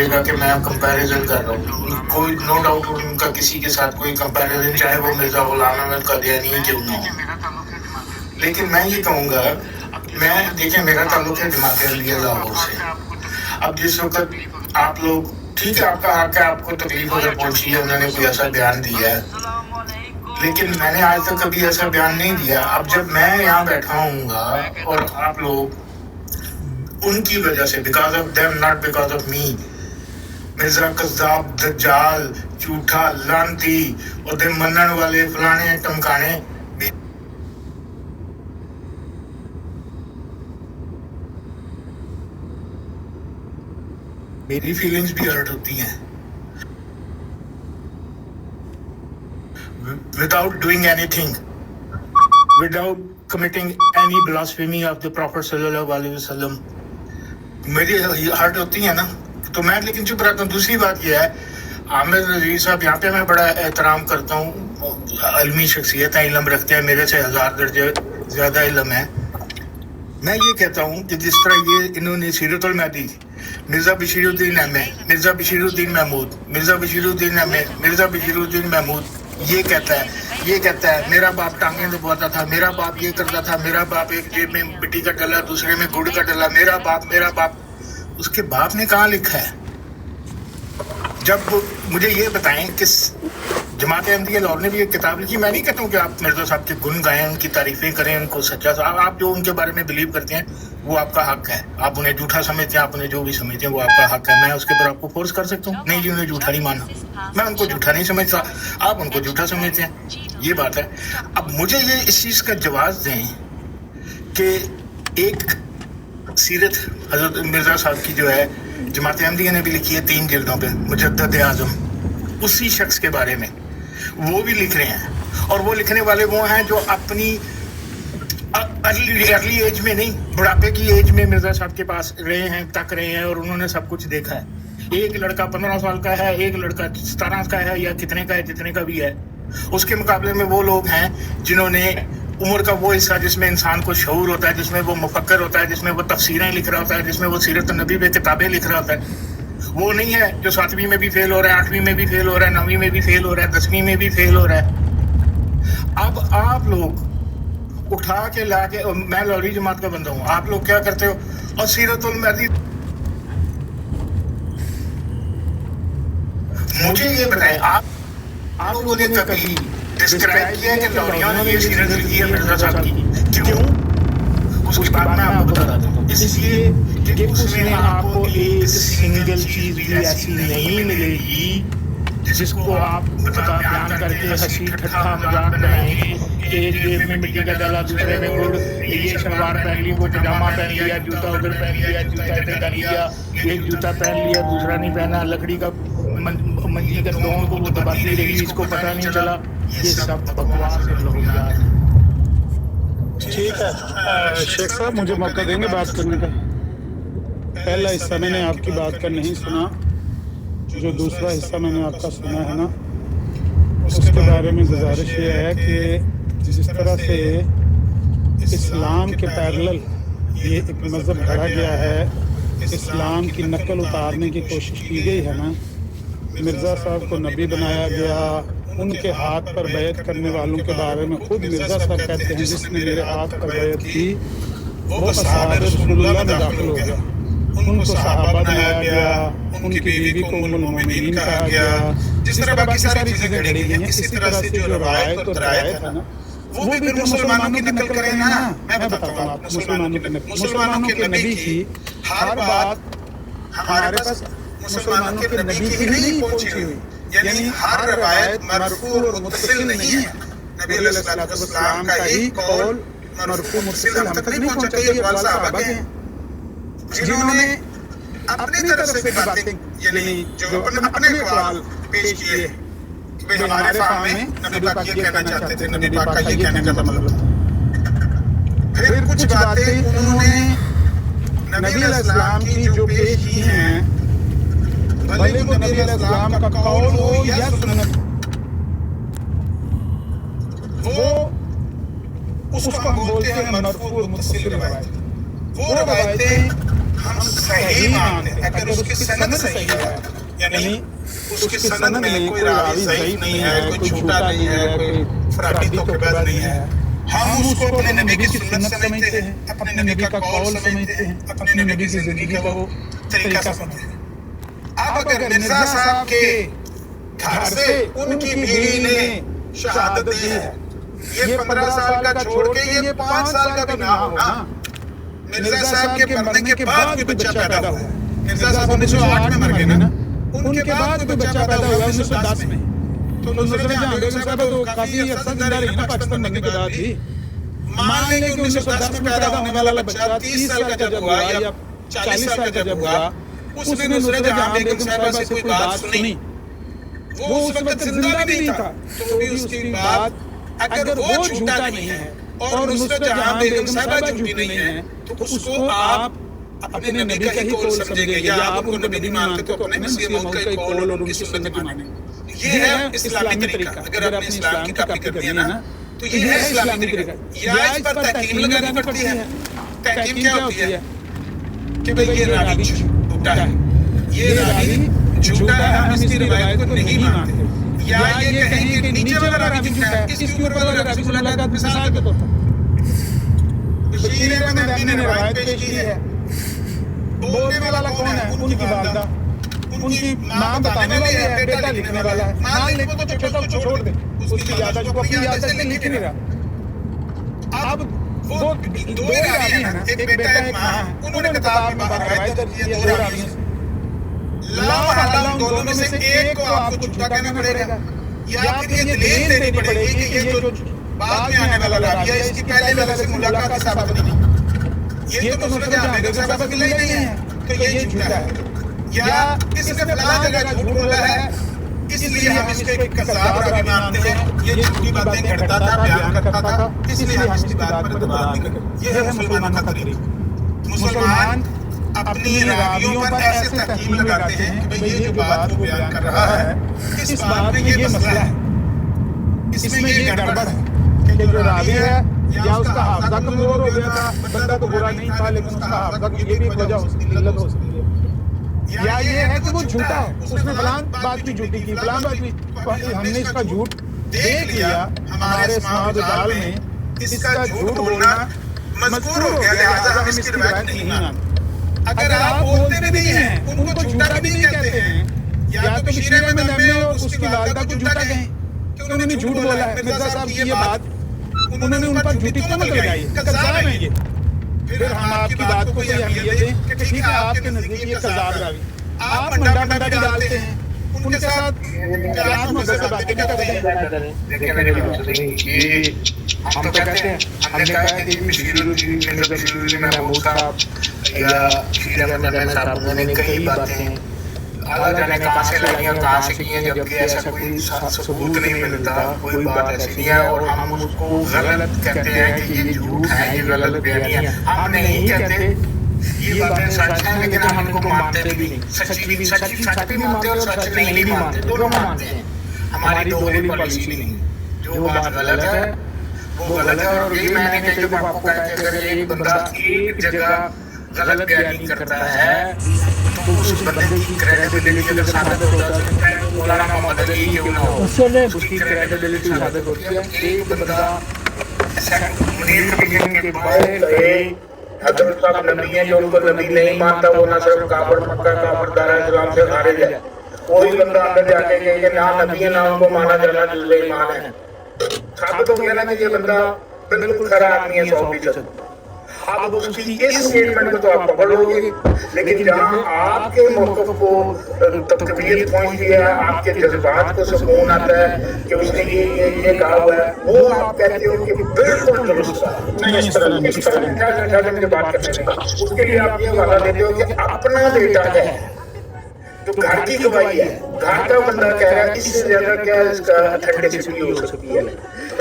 समझिएगा कि मैं कंपैरिजन कर रहा हूँ, कोई नो डाउट उनका किसी के साथ कोई कंपैरिजन, चाहे वो मिर्जा गुलाम अहमद कादियानी क्यों ना हो। लेकिन मैं ये कहूँगा, मैं देखिए मेरा ताल्लुक है जमात अहमदिया लाहौर से। अब जिस वक्त आप लोग, ठीक है आपका हक है, आपको तकलीफ अगर पहुंची है, उन्होंने कोई ऐसा बयान दिया है, लेकिन मैंने आज तक कभी ऐसा बयान नहीं दिया। अब जब मैं यहाँ बैठा हूँगा और आप लोग उनकी वजह से, because of them not because of me, Mirza कज़्ज़ाब दज्जाल झूठा लानती और दे मनन वाले फलाने टमकाने, मेरी फीलिंग्स भी हर्ट होती हैं without doing anything, without committing any blasphemy of the Prophet sallallahu alaihi wasallam, मेरी हर्ट होती है ना, तो मैं लेकिन चुप रहता हूँ। दूसरी बात यह है, आमिर नज़ीर साहब यहाँ पे मैं बड़ा एहतराम करता हूँ, अलमी शख्सियत है, इल्म रखते हैं, मेरे से 1000 दर्जे ज़्यादा इल्म है। मैं ये कहता हूँ कि जिस तरह ये इन्होंने सीरतुल महदी, मिर्ज़ा बशीरुद्दीन अहमद, मिर्ज़ा बशीरुद्दीन महमूद, मिर्ज़ा बशीरुद्दीन अहमद, मिर्ज़ा बशीरुद्दीन महमूद ये कहता है मेरा बाप टांगें दबाता था, मेरा बाप ये करता था, मेरा बाप एक जेब में मिट्टी का डला दूसरे में गुड़ का डला, मेरा बाप। उसके बाप ने कहाँ लिखा है? जब मुझे ये बताएं कि जमात अहमदिया लाहौर ने भी एक किताब लिखी। मैं नहीं कहता हूँ कि आप मिर्ज़ा साहब के गुण गाएं, उनकी तारीफें करें, उनको सच्चा, आप जो उनके बारे में बिलीव करते हैं वो आपका हक है, आप उन्हें झूठा समझते हैं, आप उन्हें जो भी समझते हैं वो आपका हक है। मैं उसके ऊपर आपको फोर्स कर सकता हूँ? नहीं जी, उन्हें झूठा नहीं माना, मैं उनको झूठा नहीं समझता, आप उनको झूठा समझते हैं, ये बात है। अब मुझे ये इस चीज़ का जवाब दें कि एक सीरत हज़रत मिर्ज़ा साहब की जो है जमात अहमदिया ने भी लिखी है 3 जिल्दों पे, मुजद्दद आज़म, उसी शख्स के बारे में वो भी लिख रहे हैं, और वो लिखने वाले वो हैं जो अपनी अर्ली एज में नहीं, बुढ़ापे की एज में मिर्ज़ा साहब के पास रहे हैं, तक रहे हैं, और उन्होंने सब कुछ देखा है। एक लड़का 15 साल का है, एक लड़का 17 का है, या कितने का है, जितने का भी है, उसके मुकाबले में वो लोग हैं जिन्होंने उम्र का वो हिस्सा जिसमें इंसान को शऊर होता है, जिसमें वो मुफक्कर होता है, जिसमें वो तफसीरें लिख रहा होता है, जिसमें वो सीरत नबी पे किताबें लिख रहा होता है, वो नहीं है जो 7वीं में भी फेल हो रहा है, 8वीं में भी फेल हो रहा है, 9वीं में भी फेल हो रहा है, 10वीं में भी फेल हो रहा है। अब आप लोग उठा के ला के, मैं लौरी जमात का बंदा हूँ, आप लोग क्या करते हो, और सीरतुल महदी, मुझे ये बताएं, आप लोगों ने कभी डिस्क्राइब किया कि लौरियों ने ये सीरत लिखी है मिर्ज़ा साहब की? क्यों? उसके बाद मैं आपको बता दूँ, इसलिए कि उसमें आपको एक सिंगल चीज भी ऐसी नहीं मिलेगी जिसको आप बयान करके हंसी ठट्ठा मजाक बनाएंगे। एक जेब में मिट्टी का डाला, दूसरे में गुड़, ये शलवार पहन ली, वो पजामा पहन लिया, जूता उधर पहन लिया, जूता इधर पहन लिया, एक जूता पहन लिया दूसरा नहीं पहना, लकड़ी का मंजी का दोनों को वो दबाती रही, इसको पता नहीं चला। ये सब बकवास है लोग यार। ठीक है शेख साहब, मुझे मौका देंगे बात करने का? पहला हिस्सा मैंने आपकी बात का नहीं सुना, जो दूसरा हिस्सा मैंने आपका सुना है ना, उसके बारे में गुजारिश ये है कि जिस तरह से इस्लाम के पैरेलल ये एक मज़हब गढ़ा गया है, इस्लाम की नकल उतारने की कोशिश की गई है ना, मिर्ज़ा साहब को नबी बनाया गया, उनके हाथ पर बैत करने वालों के बारे में खुद मिर्ज़ा साहब कहते हैं जिसने मेरे हाथ पर बैत की वो असहाबे रसूलुल्लाह में दाखिल हो गया, उनको सहाबा बनाया गया, उनकी बीवी को उम्मुल मोमिनीन कहा गया। जिस तरह बाकी सारी चीज़ें गढ़ी गई हैं, इसी तरह से जो रवायत और दरायत है ना, वो भी फिर मुसलमानों की नकल करें ना। मैं बताता हूँ आपको, मुसलमानों के नबी की हर बात हमारे पास मुसलमानों के नबी की नहीं पहुंची हुई, यानी हर रवायत मरफू और मुत्तसिल नहीं है। नबी अलैहि सलाम का ही कौल मरफू मुत्तसिल हम तक नहीं पहुंचा, ये अक़वाल सहाबा के हैं जिन्होंने अपनी तरफ से भी बातें, यानी जो अपने अक़वाल पेश किए कि हमारे फाहम में नबी पाक ये कहना चाहते थे, नबी पाक का ये कहने का मतलब था। फिर कुछ बातें उन्होंने नबी अलैहिस्सलाम की जो पेश की हैं, भले वो नबी अलैहिस्सलाम का कौल हो या सुन्नत, वो उसको हम बोलते हैं मरफू और मुत्तसिल रवायत। वो रवायतें हम सही मानते हैं अगर उसकी सनद सही है, यानी उसकी सनद में कोई रावी ज़ईफ नहीं है, कोई झूठा नहीं है, कोई फराडी धोखेबाज नहीं है, हम उसको अपने नबी की सुन्नत समझते हैं, अपने नबी का कौल समझते हैं, अपने नबी की जिंदगी का वो तरीका समझते हैं। अब अगर मिर्जा साहब के घर से उनकी बीवी ने शहादत दी है, ये 15 साल का छोड़ के ये 5 साल का भी ना हो ना, मिर्जा साहब के मरने के बाद भी बच्चा पैदा हुआ। मिर्जा साहब 1908 में मर गए ना, उनके बाद भी बच्चा पैदा हुआ 1910 में। तो नुसरत जहां बेगम साहब तो काफी अरसा जिंदा रही ना पाकिस्तान बनने के बाद भी। मान लें कि 1910 में पैदा होने वाला बच्चा 30 साल का जब हुआ या 40 साल का जब हुआ, उसने नुसरत जहां बेगम साहब से कोई बात सुनी, वो उस वक्त जिंदा भी नहीं था, तो भी उसकी बात अगर वो झूठा नहीं है और नुसरत जहां बेगम साहब झूठी नहीं है, तो उसको आप अपने नबी का ही कौल समझेंगे, या आप उनको नबी नहीं मानते तो अपने मसीह मौद का ही कौल और उनकी सुन्नत मानेंगे। ये है इस्लामी तरीका। अगर आपने इस्लाम की कॉपी करनी है ना, तो ये है इस्लामी तरीका। या इस पर तहकीम लगानी पड़ती है। तहकीम क्या होती है कि भाई ये रावी झूठा है, ये रावी झूठा है, हम इसकी रिवायत को नहीं मानते, या ये कहें कि नीचे वाला रावी झूठा है, इसके ऊपर वाला रावी मुलाकात मिसाल के तौर पर बशीर अहमद नबी ने रिवायत पेश की है। बोलने वाला कौन है? उनकी वालिदा, उनकी माँ बताने वाली है, बेटा लिखने वाला है। मान ले तो छोटा उसको छोड़ दे, उसकी याद जो अपनी याद से लिख नहीं रहा। अब वो दो रावी है ना, एक बेटा एक माँ है, उन्होंने किताब में रिवायत दर्ज की है 2 रावियों से। ला महल्ला उन दोनों में से एक को आपको झूठा कहना पड़ेगा, या फिर ये दलील देनी पड़ेगी कि ये जो बाद में आने वाला रावी है इसकी पहले वाले से मुलाकात साबित नहीं। ये तो नुसरत जहां बेगम साहब की नहीं है, तो ये झूठा है, या इसने फलां जगह झूठ बोला है, इसलिए हम इसको एक कज़ाब रावी मानते हैं, ये झूठी बातें करता था, बयान करता था, इसलिए हम इसकी बात पर एतबार नहीं करते। ये है मुसलमानों का तरीका। मुसलमान अपनी रावियों पर ऐसे तहकीम लगाते हैं कि भाई ये जो बात वो बयान कर रहा है, इस बात में ये मसला है, इसमें ये गड़बड़ है कि जो रावी है या उसका हाफजा कमजोर हो गया था, बंदा तो बुरा नहीं था लेकिन उसका हाफजा की ये भी एक वजह हो सकती है, गलत हो सकती है, या ये है कि वो झूठा है, उसने फलां बात भी झूठी की, फलां बात भी, हमने इसका झूठ देख लिया हमारे समाज जाल में, इसका झूठ बोलना मजबूर हो गया, लिहाजा हम इसकी रिवायत नहीं मानते। अगर आप बोलते भी नहीं हैं, उनको झूठा भी नहीं कहते हैं, या तो बशीर अहमद नबी और उसकी वालिदा को झूठा कहें कि उन्होंने झूठ बोला है, मिर्जा साहब की ये बात उन्होंने उन पर झूठी तहमत लगाई, कज़ाब है ये। फिर हम आपकी बात को ये अहमियत दें कि ठीक है आपके नजदीक ये कज़ाब रावी, आप मंडा मंडा भी डालते हैं, उनके साथ प्यार मोहब्बत से बातें भी करते हैं। देखिए मेरे ये हम तो कहते हैं, हमने कहा कि बशीरुद्दीन महमूद साहब या बशीर अहमद नबी साहब ने कई बातें आला जाने कहाँ से लाई और कहाँ से की हैं, जबकि ऐसा कोई सबूत नहीं मिलता, कोई बात ऐसी नहीं है, और हम उसको गलत कहते हैं कि ये झूठ है, ये गलत बयानी है। हम नहीं कहते ये बातें सच हैं, लेकिन हम इनको मानते भी नहीं, सच भी मानते और सच नहीं भी मानते, दोनों मानते हैं। हमारी दोगली पॉलिसी नहीं, जो बात गलत है वो गलत है। और ये मैंने कई दफा आपको कहा कि अगर एक बंदा एक जगह गलत बयानी करता है तो उस बंदे की क्रेडिबिलिटी अगर साबित हो सकता है, मौलाना मोहम्मद अली क्यों ना हो, उसकी क्रेडिबिलिटी साबित होती है। एक बंदा मुनीर के बारे गए, हजरत साहब नबी हैं, जो उनको नबी नहीं मानता वो ना सिर्फ काफिर, मक्का काफिर, दारा इस्लाम से खारिज है। कोई बंदा अंदर जाके कहे कि ना नबी है ना उनको माना जाना जुज़ ईमान है, साबित हो गया ना कि ये बंदा बिल्कुल खरा आदमी है 100%। अब उसकी इस स्टेटमेंट को तो आप पकड़ लोगे, लेकिन जहाँ आपके मौक़िफ़ को तकबीर पहुँचती है, आपके जज्बात को सुकून आता है कि उसने ये कहा हुआ है, वो आप कहते हो कि बिल्कुल दुरुस्त है, इस तरह मुझे बात करने का, उसके लिए आप ये हवाला देते हो कि अपना बेटा है तो घर की गवाही है, घर का बंदा कह रहा है, इससे ज्यादा क्या इसका अथेंटिसिटी हो सकती है।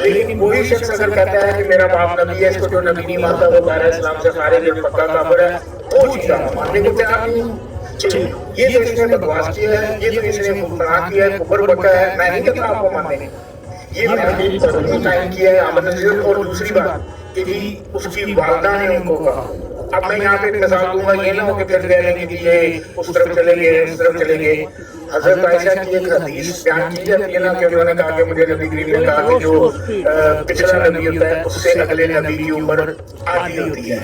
लेकिन वही शख्स अगर कहता है कि मेरा बाप नबी है, इसको जो नबी नहीं मानता वो दारा इस्लाम से खारिज है, पक्का काफिर है, वो चीज़ आप मानने को तैयार नहीं हूँ। ये तो इसने बकवास किया है, ये तो इसने गुनाह किया है, कुफर बका है, मैं नहीं कहता आपको मानने, ये मैंने टाइम किया है आमद नज़ीर। और दूसरी बात कि उसकी वालिदा ने उनको कहा اب میں یہاں پہ ایک مثال دوں گا، یہ نہ ہو کہ پھر کہہ رہے ہیں کہ یہ اس طرف چلے گئے اس طرف چلے گئے. حضرت عائشہ کی ایک حدیث بیان کی جاتی ہے نا کہ انہوں نے کہا کہ مجھے نبی کریم نے کہا کہ جو پچھلا نبی ہوتا ہے اس سے اگلے نبی کی عمر آدھی ہوتی ہے.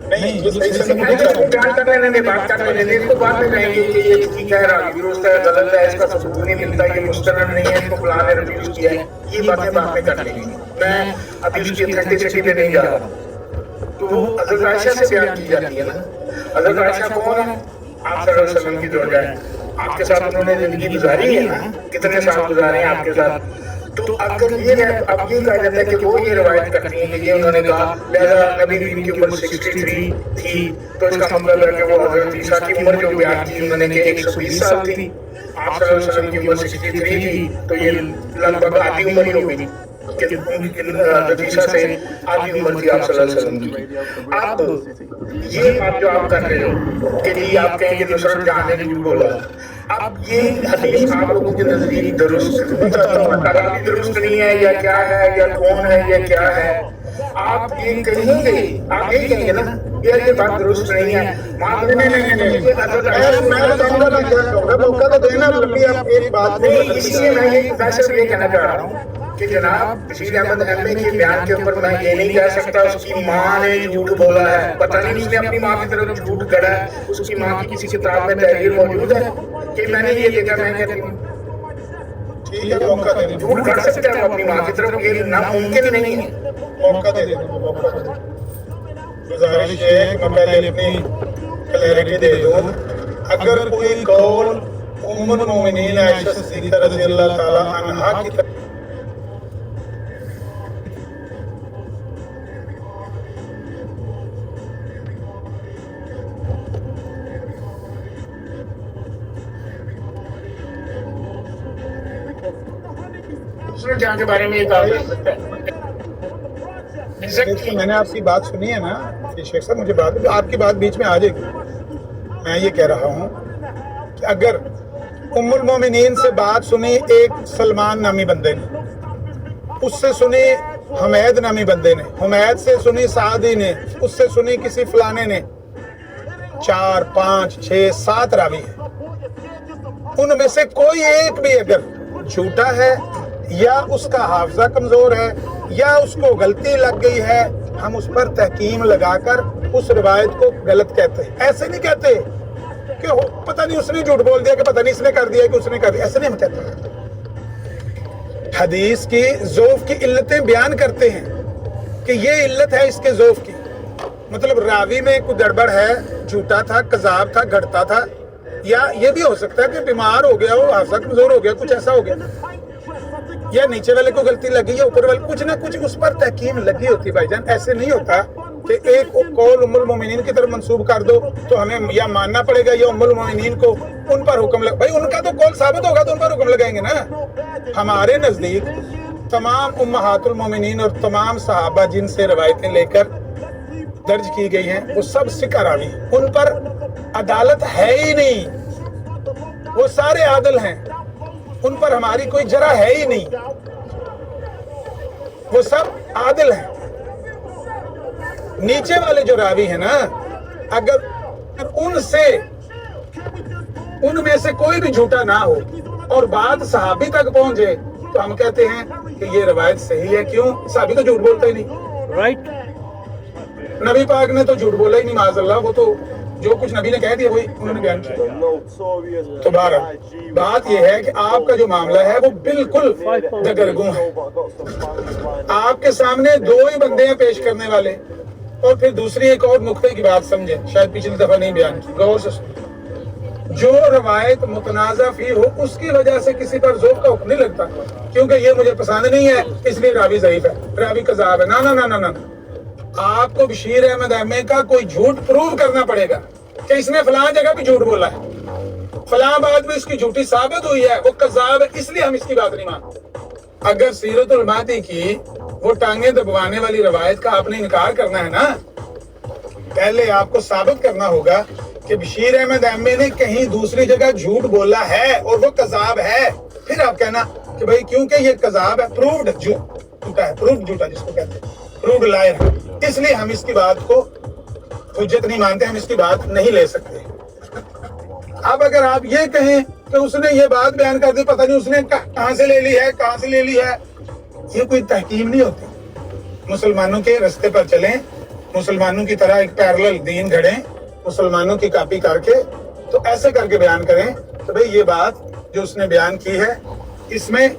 نہیں بیان کر رہے ہیں، بات کر رہے ہیں، اس کو بعد میں کہیں گے کہ یہ ٹھیک ہے راوی درست ہے غلط ہے، اس کا ثبوت نہیں ملتا، یہ مستند نہیں ہے، اس کو فلاں نے ریفیوز کیا ہے، یہ باتیں بعد میں کر لیں گے. میں ابھی اس کی اتھینٹسٹی پہ نہیں جا رہا. تو حضرت عائشہ سے بیان کی جاتی ہے نا. حضرت عائشہ کون ہے؟ آپ صلی اللہ علیہ وسلم کی زوجہ ہے. آپ کے ساتھ انہوں نے زندگی گزاری ہے نا، کتنے سال گزارے ہیں آپ کے ساتھ. تو اگر یہ اب یہ کہا جاتا ہے کہ وہ یہ روایت کرتی ہیں کہ یہ انہوں نے کہا لہذا نبی کریم کی عمر 63 تھی، تو اس کا مطلب ہے کہ وہ حضرت عیسیٰ کی عمر جو بیان کی انہوں نے کہ 120 سال تھی، آپ صلی اللہ علیہ وسلم کی عمر 63 تھی، تو یہ لگ بھگ آدھی عمر ہی ہو گئی کہ حضرت عیسیٰ سے آدھی عمر تھی آپ صلی اللہ علیہ وسلم کی. اب یہ بات جو آپ کر رہے ہو کہ جی آپ کہیں کہ نصرت جہاں نے جھوٹ بولا، اب یہ حدیث آپ لوگوں کے نزدیک درست راوی درست نہیں ہے یا کیا ہے یا کون ہے یا کیا ہے؟ آپ یہ کہیں گے، آپ یہ کہیں گے نا یہ بات درست نہیں ہے. نہیں، اس لیے میں صرف یہ کہنا چاہ رہا ہوں کہ جناب بشیر احمد ایم اے کے بیان کے اوپر میں یہ نہیں کہہ سکتا اس کی ماں نے جھوٹ بولا ہے. پتہ نہیں اس نے اپنی ماں کی طرف جھوٹ گڑا ہے، اس کی ماں کی کسی کتاب میں تحریر موجود ہے کہ میں نے یہ دیکھا. میں کہتی ہوں جھوٹ گڑ سکتا ہے اپنی ماں کی طرف، یہ ناممکن نہیں ہے. موقع دے دیں. گزارش ہے کہ میں پہلے اپنی کلیئرٹی دے دوں. اگر کوئی قول ام المومنین عائشہ صدیقہ رضی اللہ تعالی عنہا کی طرف جہاں کے بارے میں یہ کہا جا سکتا ہے. میں نے آپ کی بات سنی ہے نا کہ شیخ صاحب مجھے بات آپ کی بات بیچ میں آ جائے گی. میں یہ کہہ رہا ہوں کہ اگر ام المومنین سے بات سنی ایک سلمان نامی بندے نے، اس سے سنی حمید نامی بندے نے، حمید سے سنی سعدی نے، اس سے سنی کسی فلانے نے، 4 5 6 7 راوی ہیں. ان میں سے کوئی ایک بھی اگر جھوٹا ہے یا اس کا حافظہ کمزور ہے یا اس کو غلطی لگ گئی ہے، ہم اس پر تحکیم لگا کر اس روایت کو غلط کہتے ہیں. ایسے نہیں کہتے کہ پتہ نہیں اس نے جھوٹ بول دیا کہ پتہ نہیں اس نے کر دیا کہ اس نے کر دیا، ایسے نہیں ہم کہتے. حدیث کی ضعف کی علتیں بیان کرتے ہیں کہ یہ علت ہے اس کے ضعف کی، مطلب راوی میں کوئی گڑبڑ ہے، جھوٹا تھا، کذاب تھا، گھڑتا تھا، یا یہ بھی ہو سکتا ہے کہ بیمار ہو گیا ہو، حافظہ کمزور ہو گیا، کچھ ایسا ہو گیا، یا نیچے والے کو غلطی لگی یا اوپر والے کچھ نہ کچھ اس پر تحکیم لگی ہوتی. بھائی جان ایسے نہیں ہوتا کہ ایک قول ام المومنین کی طرف منسوب کر دو تو ہمیں یا ماننا پڑے گا یا ام المومنین کو ان پر حکم لگا. بھائی ان کا تو قول ثابت ہوگا تو ان پر حکم لگائیں گے نا. ہمارے نزدیک تمام امہات المومنین اور تمام صحابہ جن سے روایتیں لے کر درج کی گئی ہیں وہ سب ثقہ راوی ہیں، ان پر عدالت ہے ہی نہیں، وہ سارے عادل ہیں، ان پر ہماری کوئی جرح ہے ہی نہیں، وہ سب عادل ہیں. نیچے والے جو راوی ہیں نا، اگر ان میں سے کوئی بھی جھوٹا نہ ہو اور بات صحابی تک پہنچے تو ہم کہتے ہیں کہ یہ روایت صحیح ہے. کیوں؟ صحابی تو جھوٹ بولتا ہی نہیں، رائٹ. نبی پاک نے تو جھوٹ بولا ہی نہیں، معاذ اللہ. وہ تو جو کچھ نبی نے کہہ دیا وہی انہوں نے بیان کیا. تو بہرحال بات یہ ہے کہ آپ کا جو معاملہ ہے وہ بالکل دگرگوں ہے. آپ کے سامنے 2 ہی بندے ہیں پیش کرنے والے، اور پھر دوسری ایک اور نقطے کی بات سمجھیں، شاید پچھلی دفعہ نہیں بیان کی، غور سے سنیں. جو روایت متنازع فی ہو اس کی وجہ سے کسی پر ذوق کا حکم نہیں لگتا کیونکہ یہ مجھے پسند نہیں ہے اس لیے راوی ضعیف ہے، راوی کذاب ہے. نہ، آپ کو بشیر احمد ایم اے کا کوئی جھوٹ پروو کرنا پڑے گا کہ اس نے فلاں جگہ بھی جھوٹ بولا ہے، فلاں بات بھی اس کی جھوٹی ثابت ہوئی ہے، وہ کذاب ہے، اس لیے ہم اس کی بات نہیں مانتے. اگر سیرت المہدی کی وہ ٹانگیں دبوانے والی روایت کا آپ نے انکار کرنا ہے نا، پہلے آپ کو ثابت کرنا ہوگا کہ بشیر احمد ایم اے نے کہیں دوسری جگہ جھوٹ بولا ہے اور وہ کذاب ہے. پھر آپ کہنا کہ بھائی کیونکہ یہ کذاب ہے، پرووڈ جھوٹا ہے، پرووڈ جھوٹا جس کو کہتے ہیں، پرووڈ لائر ہے، اس لیے ہم اس کی بات کو हुज्जत नहीं मानते, हम इसकी बात नहीं ले सकते। अब अगर आप ये कहें कि उसने ये बात बयान कर दी, पता नहीं उसने कहाँ से ले ली है, कहाँ से ले ली है, ये कोई तहकीम नहीं होती। मुसलमानों के रास्ते पर चलें, मुसलमानों की तरह एक पैरेलल दीन घड़ें, मुसलमानों की कॉपी करके तो ऐसे करके बयान करें तो भाई ये बात जो उसने बयान की है इसमें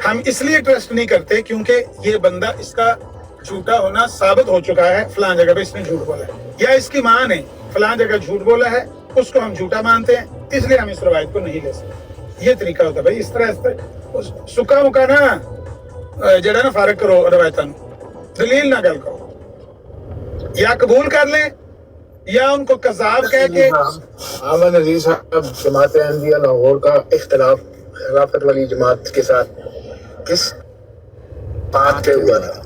हम इसलिए ट्रस्ट नहीं करते क्योंकि ये बंदा इसका झूठा होना साबित हो चुका है, फलां जगह पे इसने झूठ बोला है, या इसकी माँ ने फलां जगह झूठ बोला है, उसको हम झूठा मानते हैं, इसलिए हम इस रवायत को नहीं ले सकते। ये तरीका होता है भाई। इस तरह सुखा मुका ना जड़ा ना फारक करो रवायत, दलील ना गल करो, या कबूल कर ले या उनको कज़ाब कह के। अहमद नज़ीर साहब जमात अहमदिया लाहौर का इख्तिलाफ खिलाफत वाली जमात के साथ किस बात पे हुआ था?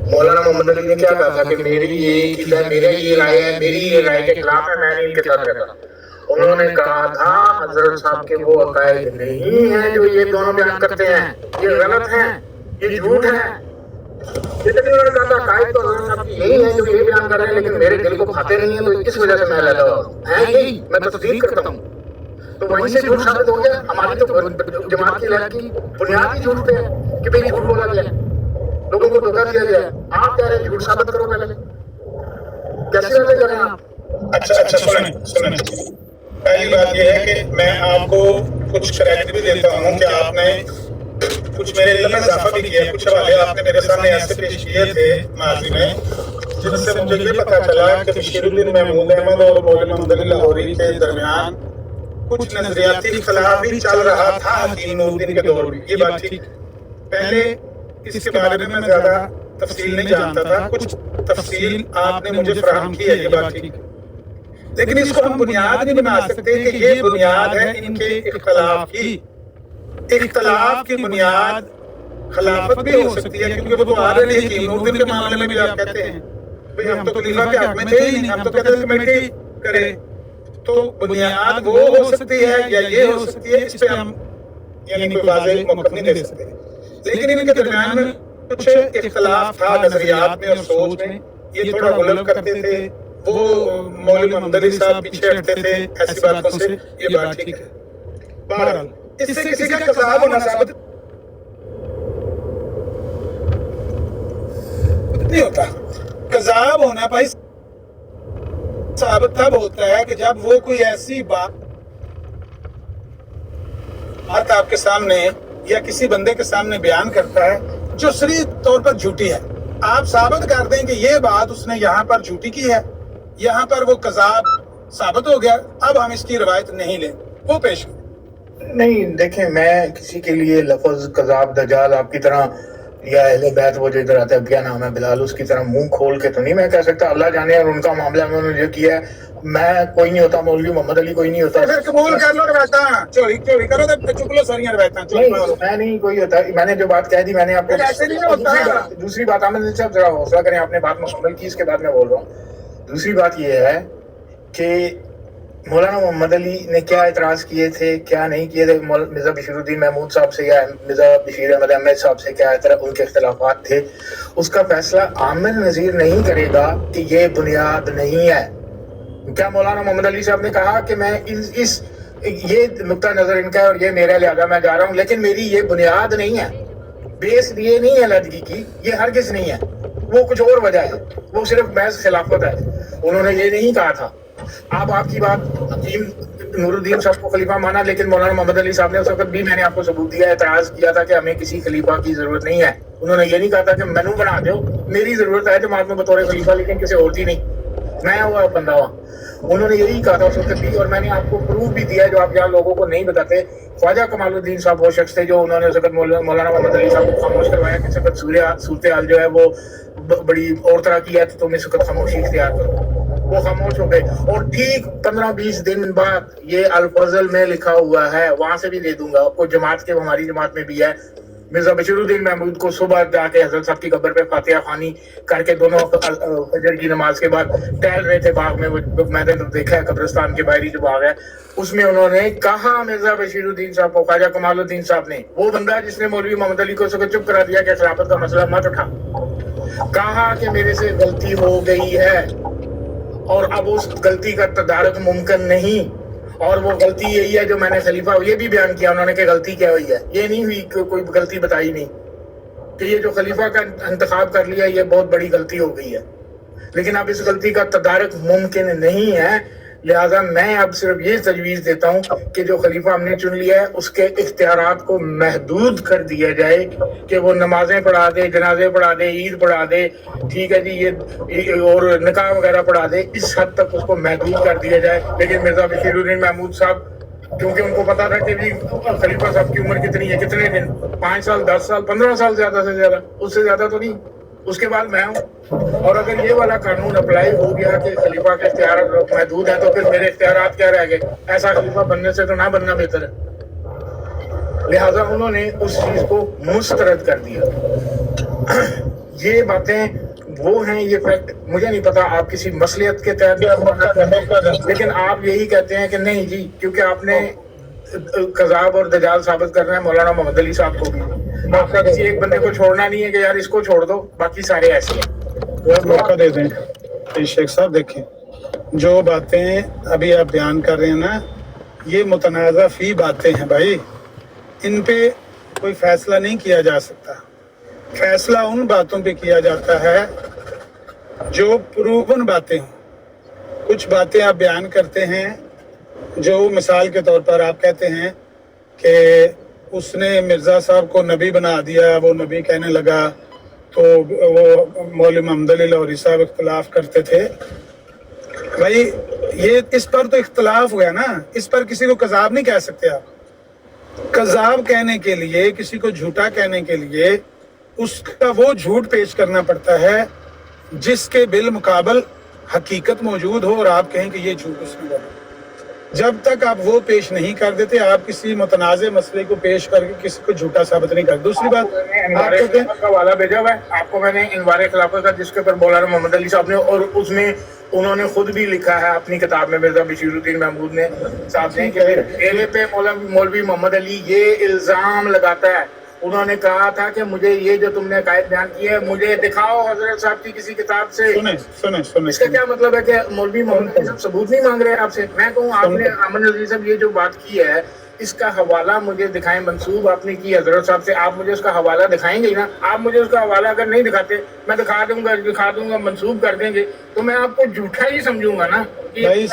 मौलाना मोहम्मद अली ने क्या कहा था कि मेरी ये राय है, मेरी ये राय के खिलाफ है, मैं नहीं इनके साथ रहता। उन्होंने कहा था हजरत साहब के वो अकायद नहीं है जो ये दोनों बयान करते हैं, ये गलत है, ये झूठ है। लेकिन उन्होंने कहा था अकायद तो हजरत साहब की यही है जो ये बयान कर रहे हैं, लेकिन मेरे दिल को खाते नहीं है, तो इस वजह से मैं लगा है यही, मैं तस्दीक करता हूँ। तो वहीं से झूठ साबित हो गया। हमारी तो जमात की लड़की बुनियादी झूठ पे है कि भाई झूठ बोला गया, लोगों को धोखा दिया गया। आप कह रहे हैं झूठ साबित करो पहले, कैसे बातें कर रहे हैं आप? अच्छा सुने, पहली बात यह है कि मैं आपको कुछ करेक्ट भी देता हूँ कि आपने कुछ मेरे इल्म में इजाफा भी किया, कुछ हवाले आपने मेरे सामने ऐसे पेश किए थे माजी में जिनसे मुझे ये पता चला कि बशीरुद्दीन महमूद अहमद और मौलाना मोहम्मद अली लाहौरी के दरमियान कुछ नजरियाती इख्तिलाफ भी चल रहा था हकीम नूरुद्दीन के दौर में। ये बात ठीक, पहले इसके बारे में मैं ज्यादा तफसील नहीं जानता था, कुछ तफसील आपने मुझे फराहम की है, ये बात ठीक, लेकिन इसको हम बुनियाद नहीं बना सकते कि ये बुनियाद है इनके इख्तिलाफ की। इख्तिलाफ की बुनियाद खिलाफत भी हो सकती है, क्योंकि वो तो आ रहे हैं हकीम नूरुद्दीन के मामले में भी आप कहते हैं भाई हम तो खलीफा के हक में थे ही नहीं, हम तो कहते थे कमेटी करे। तो बुनियाद वो हो सकती है या ये हो सकती है, इस पे हम यानी कोई वाज़ेह मौक़िफ़ नहीं दे सकते। लेकिन इनके दरमियान में कुछ इख्तिलाफ था नजरियात में और सोच में, ये थोड़ा गुलफ करते थे, वो मौलवी मोहम्मद अली साहब पीछे हटते थे ऐसी बातों से, ये बात ठीक है। बहरहाल इससे किसी का कज़ाब होना साबित नहीं होता। कज़ाब होना भाई साबित तब होता है कि जब वो कोई ऐसी बात आपके सामने या किसी बंदे के सामने बयान करता है जो सही तौर पर झूठी है। आप साबित कर दें कि ये बात उसने यहाँ पर झूठी की है, यहाँ पर वो कज़ाब साबित हो गया, अब हम इसकी रवायत नहीं लें, वो पेश नहीं। देखें, मैं किसी के लिए लफ्ज कज़ाब दजाल आपकी तरह या अहले बैत वो जो इधर आता है क्या नाम है बिलाल, उसकी तरह मुंह खोल के तो नहीं मैं कह सकता। अल्लाह जाने और उनका मामला में उन्होंने जो किया है, मैं कोई नहीं होता, मौलवी मोहम्मद अली कोई नहीं होता। फिर कबूल कर लो रवायतां, चोरी करो तो चुक लो सारी रवायतां। मैं नहीं कोई होता, मैंने जो बात कह दी मैंने आपको। दूसरी बात आमिर साहब जरा हौसला करें, आपने बात मुकम्मल की, इसके बाद मैं बोल रहा हूँ। दूसरी बात यह है कि मौलाना मोहम्मद अली ने क्या एतराज़ किए थे, क्या नहीं किए थे, मिर्ज़ा बशीरुद्दीन महमूद साहब से या मिर्ज़ा बशीर अहमद अहमद साहब से क्या उनके इख्तिलाफात थे, उसका फैसला आमिर नज़ीर नहीं करेगा कि ये बुनियाद नहीं है। क्या मौलाना मोहम्मद अली साहब ने कहा कि मैं ये नुक्ता नज़र इनका है और ये मेरा लिहाजा मैं जा रहा हूँ, लेकिन मेरी ये बुनियाद नहीं है, बेस ये नहीं है लदगी की, ये हरगिज़ नहीं है, वो कुछ और वजह है, वो सिर्फ महज खिलाफत है। उन्होंने ये नहीं कहा था। आपकी बात हकीम नूरुद्दीन साहब को खलीफा माना, लेकिन मौलाना मोहम्मद अली साहब ने उस वक्त भी मैंने आपको सबूत दिया, एतराज किया था कि हमें किसी खलीफा की जरूरत नहीं है। उन्होंने ये नहीं कहा था कि मैनू बना दो, मेरी जरूरत है जमात में बतौर खलीफा, लेकिन किसी और की नहीं, मैं वो बंदा हुआ। उन्होंने यही कहा था उस वक्त भी, और मैंने आपको प्रूफ भी दिया जो आप यहाँ लोगों को नहीं बताते। ख्वाजा कमालुद्दीन साहब वो शख्स थे जो उन्होंने उस वक्त मौलाना मोहम्मद अली साहब को खामोश करवाया कि इस वक्त सूरत हाल जो है वो बड़ी और तरह की है, तो तुम इस वक्त खामोशी इख्तियार करो। वो खामोश हो गए, और ठीक 15-20 दिन बाद ये अल-फज़ल में लिखा हुआ है, वहां से भी दे दूंगा आपको, जमात के हमारी जमात में भी है। मिर्ज़ा बशीरुद्दीन महमूद को सुबह जाके हज़रत साहब की कब्र पे फातिहा खानी करके दोनों फजर की नमाज के बाद टहल रहे थे बाग में, वो मैंने तो देखा है कब्रिस्तान के बाहरी जो बाग है उसमें, उन्होंने कहा मिर्ज़ा बशीरुद्दीन साहब को, ख्वाजा कमालुद्दीन साहब ने, वो बंदा जिसने मौलवी मोहम्मद अली को चुप करा दिया कि खिलाफत का मसला मत उठा, कहा कि मेरे से गलती हो गई है और अब उस गलती का तदारक मुमकिन नहीं, और वो गलती यही है जो मैंने खलीफा, ये भी बयान किया उन्होंने कि गलती क्या हुई है, ये नहीं हुई कोई गलती बताई नहीं कि ये जो खलीफा का इंतखाब कर लिया ये बहुत बड़ी गलती हो गई है, लेकिन अब इस गलती का तदारक मुमकिन नहीं है। लिहाजा मैं अब सिर्फ ये तजवीज़ देता हूँ कि जो खलीफा हमने चुन लिया है उसके इख्तियारात को महदूद कर दिया जाए कि वो नमाजें पढ़ा दे, जनाजे पढ़ा दे, ईद पढ़ा दे, ठीक है जी, ये और निकाह वगैरह पढ़ा दे, इस हद तक उसको महदूद कर दिया जाए। लेकिन मिर्जा बशीरुद्दीन महमूद साहब, क्योंकि उनको पता था कि भी खलीफा साहब की उम्र कितनी है, कितने दिन, 5 साल, 10 साल, 15 साल, ज्यादा से ज्यादा, उससे ज्यादा तो नहीं, उसके बाद मैं हूँ। और अगर ये वाला कानून अप्लाई हो गया कि खलीफा के इख्तियार महदूद है, तो फिर मेरे इख्तियारात क्या रह गए? ऐसा खलीफा बनने से तो ना बनना बेहतर है। लिहाजा उन्होंने उस चीज को मुस्तरद कर दिया। ये बातें वो हैं, ये फैक्ट मुझे नहीं पता आप किसी मसलियत के तहत, लेकिन आप यही कहते हैं कि नहीं जी, क्योंकि आपने कज़ाब और दजाल साबित करना है मौलाना मोहम्मद अली साहब को भी, आपका किसी एक बंदे को छोड़ना नहीं है कि यार इसको छोड़ दो, बाकी सारे ऐसे हैं। मौका दे दें। शेख साहब देखें, जो बातें अभी आप बयान कर रहे हैं ना, ये मुतनाज़ा फी बातें हैं भाई, इन पे कोई फैसला नहीं किया जा सकता। फैसला उन बातों पे किया जाता है जो प्रूवन बातें हों। कुछ बातें आप बयान करते हैं जो मिसाल के तौर पर आप कहते हैं कि उसने मिर्ज़ा साहब को नबी बना दिया, वो नबी कहने लगा, तो वो मौलवी मोहम्मद अली लाहौरी साहब इख्तलाफ करते थे। भाई ये इस पर तो इख्तलाफ हुआ ना, इस पर किसी को कज़ाब नहीं कह सकते आप। कज़ाब कहने के लिए, किसी को झूठा कहने के लिए उसका वो झूठ पेश करना पड़ता है जिसके बिल मुकाबल हकीकत मौजूद हो और आप कहें कि ये झूठ उसने बोला। जब तक आप वो पेश नहीं कर देते, आप किसी मुतनाज़े मसले को पेश करके किसी को झूठा साबित नहीं कर। दूसरी बात, आपको वाला भेजा हुआ है, आपको मैंने इनवारे खिलाफत का, जिसके ऊपर मौलाना मोहम्मद अली साहब ने, और उसमें उन्होंने खुद भी लिखा है अपनी किताब में, मिर्जा बशीरुद्दीन महमूद ने साहब ने, कि मेरे पे मौलवी मोहम्मद अली ये इल्जाम लगाता है, उन्होंने कहा था कि मुझे ये जो तुमने कायद बयान की है मुझे दिखाओ हजरत साहब की किसी किताब से। सुने इसका क्या मतलब है कि मौलवी मोहम्मद अली साहब सबूत नहीं मांग रहे हैं आपसे? मैं कहूँ आपने अमन नज़ीर साहब ये जो बात की है इसका हवाला मुझे दिखाएं, मंसूब आपने की हजरत साहब से, आप मुझे उसका हवाला दिखाएंगे ना? आप मुझे उसका हवाला अगर नहीं दिखाते, मैं दिखा दूंगा, मंसूब कर देंगे, तो मैं आपको झूठा ही समझूंगा ना कि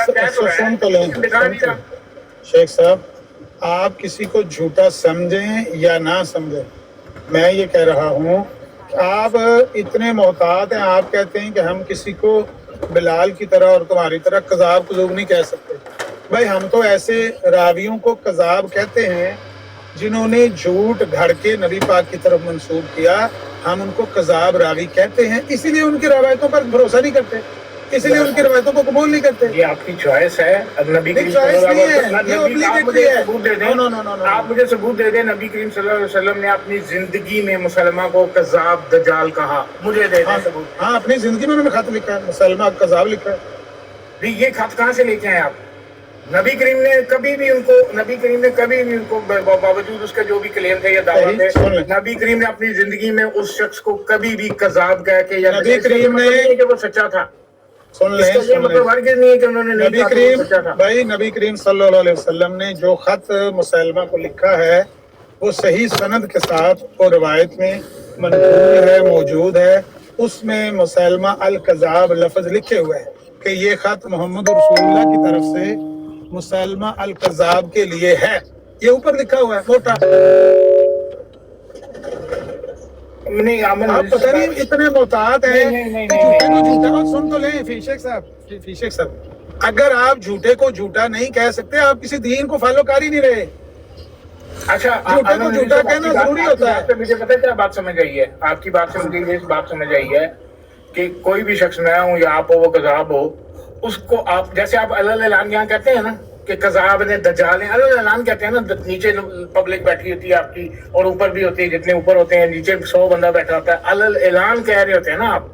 शेख साहब, आप किसी को झूठा समझें या ना समझें, मैं ये कह रहा हूँ आप इतने मोहतात हैं, आप कहते हैं कि हम किसी को बिलाल की तरह और तुम्हारी तरह कज़ाब कज़ूब नहीं कह सकते। भाई हम तो ऐसे रावियों को कज़ाब कहते हैं जिन्होंने झूठ घड़ के नबी पाक की तरफ मंसूब किया, हम उनको कज़ाब रावी कहते हैं, इसीलिए उनकी रवायतों पर भरोसा नहीं करते, इसलिए उनकी रवायतों को कबूल नहीं करते। ये आपकी चॉइस है। अब नबी करीम आप मुझे सबूत दे दें, नबी करीम सल्लल्लाहु अलैहि वसल्लम ने अपनी जिंदगी में मुसलमा को कज़ाब दजाल कहा, मुझे दे दें सबूत। हाँ, अपनी जिंदगी में उन्होंने खत लिखा है, मुसलमा कज़ाब लिखा है। ये खत कहाँ से लेके आए आप? नबी करीम ने कभी भी उनको बावजूद उसके जो भी क्लेम थे या दावा थे, नबी करीम ने अपनी जिंदगी में उस शख्स को कभी भी कज़ाब कह के, या नबी करीम ने कि वो सच्चा था, सुन लें, मतलब हरगिज़ नहीं है कि उन्होंने नबी करीम, भाई नबी करीम सल्लल्लाहु अलैहि वसल्लम ने जो खत मुसलमा को लिखा है वो सही सनद के साथ वो रवायत में मनक़ूल है, मौजूद है, उसमें मुसलमा अल कज़ाब लफ्ज़ लिखे हुए हैं कि ये खत मोहम्मद रसूलुल्लाह की तरफ से मुसलमा अल कज़ाब के लिए है, ये ऊपर लिखा हुआ है मोटा। नहीं, आप पता नहीं इतने मोहतात हैं कि झूठे को झूठा, सुन तो लें फीशेक साहब, अगर आप झूठे को झूठा नहीं कह सकते, आप किसी दीन को फॉलो कर ही नहीं रहे। अच्छा, झूठे को झूठा कहना जरूरी होता है। मुझे पता है क्या बात समझ आई है, आपकी बात से मुझे इस बात समझ आई है कि कोई भी शख्स, मैं हूँ या आप हो, वो कज़ाब हो, उसको आप जैसे आप अलल ऐलान यहाँ कहते हैं ना कि कज़ाब ने दज्जाल ने, अलल ऐलान कहते हैं ना, नीचे पब्लिक बैठी होती है आपकी और ऊपर भी होती है, जितने ऊपर होते हैं नीचे 100 बंदा बैठा होता है, अलल ऐलान कह रहे होते हैं ना आप।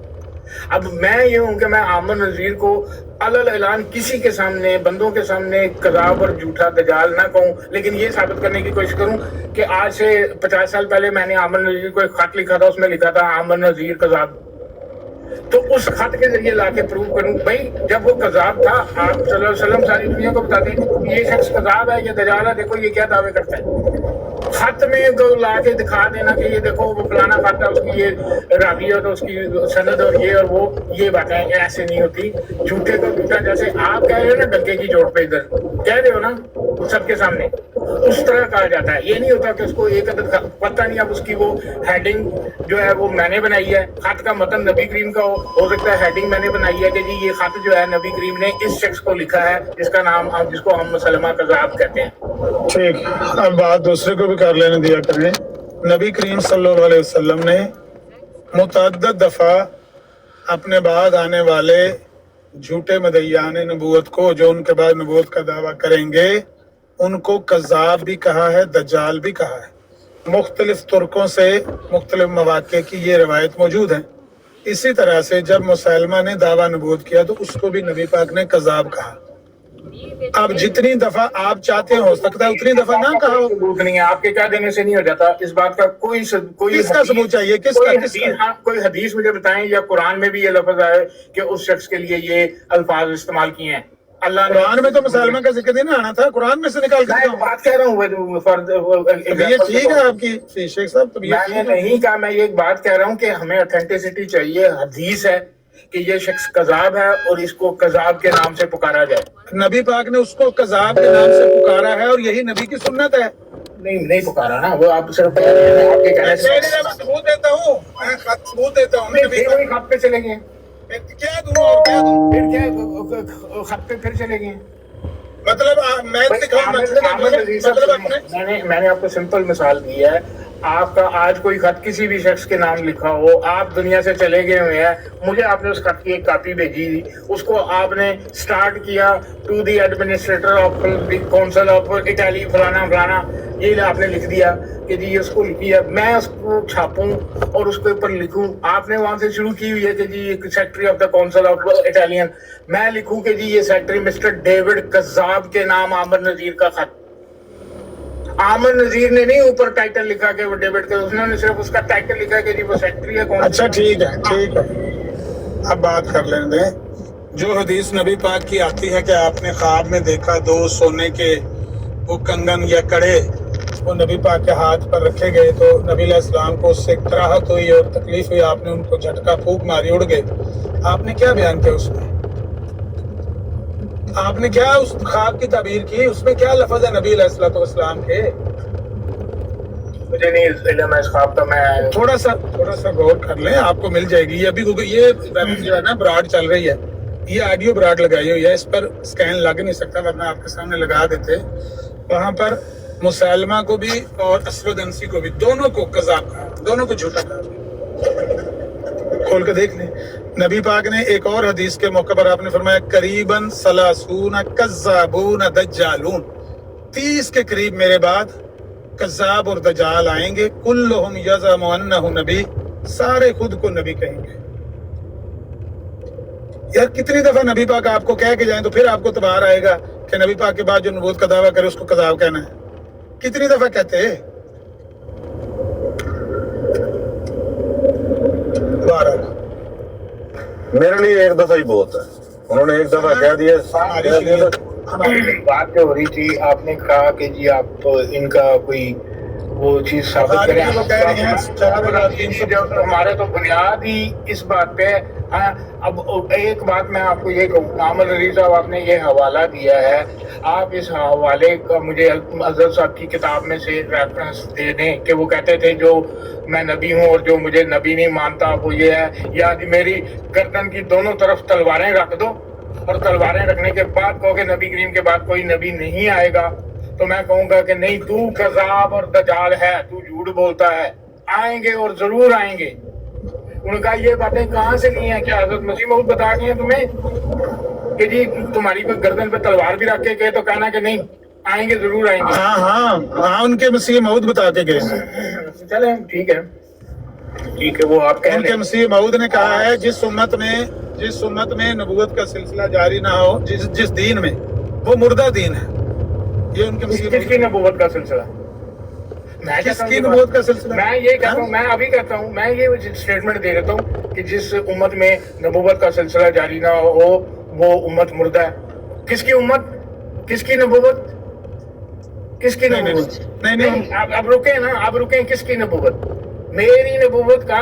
अब मैं ये हूँ कि मैं आमन नज़ीर को अलल ऐलान किसी के सामने, बंदों के सामने कज़ाब और झूठा दजाल ना कहूँ, लेकिन ये साबित करने की कोशिश करूँ कि आज से 50 साल पहले मैंने आमन नज़ीर को एक खत लिखा था, उसमें लिखा था आमन नज़ीर कज़ाब। तो उस खत के जरिए लाके प्रूव करूं भाई जब वो कज़ाब था, आप सल्लल्लाहु अलैहि वसल्लम सारी दुनिया को बताते हैं ये शख्स कज़ाब है, ये दजाल है, देखो ये क्या दावे करता है। खत में तो लाके दिखा देना कि ये देखो वो फलाना खत है, उसकी ये रावियत, उसकी सनद और वो ये बातें ऐसे नहीं होती। झूठे को झूठा, जैसे आप कह रहे हो ना डंके की चोट पे इधर कह रहे हो ना सबके सामने, उस तरह कहा जाता है। ये नहीं होता कि उसको एक पता नहीं, अब उसकी वो हेडिंग जो है वो मैंने बनाई है, खत का मतलब नबी करीम का हो सकता है, हेडिंग मैंने बनाई है कि जी ये खत जो है नबी करीम ने इस शख्स को लिखा है जिसका नाम, जिसको हम मुसलमा कज़ाब कहते हैं। ठीक, अब बात दूसरे को भी कर लेने दिया करें। नबी करीम सल्लल्लाहु अलैहि वसल्लम ने मुतअद्दिद दफ़ा अपने बाद आने वाले झूठे मदइयान नबूवत को, जो उनके बाद नबूवत का दावा करेंगे, उनको कज़ाब भी कहा है, दज्जाल भी कहा है। मुख्तलिफ तुर्कों से मुख्तलिफ मवाक़े की ये रवायत मौजूद है। इसी तरह से जब मुसलमा ने दावा नबूवत किया तो उसको भी नबी पाक ने कज़ाब कहा। अब जितनी दफा आप चाहते हो सकता है उतनी दफा ना कहा हो। सबूत नहीं है, आपके कह देने से नहीं हो जाता। इस बात का कोई किसका सबूत चाहिए? किसका? कोई हदीस मुझे बताएं या कुरान में भी ये लफ्ज आए कि उस शख्स के लिए ये अल्फाज इस्तेमाल किए हैं। अल्लाह ने कुरान में तो मुसलमान का जिक्र नहीं आना था, कुरान में से निकाल कर मैं बात कह रहा हूँ ये ठीक है आपकी शेख साहब। तो मैंने नहीं कहा, मैं ये एक बात कह रहा हूँ कि हमें ऑथेंटिसिटी चाहिए। हदीस है कि ये शख्स कज़ाब है और इसको कज़ाब के नाम से पुकारा जाए। नबी पाक ने उसको कज़ाब के नाम से पुकारा है और यही नबी की सुन्नत है। नहीं पुकारा ना, वो आप सिर्फ कह रहे हैं, आपके कहने से सबूत देता हूँ, मैं सबूत देता हूँ। वही खत पे चले गए, क्या दूं और क्या दूं? फिर क्या खत पे फिर चले गए? मतलब मैं मैंने आपको सिंपल मिसाल दी है। आपका आज कोई खत किसी भी शख्स के नाम लिखा हो, आप दुनिया से चले गए हुए हैं, मुझे आपने उस खत की एक कॉपी भेजी, उसको आपने स्टार्ट किया to the administrator of the council of Italy फलाना फलाना, ये आपने लिख दिया कि जी ये उसको लिखी है, मैं उसको छापूं और उसके ऊपर लिखूं। आपने वहां से शुरू की हुई है कि जी ये secretary of the council of Italian, मैं लिखूं कि जी ये सेक्रेटरी मिस्टर डेविड कज़ाब के नाम आमिर नजीर का खत। आमिर नजीर ने नहीं ऊपर टाइटल लिखा कि वो डेविड का, उसने सिर्फ उसका टाइटल लिखा कि जी वो सेक्रेटरी है कौन। अच्छा ठीक है। अब बात कर लेने दें। जो हदीस नबी पाक की आती है कि आपने ख्वाब में देखा 2 सोने के वो कंगन या कड़े वो नबी पाक के हाथ पर रखे गए, तो नबी अलैहिस्सलाम को उससे कराहत हुई और तकलीफ हुई, आपने उनको झटका फूंक मारी, उड़ गए। आपने क्या बयान किया उसमें? आपने क्या उस ख्वाब की ताबीर की? उसमें क्या लफ्ज है नबी अलैहिस्सलाम के? मुझे नहीं इल्म है इस ख्वाब का। मैं थोड़ा सा गौर कर लें, आपको मिल जाएगी। ये अभी ये जो है ना ब्राड चल रही है, ये ऑडियो ब्राड लगाई हुई है, इस पर स्कैन लग नहीं सकता, वरना आपके सामने लगा देते। वहां पर मुसलमा को भी और असवद अंसी को भी, दोनों को कज़ाब कहा, दोनों को झूठा कहा। खोल के देख लें। नबी पाक ने एक और हदीस के मौके पर आपने फरमाया करीबन सलासून कज़्ज़ाबून दज्जालून, 30 के करीब मेरे बाद कज़्ज़ाब और दज्जाल आएंगे। कुल्लुहुम यज़अमु अन्नहु नबी, सारे खुद को नबी कहेंगे। यार कितनी दफा नबी पाक आपको कह के जाएं तो फिर आपको तबार आएगा कि नबी पाक के बाद जो नबूवत का दावा करे उसको कज़ाब कहना है? कितनी दफा कहते हैं? मेरे लिए एक दफा ही बहुत है। उन्होंने एक दफा कह दिया। बात जो हो रही थी, आपने कहा कि जी आप इनका कोई वो चीज साबित करें। हमारे तो बुनियाद ही इस बात पे है। अब एक बात मैं आपको ये कहूँ, आमिर नजीर साहब आपने ये हवाला दिया है, आप इस हवाले का मुझे अज़हर साहब की किताब में से रेफरेंस दे दें कि वो कहते थे जो मैं नबी हूँ और जो मुझे नबी नहीं मानता वो ये है, या मेरी गर्दन की दोनों तरफ तलवारें रख दो और तलवारें रखने के बाद कहो कि नबी करीम के बाद कोई नबी नहीं आएगा, तो मैं कहूँगा कि नहीं, तू कज़ाब और दजाल है, तू झूठ बोलता है, आएंगे और जरूर आएंगे। उनका ये बातें कहाँ से ली हैं? क्या हज़रत मसीह मौद बता गए हैं तुम्हें कि जी तुम्हारी कोई गर्दन पे तलवार भी रख के गए तो कहना कि नहीं, आएंगे जरूर आएंगे। हाँ, उनके मसीह मौद बता के गए। चले ठीक है, वो आप कह उनके मसीह मौद ने कहा है जिस उम्मत में नबूवत का सिलसिला जारी ना हो, जिस दीन में, वो मुर्दा दीन है। ये उनके किसकी नबूवत का सिलसिला? मैं कहता किसकी हूँ नबूवत का सिलसिला? मैं ये कहता हूँ, मैं अभी कहता हूँ, मैं ये स्टेटमेंट दे देता हूँ कि जिस उम्मत में नबूवत का सिलसिला जारी ना हो वो उम्मत मुर्दा है। किसकी उम्मत, किसकी नबूवत, किसकी नहीं, नबूवत? नहीं, अब रुके ना, अब रुके। किसकी नबूवत? मेरी नबूवत का।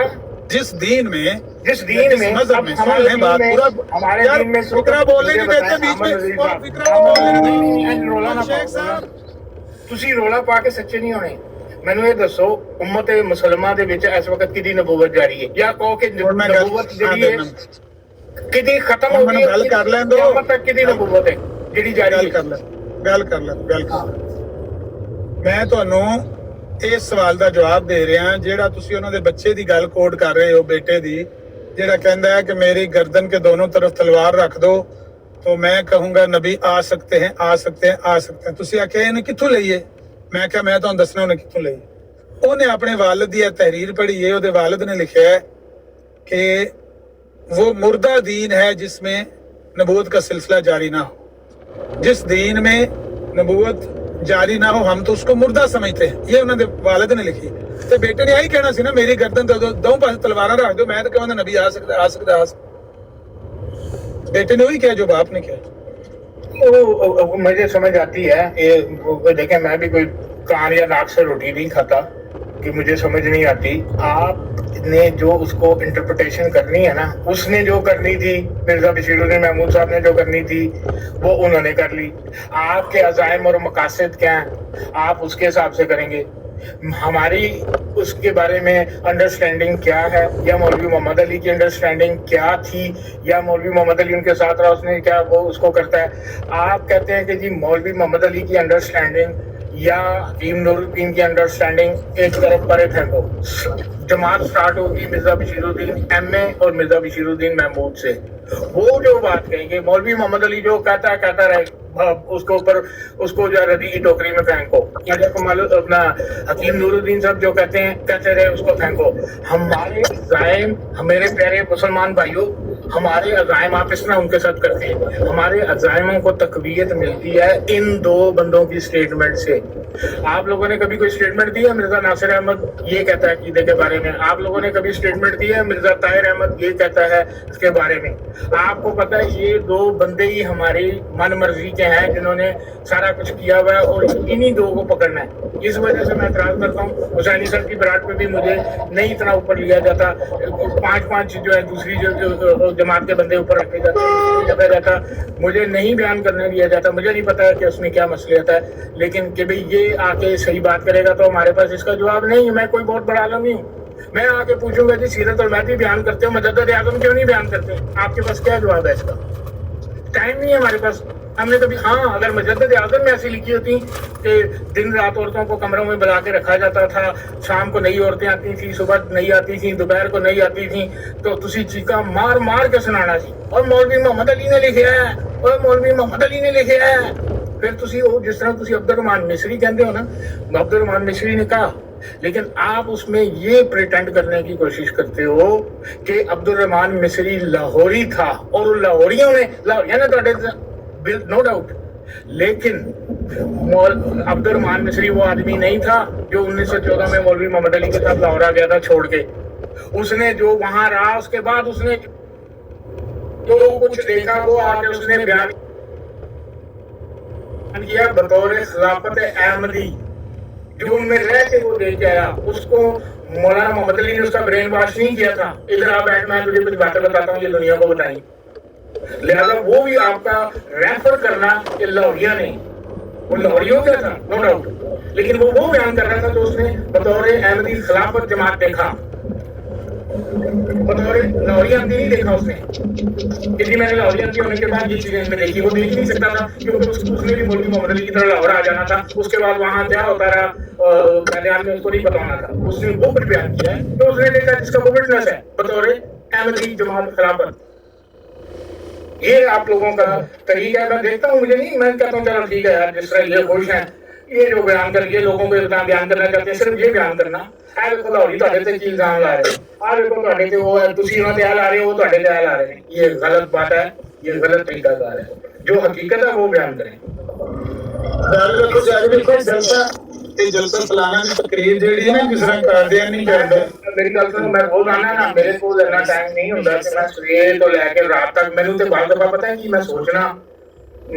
जिस दीन में, जिस दीन में, मजहब में, सुन लें बात पूरा। हमारे यार दीन में फिक्रा बोलने नहीं देते बीच में, और फिक्रा बोलने ਰੋਲਾ ਨਾ शेख ਪਾਓ। साहब, ਤੁਸੀਂ ਰੋਲਾ ਪਾ ਕੇ ਸੱਚੇ ਨਹੀਂ ਹੋਣੇ। ਮੈਨੂੰ ਇਹ ਦੱਸੋ, ਉਮਤ ਮੁਸਲਮਾਨ ਦੇ ਵਿੱਚ ਇਸ ਵਕਤ ਕਿਹਦੀ ਨਬੂਵਤ ਜਾਰੀ ਹੈ? ਜਾਂ ਕਹੋ ਕਿ ਹੁਣ ਮੈਂ ਗੱਲ ਨਬੂਵਤ ਜਿਹੜੀ ਹੈ ਕਿਹਦੀ ਖਤਮ ਹੋ ਹੁਣ ਗਈ ਮੈਨੂੰ ਗੱਲ ਕਰ ਲੈਣ ਦਿਓ। ਕਿਆਮਤ ਤੱਕ ਕਿਹਦੀ ਨਬੂਵਤ ਹੈ ਜਿਹੜੀ ਜਾਰੀ ਗੱਲ ਹੈ? ਕਰ ਲੈ, ਗੱਲ ਕਰ ਲੈ, ਗੱਲ ਕਰ ਲੈ। ਮੈਂ ਤੁਹਾਨੂੰ ਇਸ ਸਵਾਲ ਦਾ ਜਵਾਬ ਦੇ ਰਿਹਾ ਜਿਹੜਾ ਤੁਸੀਂ ਉਹਨਾਂ ਦੇ ਬੱਚੇ ਦੀ ਗੱਲ ਕੋਡ ਕਰ ਰਹੇ ਹੋ, ਬੇਟੇ ਦੀ, ਜਿਹੜਾ ਕਹਿੰਦਾ है कि मेरी गर्दन के दोनों तरफ तलवार रख दो तो मैं कहूंगा नबी आ सकते हैं, आ सकते हैं, आ सकते हैं। ਤੁਸੀਂ ਆਖਿਆ ਇਹਨੇ ਕਿੱਥੋਂ ਲਈ ਹੈ? ਮੈਂ ਕਿਹਾ ਮੈਂ ਤੁਹਾਨੂੰ ਦੱਸਣਾ ਉਹਨੇ ਕਿੱਥੋਂ ਲਈ। ਉਹਨੇ ਆਪਣੇ ਵਾਲਿਦ ਦੀ ਇਹ ਤਹਿਰੀਰ ਪੜ੍ਹੀ ਹੈ, ਉਹਦੇ ਵਾਲਿਦ ਨੇ ਲਿਖਿਆ है कि वो मुर्दा दीन है जिसमें नबूवत का सिलसिला जारी ना हो। जिस दीन में नबूवत जारी ना हो हम तो उसको मुर्दा समझते हैं। ये उन्होंने वालिद ने लिखी ਤੇ ਬੇਟੇ ਨੇ ਇਹੀ ਕਹਿਣਾ ਸੀ ਨਾ, ਮੇਰੀ ਗਰਦਨ ਤੇ ਦੋਵੇਂ ਪਾਸੇ ਤਲਵਾਰਾਂ ਰੱਖ ਦਿਓ, ਮੈਂ ਤਾਂ ਕਹਿੰਦਾ ਨਬੀ ਆ ਸਕਦਾ, ਆ ਸਕਦਾ, ਆ ਸਕਦਾ। ਬੇਟੇ ਨੇ ਉਹੀ ਕਿਹਾ ਜੋ ਬਾਪ ਨੇ ਕਿਹਾ। वो मुझे समझ आती है ये। देखें, मैं भी कोई कान या नाक से रोटी नहीं खाता कि मुझे समझ नहीं आती। आपने जो उसको इंटरप्रिटेशन करनी है ना, उसने जो करनी थी, मिर्जा बशीरुद्दीन महमूद साहब ने जो करनी थी वो उन्होंने कर ली। आपके अज़ाइम और मकासद क्या हैं, आप उसके हिसाब से करेंगे। हमारी उसके बारे में अंडरस्टैंडिंग क्या है, या मौलवी मोहम्मद अली की अंडरस्टैंडिंग क्या थी, या मौलवी मोहम्मद अली उनके साथ रहा, उसने क्या वो उसको करता है। आप कहते हैं कि जी मौलवी मोहम्मद अली की अंडरस्टैंडिंग या हकीम नूरुद्दीन की अंडरस्टैंडिंग एक तरफ परे फेंको। जमात स्टार्ट होगी मिर्जा बशीरुद्दीन एमए और मिर्जा बशीरुद्दीन महमूद से। वो जो बात कहेंगे, मौलवी मोहम्मद अली जो कहता रहे, उसको ऊपर उसको जो रदी की टोकरी में फेंको। अपना हकीम नूरुद्दीन साहब जो कहते रहे उसको फेंको। हमारे अज़ाइम, मेरे प्यारे मुसलमान भाइयों, हमारे अज़ाइम आप इस तरह उनके साथ करते हैं। हमारे अज़ाइमों को तकवीयत मिलती है इन दो बंदों की स्टेटमेंट से। आप लोगों ने कभी कोई स्टेटमेंट दी है? मिर्जा नासिर अहमद ये कहता है कीदे के बारे में। आप लोगों ने कभी स्टेटमेंट दी है? मिर्जा ताहिर अहमद ये कहता है इसके बारे में। आपको पता है ये दो बंदे ही हमारी मन मर्जी के हैं जिन्होंने सारा कुछ किया हुआ है, और इन्हीं दो को पकड़ना है। इस वजह से मैं एतराज करता हूँ। हुसैनी सर की बरात पे भी मुझे नहीं इतना ऊपर लिया जाता। पांच जो है दूसरी जो जमात के बंदे ऊपर रखे जाता, मुझे नहीं बयान करने दिया जाता। मुझे नहीं पता है कि उसमें क्या मसलियत है, लेकिन कि भाई ये आके सही बात करेगा तो हमारे पास इसका जवाब नहीं है। मैं कोई बहुत बड़ा आलम नहीं हूँ। मैं आके पूछूंगा जी सीरत और महदी बयान करते हो, मुजद्दिद आज़म क्यों नहीं बयान करते? आपके पास क्या जवाब है इसका? टाइम नहीं है हमारे पास। हमने कभी, हाँ, अगर मुजद्दिद आज़म में ऐसी लिखी होती कि दिन रात औरतों को कमरों में बुला के रखा जाता था, शाम को नई औरतें आती थी, सुबह नहीं आती थी, दोपहर को नहीं आती थी, तो तुसी चीका मार मार के सुनाना सी। और मौलवी मोहम्मद अली ने लिखे है, और मौलवी मोहम्मद अली ने लिखे है। फिर तुसी वो जिस तरह तुसी अब्दुर्रहमान मिस्री कहते हो ना, अब्दुर्रहमान मिस्री ने कहा, लेकिन आप उसमें ये प्रिटेंड करने की कोशिश करते हो कि अब्दुर्रहमान मिस्री लाहौरी था, और लाहौरियों ने नो डाउट, लेकिन अब्दुर्रहमान मिस्री वो आदमी नहीं था जो 1914 में मौलवी मोहम्मद अली के साथ लाहौर आ गया था छोड़ के। उसने जो वहां रहा, उसके बाद उसने जो कुछ देखा वो आके उसने बयान किया बतौर खिलाफत अहमदी, जो उनमें रह के वो देख के आया। उसको मौलाना मोहम्मद अली ने उसका ब्रेन वॉश नहीं किया था, इधर आ बैठ, मैं तुझे कुछ बातें बताता हूँ ये दुनिया को बताई। लिहाजा वो भी आपका रेफर करना कि लाहौरिया ने, वो लाहौरियों का था नो डाउट, लेकिन वो बयान कर रहा था तो उसने बतौर अहमदी खिलाफत जमात देखा, बतौर लाहौरिया नहीं देखा उसने कि जी मैंने लाहौरिया के होने के बाद ये चीजें इसमें देखी। वो देख नहीं सकता था क्योंकि उसने भी मौलवी मोहम्मद अली की तरह लाहौर आ जाना था। उसके बाद वहां क्या होता रहा में उसको नहीं पता होना था। उसने वो कुछ बयान किया है तो उसने देखा जिसका वो विटनेस है बतौर अहमदी जमात खिलाफत। ये आप लोगों का तरीका है। मैं देखता हूँ, मुझे नहीं, मैं कहता हूँ चलो ठीक है यार, जिस तरह ये खुश हैं, ये जो बयान करके लोगों को इतना बयान करना चाहते हैं, सिर्फ ये बयान करना है देखो लाहौरी ਤੁਹਾਡੇ ਤੇ ਕੀ ਇਲਜ਼ਾਮ ਲਾ ਰਹੇ ਆ ਦੇਖੋ ਤੁਹਾਡੇ ਤੇ ਉਹ ਹੈ, ਤੁਸੀਂ ਉਹਨਾਂ ਤੇ ਆ ਲਾ ਰਹੇ ਹੋ, ਉਹ ਤੁਹਾਡੇ ਤੇ आ ला रहे हैं। ये गलत बात है, ये गलत तरीका है। जो हकीकत है वो बयान करें। ਇਹ ਜਲਸਾ ਸਾਲਾਨਾ ਦੀ ਤਕਰੀਰ ਜਿਹੜੀ ਹੈ ਨਾ ਜਿਸ ਤਰ੍ਹਾਂ ਕਾਰਡੀਅਨ ਨਹੀਂ ਕਰਦਾ ਮੇਰੀ ਗੱਲ ਸੁਣੋ, ਮੈਂ ਉਹ ਗਾਣਾ ਨਾ, ਮੇਰੇ ਕੋਲ ਇੰਨਾ ਟਾਈਮ ਨਹੀਂ ਹੁੰਦਾ ਕਿ ਮੈਂ ਸਵੇਰ ਤੋਂ ਲੈ ਕੇ ਰਾਤ तक, ਮੈਨੂੰ तो बार दफा पता है कि मैं सोचना,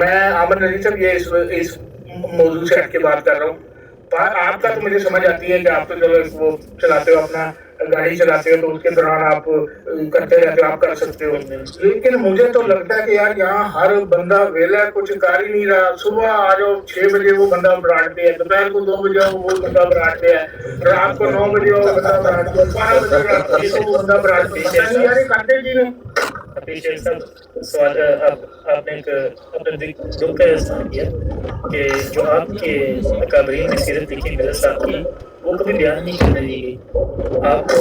मैं अमन नदी से ये इस मौजूद से हट के बात कर रहा हूँ, पर आपका तो मुझे समझ आती है कि आप तो चलो वो चलाते हो, अपना गाड़ी चलाते हो तो उसके दौरान आप करते रहते हो, आप कर सकते हो, लेकिन मुझे तो लगता है कि यार यहाँ हर बंदा वेला कुछ कर ही नहीं रहा। सुबह आ जाओ 6 बजे वो बंदा बराटते है, दोपहर को 2 बजे आओ वो बंदा बराटते है, रात को 9 बजे आओ बंदा बराटते है, 12 बजे रात को वो बंदा बराटते है, यार ये करते जी नहीं। अभिषेक साहब, सवाल आपने एक अपने दुख का इजहार किया कि जो आपके अकाबरीन ने सीरत लिखी मेरे साथ की, वो कभी बयान नहीं करने दी गई। आपको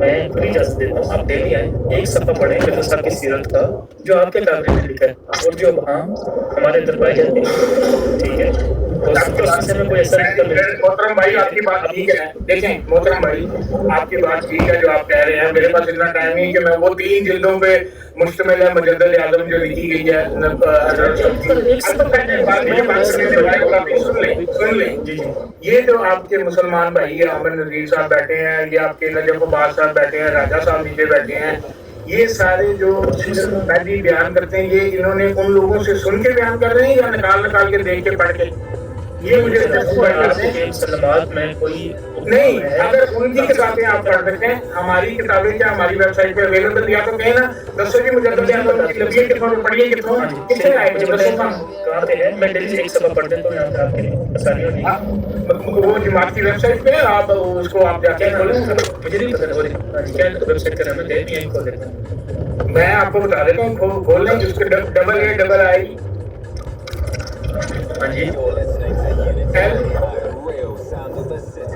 मैं पूरी इजाजत देता हूँ, आप डेली आए, एक सफ़ा पढ़ें मेरे साहब की सीरत का जो आपके अकाबरीन ने लिखा है और जो हमारे अंदर पाई जाती है, ठीक है। मोहतरम भाई आपकी बात ठीक है, देखें मोहतरम भाई आपकी बात ठीक है जो आप कह रहे हैं, मेरे पास इतना टाइम नहीं कि मैं वो 3 जिल्दों पे मुश्तमिल है मुजद्दद आज़म जो लिखी गई है। सुन लें, ये जो आपके मुसलमान भाई है, अमन नज़ीर साहब बैठे हैं, ये आपके नजफ अब्बास साहब बैठे हैं, राजा साहब नीचे बैठे हैं, ये सारे जो महदी बयान करते हैं, ये इन्होंने उन लोगों से सुन के बयान कर रहे हैं या निकाल के देख के पढ़ के? ये मुझे में कोई नहीं, अगर उनकी किताबें आप पढ़ सकते हैं, हमारी किताबें क्या हमारी वेबसाइट पे अवेलेबल, या तो कहें ना दसों की मुजद्दद आज़म की लफी कितनों में पढ़िए, कितनों कितने आए मुझे दसों का कहाँ पे है, मैं डेली एक सफ़ा पढ़ते हैं तो यहाँ पे आपके लिए आसानी होगी। वो जमात की वेबसाइट पे आप उसको आप जाके खोलें, मुझे नहीं पता हो रही क्या वेबसाइट का नाम है, डेली यहीं खोल देता हूँ। मैं आपको बता देता हूँ, खोल लें जिसके AA हाँ जी, L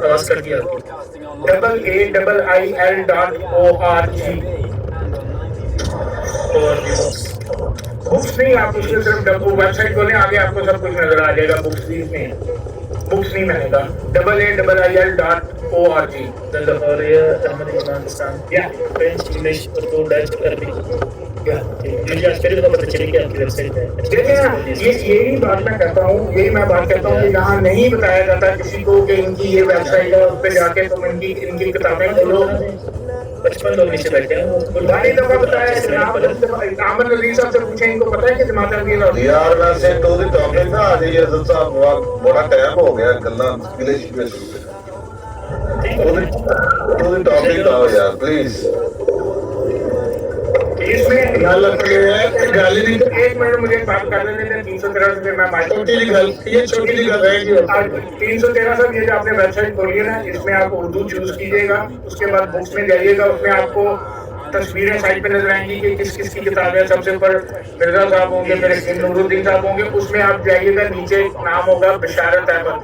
आवाज़ कर दिया AAIL.org और बुक्स नहीं, आप उसके सिर्फ वेबसाइट खोलें, आगे आपको सब कुछ नजर आ जाएगा। बुक्स नहीं मिलेगा, AAIL.org अहमद इमाम इस्लाम फ्रेंच, इंग्लिश, उर्दू, डच, अरबी। मुझे आज पहली दफा पता चली कि आपकी वेबसाइट है। यही बात मैं कहता हूँ, कि यहाँ नहीं बताया जाता किसी को कि इनकी ये वेबसाइट है, उस पर जाके तुम इनकी किताबें खोलो। 55 लोग नीचे बैठे हैं, बड़ी दफा बताया, आमन नज़ीर साहब से पूछें, इनको पता है कि जमात अहमदिया यार वैसे टू द टॉपिक ना आ जाइए अज़द साहब, बड़ा टाइम हो गया गल्ला इंग्लिश में शुरू टू द टॉपिक आओ यार प्लीज। इसमें गल है गल नहीं 1 मिनट मुझे बात कर लेने दें। 313 से मैं छोटी सी गल, ये छोटी सी गल रहेगी। 313 साहब, ये जो आपने वेबसाइट खोली है ना, इसमें आप उर्दू चूज कीजिएगा, उसके बाद बुक्स में जाइएगा, उसमें आपको तस्वीरें साइड पे नजर आएंगी कि किस किस की किताबें हैं। सबसे ऊपर मिर्जा साहब होंगे, मेरे नूरुद्दीन साहब होंगे, उसमें आप जाइएगा, नीचे नाम होगा बिशारत अहमद।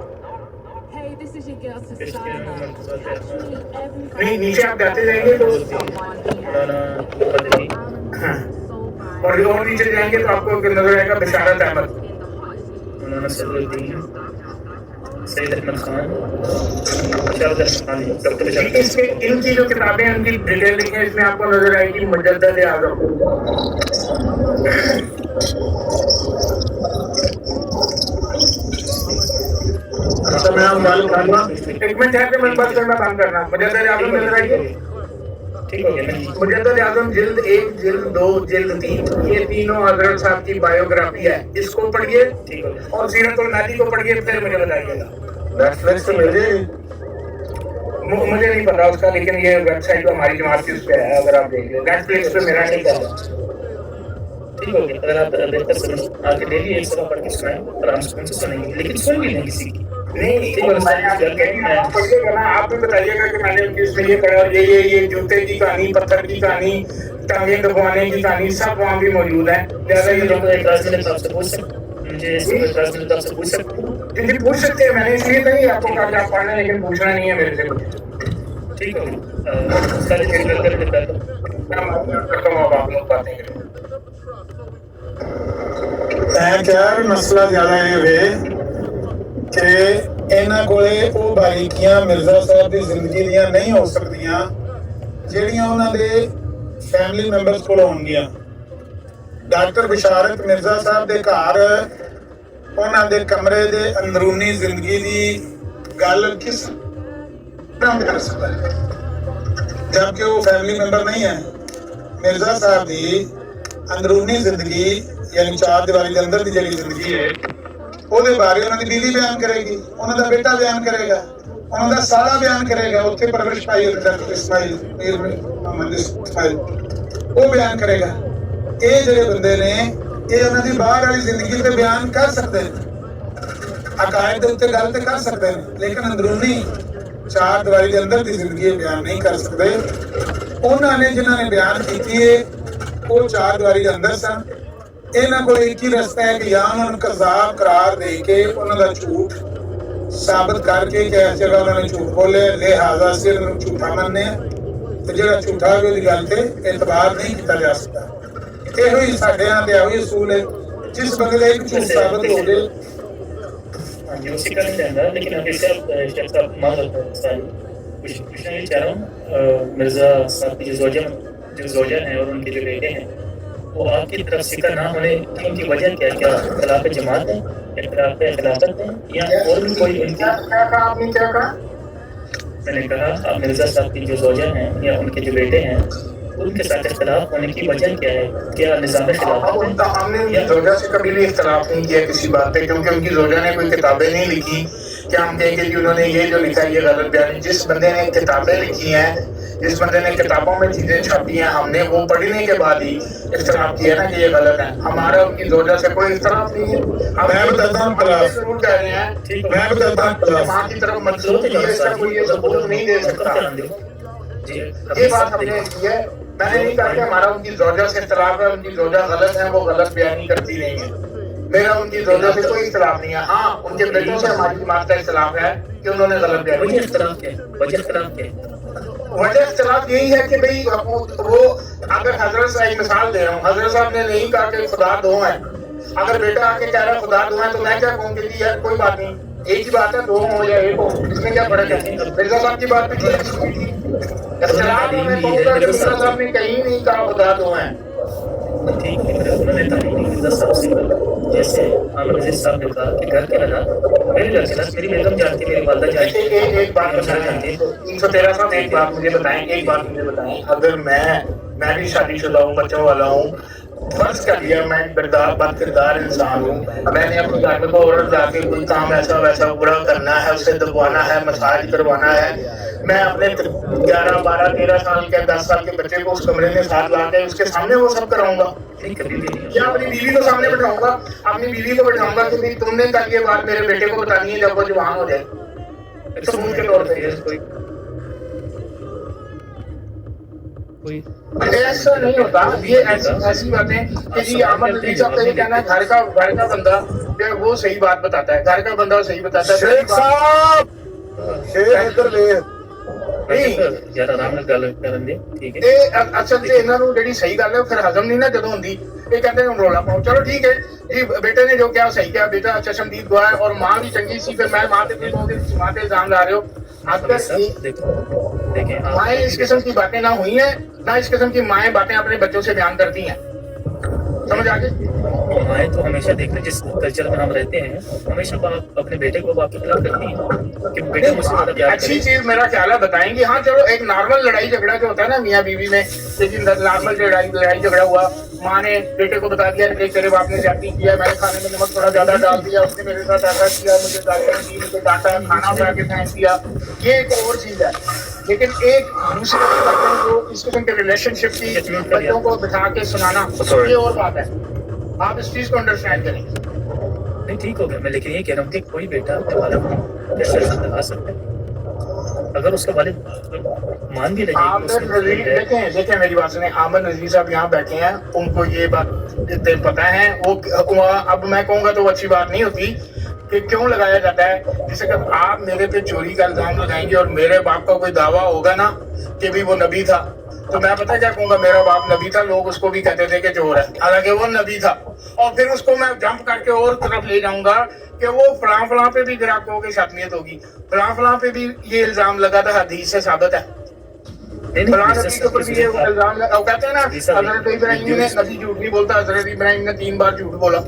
नहीं, नीचे आप जाते जाएंगे तो और नीचे जाएंगे तो आपको नजर आएगा बिशारत अहमद, सैयद अहमद खान, डॉक्टर बिशारत। इसके इनकी जो किताबें हैं उनकी डिटेलिंग है, इसमें आपको नजर आएगी मुजद्दद आज़म। एक मिनट है, मैं बस करना काम करना। मुजद्दद आज़म नजर आएगी, ठीक हो गया। मुजद्दद आज़म जिल्द 1, जिल्द 2, जिल्द 3, ये तीनों हजरत साहब की बायोग्राफी है। इसको पढ़िए ठीक हो गया। और सीरतुल महदी को पढ़िए, फिर मुझे बताइएगा। नेटफ्लिक्स पे मिल जाएगी? मुझे नहीं पता उसका, लेकिन ये वेबसाइट तो हमारी जमात की उस पे है, अगर आप देख लें। नेटफ्लिक्स पे मेरा नहीं पता। ठीक हो गया। अगर आप बेहतर सुन आगे डेली एक सफ़ा पढ़ के सुनाएं, आराम से उनसे सुनेंगे, लेकिन सुन भी नहीं किसी की। नहीं, आप पढ़िएगा ना, आप भी बताइएगा कि मैंने इसमें ये पढ़ा, ये जूते की कहानी, पत्थर की कहानी, टांगे दबवाने की कहानी, सब वहाँ भी मौजूद है। जैसा ये लोग एक राज मिले तो आपसे पूछ सकते, मुझे एक राज मिले तो आपसे पूछ सकते हैं। जी पूछ सकते हैं, मैंने इसलिए नहीं आपको कहा कि आप पढ़ना, लेकिन पूछना नहीं है मेरे से कुछ। ठीक हो गया। सारे चीज़ कर देता है मैं करता हूँ, अब आप लोग बातें करें। क्या मसला ज्यादा ये वे कि ਇਹਨਾਂ ਕੋਲੇ ਉਹ ਬਾਰੀਕੀਆਂ ਮਿਰਜ਼ਾ ਸਾਹਿਬ ਦੀ ਜ਼ਿੰਦਗੀ ਦੀਆਂ ਨਹੀਂ ਹੋ ਸਕਦੀਆਂ ਜਿਹੜੀਆਂ ਉਹਨਾਂ ਦੇ ਫੈਮਿਲੀ ਮੈਂਬਰਸ ਕੋਲ ਹੋਣਗੀਆਂ। ਡਾਕਟਰ ਬਿਸ਼ਾਰਤ ਮਿਰਜ਼ਾ ਸਾਹਿਬ ਦੇ ਘਰ ਉਹਨਾਂ ਦੇ ਕਮਰੇ ਦੇ ਅੰਦਰੂਨੀ ਜ਼ਿੰਦਗੀ ਦੀ गल किस तरह कर सकता है जबकि वो फैमिली मेंबर नहीं है। मिर्जा साहब की अंदरूनी जिंदगी यानी चार दीवारी के अंदर की जी जिंदगी है ਉਹਦੇ ਬਾਰੇ ਉਹਨਾਂ ਦੀ ਬੀਵੀ ਬਿਆਨ ਕਰੇਗੀ, ਉਹਨਾਂ ਦਾ ਬੇਟਾ ਬਿਆਨ ਕਰੇਗਾ, ਉਹਨਾਂ ਦਾ ਸਾਲਾ ਬਿਆਨ ਕਰੇਗਾ, ਉੱਥੇ ਪਰਵਰਿਸ਼ ਪਾਈ ਹੋਈ ਡਾਕਟਰ ਇਸਮਾਈਲ ਮੀਰ ਮੁਹੰਮਦ ਇਸਮਾਈਲ ਉਹ ਬਿਆਨ ਕਰੇਗਾ। ਇਹ ਜਿਹੜੇ ਬੰਦੇ ਨੇ ਇਹ ਉਹਨਾਂ ਦੀ ਬਾਹਰ ਵਾਲੀ ਜ਼ਿੰਦਗੀ ਤੇ ਬਿਆਨ ਕਰ ਸਕਦੇ ਨੇ, ਅਕਾਇਦ ਦੇ ਉੱਤੇ ਗੱਲ ਤੇ ਕਰ ਸਕਦੇ ਨੇ, ਲੇਕਿਨ ਅੰਦਰੂਨੀ ਚਾਰ ਦੀਵਾਰੀ ਦੇ ਅੰਦਰ ਦੀ ਜ਼ਿੰਦਗੀ ਬਿਆਨ ਨਹੀਂ ਕਰ ਸਕਦੇ। ਉਹਨਾਂ ਨੇ ਜਿਨ੍ਹਾਂ ਨੇ ਬਿਆਨ ਕੀਤੀ ਹੈ ਉਹ ਚਾਰ ਦੀਵਾਰੀ ਦੇ ਅੰਦਰ ਸਨ। ਇਹਨਾਂ ਕੋਲ ਇੱਕ ਹੀ ਰਸਤਾ ਹੈ ਕਿ ਜਾਂ ਉਹਨਾਂ ਨੂੰ ਕਜ਼ਾਬ ਕਰਾਰ ਦੇ ਕੇ ਉਹਨਾਂ ਦਾ ਝੂਠ ਸਾਬਤ ਕਰਕੇ ਕਿ ਇਸ ਜਗ੍ਹਾ ਉਹਨਾਂ ਨੇ ਝੂਠ ਬੋਲੇ, ਲਿਹਾਜ਼ਾ ਅਸੀਂ ਉਹਨਾਂ ਨੂੰ ਝੂਠਾ ਮੰਨਦੇ ਹਾਂ ਤੇ ਜਿਹੜਾ ਝੂਠਾ ਹੋਵੇ ਉਹਦੀ ਗੱਲ ਤੇ ਇਤਬਾਰ ਨਹੀਂ ਕੀਤਾ ਜਾ ਸਕਦਾ। ਇਹੋ ਹੀ ਸਾਡੇ ਨਾਲ ਤੇ ਇਹੋ ਹੀ ਅਸੂਲ ਹੈ, ਜਿਸ ਬੰਦੇ ਦਾ ਇੱਕ ਝੂਠ ਸਾਬਤ ਹੋ ਜਾਏ। जो सीखना नहीं चाहता, लेकिन अभी शेख साहब मान लेते हैं सारी पूछना नहीं चाह रहा हूँ। मिर्जा साहब की जो जोजा हैं और उनके जो बेटे हैं वो आपकी तरफ सिक्का ना होने की उनकी वजह क्या, क्या खिलाफ जमात है, खिलाफ खिलाफत है या और भी कोई उनकी? आपने क्या कहा? मैंने कहा आप मिर्जा साहब की जो जोजा हैं या उनके जो बेटे हैं उनके साथ इख्तलाफ होने की वजह क्या है? क्या निज़ाम खिलाफत है? हमने उनकी जोजा से कभी भी इख्तलाफ नहीं किया किसी बात पे, क्योंकि उनकी जोजा ने कोई किताबें नहीं लिखी क्या हम कहेंगे कि उन्होंने ये जो लिखा है ये गलत बयान। जिस बंदे ने किताबें लिखी हैं, जिस बंदे ने किताबों में चीजें छापी हैं, हमने वो पढ़ने के बाद ही इख्तलाफ किया ना कि ये गलत है। हमारा उनकी जोजा से कोई इख्तलाफ नहीं है। मैं बताता हूँ जरूर कह रहे हैं, मैं बताता हूँ वहाँ की तरफ मंसूब की है, इसका कोई ये सबूत नहीं दे सकता। ये बात हमने की है। मैंने नहीं कहा कि हमारा उनकी जोजा से इख्तलाफ है, उनकी जोजा गलत है, वो गलत बयानी करती नहीं है। मेरा उनकी जोजा से कोई इख्तलाफ नहीं है। हाँ, उनके बेटों से हमारी जमात का इख्तलाफ है कि उन्होंने गलत बयानी वजह इख्तलाफ क्या है? वजह इख्तलाफ यही है कि भाई वो अगर हजरत साहब एक मिसाल दे रहा हूँ, हजरत साहब ने नहीं कहा कि खुदा दो है। अगर बेटा आके कह रहा है खुदा दो है तो मैं क्या कहूँगी कि यार कोई बात नहीं, एक ही बात है, दो हो या एक हो, इसमें क्या फर्क है? मिर्जा साहब की बात भी इख्तलाफ में कहूँगा कि मिर्जा साहब ने कहीं नहीं कहा खुदा दो है। ठीक है, उन्होंने तारीफ मिर्जा साहब से बोला, जैसे अजीज साहब ने कहा कि घर के हालात मेरे घर के हालात मेरी बेगम जानती, मेरी वालदा जानती। एक बात बताएं, 313 साहब एक बात मुझे बताएं, अगर मैं भी शादीशुदा हूँ, बच्चों वाला हूँ, फर्ज कर लिया मैं बदकिरदार इंसान हूँ, मैंने अपनी घर को औरत जाके कोई काम ऐसा वैसा बुरा करना है, उसे दबवाना है, मसाज करवाना है, मैं अपने 11, 12, 13 साल के 10 साल के बच्चे को उस कमरे में साथ ला के उसके सामने वो सब कराऊंगा? या अपनी बीवी को सामने बैठाऊंगा, अपनी बीवी को बैठाऊंगा कि भाई तुमने कल ये बात मेरे बेटे को बतानी है जब वो जवान हो जाए, सबूत के तौर पे। ऐसा नहीं होता। ये ऐसी बातें कि जी अहमद नदवी साहब का ये कहना है घर का बंदा वो सही बात बताता है, घर का बंदा सही बताता है। शेख साहब इधर ले यार आराम ਨਾਲ ਗੱਲ ਕਰਨ ਦੇ, ਠੀਕ ਹੈ। ਇਹ ਅਸਲ ਤੇ ਇਹਨਾਂ ਨੂੰ ਜਿਹੜੀ ਸਹੀ ਗੱਲ ਹੈ ਫਿਰ ਹਜ਼ਮ ਨਹੀਂ ਨਾ ਜਦੋਂ ਹੁੰਦੀ, ਇਹ ਕਹਿੰਦੇ ਨੇ ਰੋਲਾ ਪਾਓ। ਚਲੋ ठीक है जी, बेटे ने जो क्या सही किया, बेटा चशमदीद हुआ है और माँ भी चंगी सी, फिर मैं माँ पे माँ पे इल्जाम ला रहे हो। माएँ इस किस्म की बातें ना हुई हैं, ना इस किस्म की माएँ बातें अपने बच्चों से बयान करती हैं, समझ आ गई? माएँ तो हमेशा देखते जिस कल्चर में हम रहते हैं, हमेशा बाप अपने बेटे को बाप की खिलाफ करती है कि बेटे मुझसे ज्यादा प्यार अच्छी चीज मेरा ख्याल है बताएंगे। हाँ चलो, एक नॉर्मल लड़ाई झगड़ा जो होता है ना मियाँ बीवी में, लेकिन नॉर्मल लड़ाई झगड़ा हुआ, माँ ने बेटे को बता दिया कि तेरे बाप ने ज्यादती किया, मैंने खाने में नमक थोड़ा ज्यादा डाल दिया, उसने मेरे साथ ऐसा किया, मुझे गालियाँ दी, मुझे डांटा, खाना बना के फेंक दिया, ये एक और चीज है। लेकिन एक दूसरे बच्चों को इस किस्म के रिलेशनशिप की बच्चों को बिठा के सुनाना, ये और बात है। आप इस चीज को अंडरस्टैंड करें। नहीं ठीक हो गया, मैं लेकिन ये कह रहा हूँ कि कोई बेटा अपने वालिद को कैसे लगा सकता है अगर उसका वालिद मान भी लगे। देखें मेरी बात सुने, आमद नजवी साहब यहाँ बैठे हैं, उनको ये बात पता है। वो अब मैं कहूँगा तो वो अच्छी बात नहीं होती कि क्यों लगाया जाता है। जैसे कि आप मेरे पे चोरी का इल्जाम लगाएंगे और मेरे बाप का कोई दावा होगा ना कि भी वो नबी था, तो मैं पता क्या कहूँगा, मेरा बाप नबी था, लोग उसको भी कहते थे कि चोर है, हालांकि वो नबी था। और फिर उसको मैं जंप करके और तरफ ले जाऊंगा कि वो फलां पे भी ग्राहकों की शख्सियत होगी, फलां पे भी ये इल्जाम लगा था, हदीस से साबित है। फलां नबी के ऊपर भी ये इल्जाम लगा। वो कहते हैं ना हजरत इब्राहिम ने, नबी झूठ नहीं बोलता, हजरत इब्राहिम ने 3 बार झूठ बोला।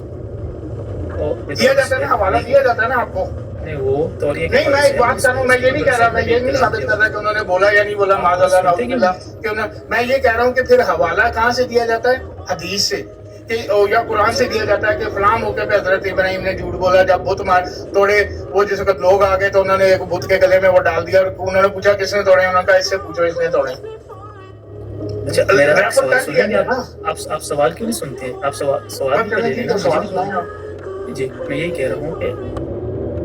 दिया जाता है ना, हवाला दिया जाता है ना आपको। नहीं वो तौरिया के नहीं, मैं एक बात कर रहा हूँ, मैं ये नहीं कह रहा, मैं ये नहीं साबित कर रहा कि उन्होंने बोला या नहीं बोला, माज़अल्लाह नाउज़ुबिल्लाह, कि मैं ये कह रहा हूँ कि फिर हवाला कहाँ से दिया जाता है? हदीस से कि या कुरान से दिया जाता है कि फलां मौके पे हजरत इब्राहिम ने झूठ बोला जब बुत मार तोड़े, वो जिस वक्त लोग आ गए तो उन्होंने एक बुत के गले में वो डाल दिया और उन्होंने पूछा किसने तोड़े, उन्होंने कहा इससे पूछो इसने तोड़े। अच्छा मेरा रैपर सवाल कर दिया सुनेंगे गया ना। आप सवाल क्यों नहीं सुनते? आप सवाल भी तो ले लेना। सवाल सुनाएं आप। जी मैं यही कह रहा हूँ कि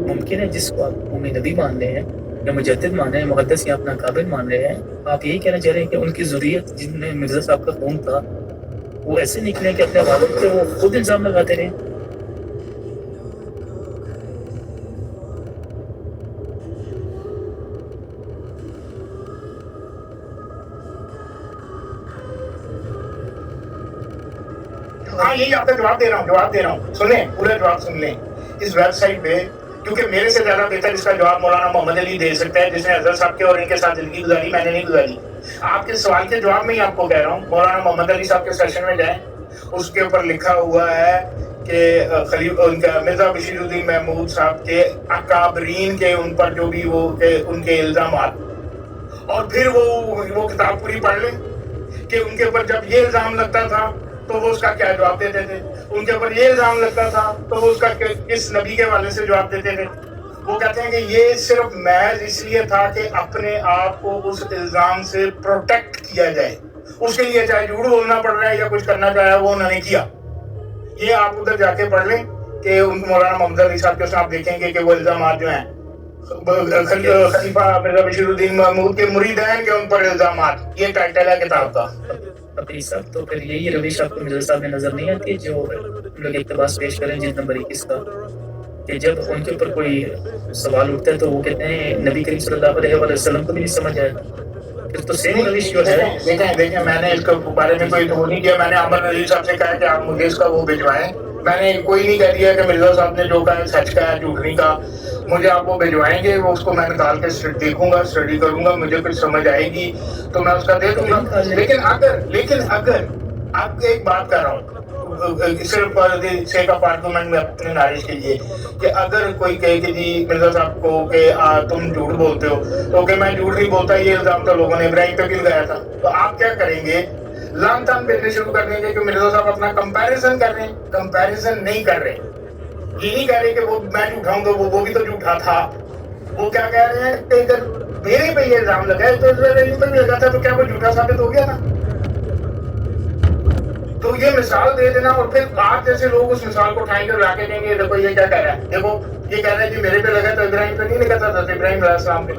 मुमकिन है जिसको आप उम्मी नबी मान रहे हैं या मुजद्दिद मान रहे हैं, मुक़द्दस या अपना काबिल मान रहे हैं, आप यही कहना चाह रहे हैं कि उनकी ज़ुर्रियत जिनमें मिर्ज़ा साहब का खून था वो ऐसे निकले कि अपने वालिद पे वो खुद इल्ज़ाम लगाते रहे। हाँ यही आपका जवाब दे रहा हूँ, सुन लें, पूरा जवाब सुन लें। इस वेबसाइट पे, क्योंकि मेरे से ज्यादा बेहतर इसका जवाब मौलाना मोहम्मद अली दे सकता है, जिसने हजरत साहब के और इनके साथ जिंदगी गुजारी, मैंने नहीं गुजारी। आपके सवाल के जवाब में ही आपको कह रहा हूँ, मौलाना मोहम्मद अली साहब के सेशन में जाएं, उसके ऊपर लिखा हुआ है कि खलीफा उनका मिर्जा बशीरुद्दीन महमूद साहब के अकाबरीन के उन पर जो भी वो उनके इल्जामात, और फिर वो किताब पूरी पढ़ लें कि उनके ऊपर जब ये इल्जाम लगता था तो वो उसका क्या जवाब देते थे, उनके ऊपर ये इल्जाम लगता था तो वो उसका किस नबी के वाले से जवाब देते थे। वो कहते हैं कि ये सिर्फ महज इसलिए था कि अपने आप को उस इल्जाम से प्रोटेक्ट किया जाए, उसके लिए चाहे झूठ बोलना पड़ रहा है या कुछ करना चाहे वो उन्होंने किया। ये आप उधर जाके पढ़ लें कि उन मौलाना मोहम्मद अली साहब के आप देखेंगे कि वो इल्जाम जो हैं खलीफा मिर्जा बशीरुद्दीन महमूद के मुरीदैन के उन पर इल्जामात, ये टाइटल है किताब का। पति साहब तो फिर यही रविश आपको मिर्जा साहब में नजर नहीं आती जो लोग इक़्तिबास पेश करें जिस नंबर 21 का, कि जब उनके ऊपर कोई सवाल उठता है तो वो कहते हैं नबी करीम सल्लल्लाहु अलैहि वसल्लम को भी नहीं समझ आया, फिर तो सेम रविश जो है। देखें मैंने इसके बारे में कोई तो नहीं किया, मैंने अमर नजीर साहब से कहा कि आप मुझे इसका वो भिजवाएं, मैंने कोई नहीं कह दिया कि मिर्जा साहब ने जो कहा है सच का है झूठ नहीं कहा, मुझे आप वो भिजवाएंगे, वो उसको मैं निकाल के देखूंगा, स्टडी करूंगा, मुझे कुछ समझ आएगी तो मैं उसका दे दूंगा। लेकिन अगर आप एक बात कर रहा हूँ सिर्फ सेक ऑफ आर्गुमेंट में अपने नारिश के लिए, कि अगर कोई कहे कि जी मिर्जा साहब को कि तुम झूठ बोलते हो, तो कि मैं झूठ नहीं बोलता, ये इल्जाम तो लोगों ने इब्राहिम पे भी लगाया था, तो आप क्या करेंगे? लान तान भेजने शुरू कर देंगे कि मिर्जा साहब अपना कंपैरिजन कर रहे हैं। कंपैरिजन नहीं कर रहे, ये नहीं कह रहे कि वो मैं झूठा हूँ तो वो भी तो झूठा था। वो क्या कह रहे हैं कि अगर मेरे पे ये इल्जाम लगा है तो इब्राहिम पे भी लगा था, तो क्या वो झूठा साबित हो गया ना? तो ये मिसाल दे देना और फिर आप जैसे लोग उस मिसाल को उठाएंगे और लाके देंगे, देखो ये क्या कह रहा है, देखो ये कह रहा है कि मेरे पे लगा तो इब्राहिम पे नहीं लगा था, तो इब्राहिम अलैहिस्सलाम पे।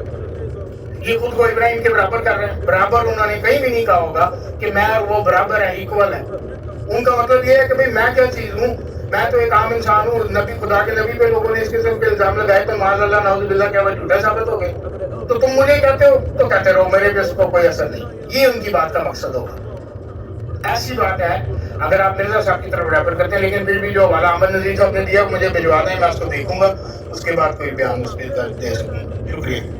ये खुद को इब्राहिम के बराबर कर रहे हैं। बराबर उन्होंने कहीं भी नहीं कहा होगा कि मैं और वो बराबर है, इक्वल है। उनका मतलब ये है कि भाई मैं क्या चीज हूँ, मैं तो एक आम इंसान हूँ। नबी, खुदा के नबी पे लोगों ने इस किस्म के इल्जाम लगाए तो माज़अल्लाह नाउज़ुबिल्लाह क्या वो झूठा साबित हो गए? तो तुम मुझे कहते हो तो कहते रहो, मेरे पे इसको कोई असर नहीं। ये उनकी बात का मकसद होगा। ऐसी बात है अगर आप मिर्जा साहब की तरफ रेफर करते हैं, लेकिन फिर भी जो हवाला अहमद नजीर साहब ने दिया मुझे भिजवा दें, मैं उसको देखूंगा, उसके बाद कोई बयान उस पर दे सकूँ। शुक्रिया।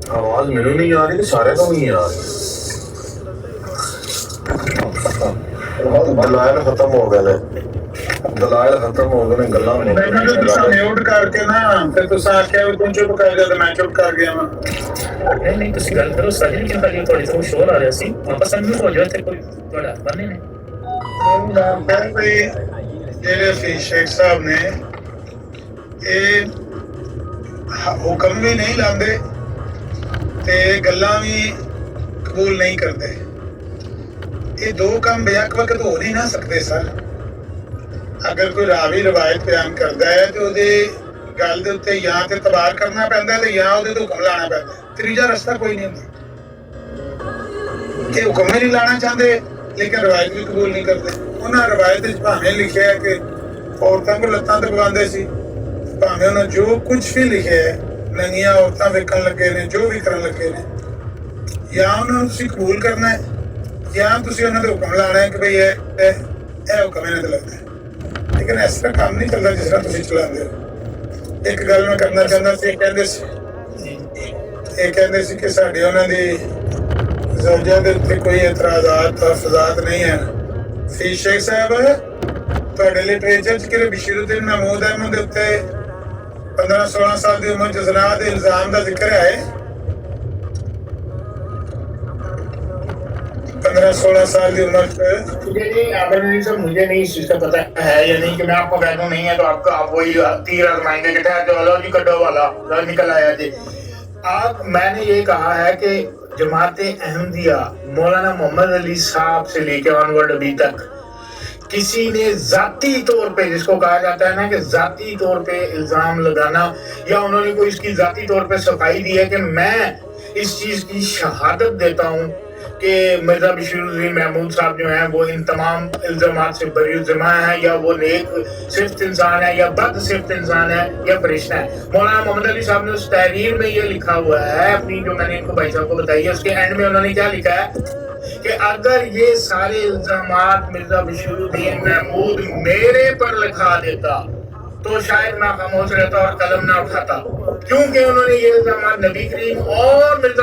आवाज मैनू नहीं आ रही, सारे को नहीं आ रही। दलाइल खत्म हो गए ने, दलाइल खत्म हो गए ने, गल्लां म्यूट करके ना फिर तुम आख्या तुम चुप कर गए तो मैं चुप कर गया। नहीं ਤੁਸੀਂ ਗੱਲ ਕਰੋ, ਸਾਡੀ ਨਹੀਂ ਕਿਉਂ ਕਰੀ? ਤੁਹਾਡੇ ਤੋਂ ਸ਼ੋਰ ਆ ਰਿਹਾ ਸੀ, ਵਾਪਸ ਅਨਮਿਊਟ ਹੋ ਜਾਓ, ਇੱਥੇ ਕੋਈ ਤੁਹਾਡਾ ਬੰਨੇ ਨੇ। ਜਿਹੜੇ ਸੀ ਸ਼ੇਖ ਸਾਹਿਬ ਨੇ ਇਹ ਹੁਕਮ ਵੀ ਨਹੀਂ ਲਾਉਂਦੇ ਤੇ ਗੱਲਾਂ ਵੀ ਕਬੂਲ ਨਹੀਂ ਕਰਦੇ। ਇਹ ਦੋ ਕੰਮ ਬੇਅਕ ਵਕਤ ਹੋ ਨਹੀਂ ਨਾ ਸਕਦੇ ਸਰ। ਅਗਰ ਕੋਈ ਰਾਵੀ ਰਵਾਇਤ ਬਿਆਨ ਕਰਦਾ ਹੈ ਤੇ ਉਹਦੇ ਗੱਲ ਦੇ ਉੱਤੇ ਜਾਂ ਤੇ ਤਬਾਰ ਕਰਨਾ ਪੈਂਦਾ ਤੇ ਜਾਂ ਉਹਦੇ ਤੋਂ ਹੁਕਮ ਲਾਣਾ ਪੈਂਦਾ, ਤੀਜਾ ਰਸਤਾ ਕੋਈ ਨਹੀਂ ਹੁੰਦਾ। ਇਹ ਹੁਕਮ ਹੀ ਨਹੀਂ ਲਾਣਾ ਚਾਹੁੰਦੇ ਲੇਕਿਨ ਰਵਾਇਤ ਵੀ ਕਬੂਲ ਨਹੀਂ ਕਰਦੇ। ਉਹਨਾਂ ਰਵਾਇਤ ਵਿੱਚ ਭਾਵੇਂ ਲਿਖਿਆ ਹੈ ਕਿ ਔਰਤਾਂ ਨੂੰ ਲੱਤਾਂ ਦਬਾਉਂਦੇ ਸੀ, ਭਾਵੇਂ ਉਹਨਾਂ ਜੋ ਕੁਝ ਵੀ ਲਿਖਿਆ ਹੈ ਨੰਗੀਆਂ ਔਰਤਾਂ ਵੇਖਣ ਲੱਗੇ ਨੇ, ਜੋ ਵੀ ਕਰਨ ਲੱਗੇ ਨੇ, ਜਾਂ ਉਹਨਾਂ ਨੂੰ ਤੁਸੀਂ ਕਬੂਲ ਕਰਨਾ ਹੈ ਜਾਂ ਤੁਸੀਂ ਉਹਨਾਂ ਦੇ ਹੁਕਮ ਲਾਣਾ ਹੈ ਕਿ ਭਈ ਇਹ ਹੁਕਮ ਇਹਨਾਂ ਤੇ ਲੱਗਦਾ ਹੈ। लेकिन इस तरह काम नहीं चलता जिस तरह तुम चलाते हो। एक गल मैं करना चाहता सी, कहते सी कि साडी उन्हां दी ज़ौजा दे उत्ते कोई एतराज़ात तहफ़्फ़ुज़ात नहीं है। फीस शेख साहब ਤੁਹਾਡੇ ਲਿਟਰੇਚਰ 'ਚ ਕਿ ਬਸ਼ੀਰੁद्दीन महमूद अहमद ਦੇ ਉੱਤੇ 15-16 ਸਾਲ ਦੀ ਉਮਰ 'ਚ ज़िना ਦੇ ਇਲਜ਼ਾਮ ਦਾ ਜ਼ਿਕਰ ਹੈ। 15-16 साल की उम्र पे मुझे नहीं आबरनी सर, मुझे नहीं इस चीज का पता है या नहीं कि मैं आपको कह दूं नहीं है तो आपका आप वही तीर आजमाएंगे कि ठहर जाओ लो जी कड्डो वाला निकल आया जी। आप मैंने ये कहा है कि जमात अहमदिया मौलाना मोहम्मद अली साहब से लेकर ऑनवर्ड अभी तक किसी ने जाती तौर पे, जिसको कहा जाता है ना कि जाती तौर पे इल्जाम लगाना, या उन्होंने कोई इसकी जाती तौर पे सफाई दी है कि मैं इस चीज की शहादत देता हूँ कि मिर्जा बशीरुद्दीन महमूद साहब जो हैं वो इन तमाम इल्जामात से बरी ज़िम्मा है, या वो नेक सिर्फ इंसान है या बद सिर्फ इंसान है या फरिश्ता है। मौलाना मोहम्मद अली साहब ने उस तहरीर में ये लिखा हुआ है अपनी, जो मैंने इनको भाई साहब को बताई है, उसके एंड में उन्होंने क्या लिखा है कि अगर ये सारे इल्जामात मिर्जा बशीरुद्दीन महमूद मेरे पर लिखा देता तो शायद मैं खामोश रहता और कलम ना उठाता, क्योंकि उन्होंने ये इल्जामात नबी करीम और मिर्जा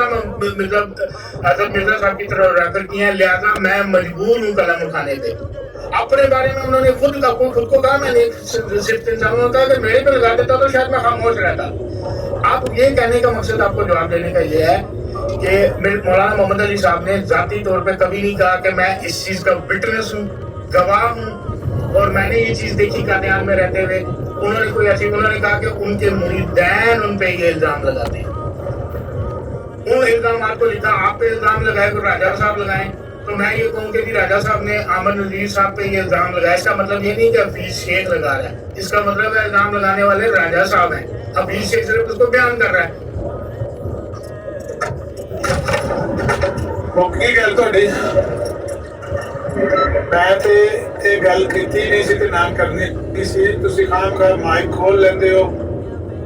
साहब की तरफ रेफर किए हैं, लिहाजा मैं मजबूर हूँ कलम उठाने पे। अपने बारे में उन्होंने खुद को कहा, मैंने सिर्फ इंसानों कहा कि मेरे पे लगा देता तो शायद मैं खामोश रहता। आप ये कहने का मकसद आपको जवाब देने का ये है कि मौलाना मोहम्मद अली साहब ने जाती तौर पे कभी नहीं कहा कि मैं इस चीज का विटनेस हूँ, गवाह हूँ और मैंने ये चीज देखी कादियान में रहते हुए। उन्होंने कहा कि उनके मुरीदैन उन पे ये इल्जाम लगाते हैं। उन इल्जामात को लिखा, आप पे इल्जाम लगाए तो राजा साहब लगाएं, तो मैं ये कहूँ कि राजा साहब ने आमद नज़ीर साहब पे ये इल्जाम लगाया। इसका मतलब ये नहीं कि हफीज शेख लगा रहा है, इसका मतलब है इल्जाम लगाने वाले राजा साहब हैं, हफीज शेख सिर्फ उसको बयान कर रहा है। मुक्की गल तुहाडी, मैं ते ये गल कीती नहीं सी ते ना करनी सी। तुसीं खामखा माइक खोल लेंदे हो,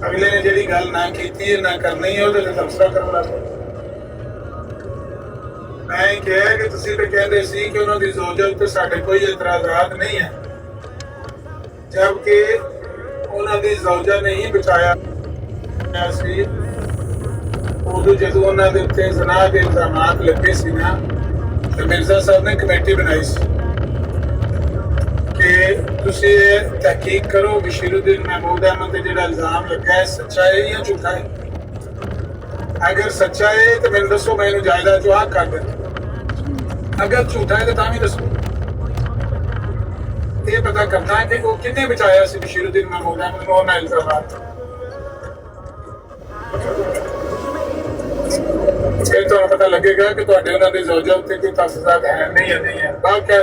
अगले ने जिहड़ी गल ना कीती है ना करनी है ਉਹਦੇ ਤੇ ਤਬਸਰਾ ਕਰਨ ਲੱਗ ਪਏ। मैं कहा कि तुसीं ते कहंदे सी कि उन्हां दी ज़ौजा उत्ते साडे कोई एतराज़ात नहीं है, जबकि उन्हां दी ज़ौजा ने ही बचाया सी। उदों जदों उन्हां दे उत्ते ज़िना दे इल्ज़ामात लगे सी ना, तो मिर्जा साहब ने कमेटी बनाई सी कि तुसीं तहकीक करो बशीरुद्दीन महमूद अहमद ते जिहड़ा इल्ज़ाम लगा है सच्चा है या झूठा है। अगर सच्चा है तो मैनूं दसो, मैं इहनूं जायदाद चों हक कर दें, अगर झूठा है तो तां भी दसो। ये पता करना है कि वो किन्ने बचाया सी बशीरुद्दीन महमूद अहमद नूं उन्हां इल्ज़ामात। फिर तो पता लगेगा कि तुहाडे उन्हां दी ज़ौजा उत्ते कोई तहफ़्फ़ुज़ात है नहीं है नहीं है। बाकी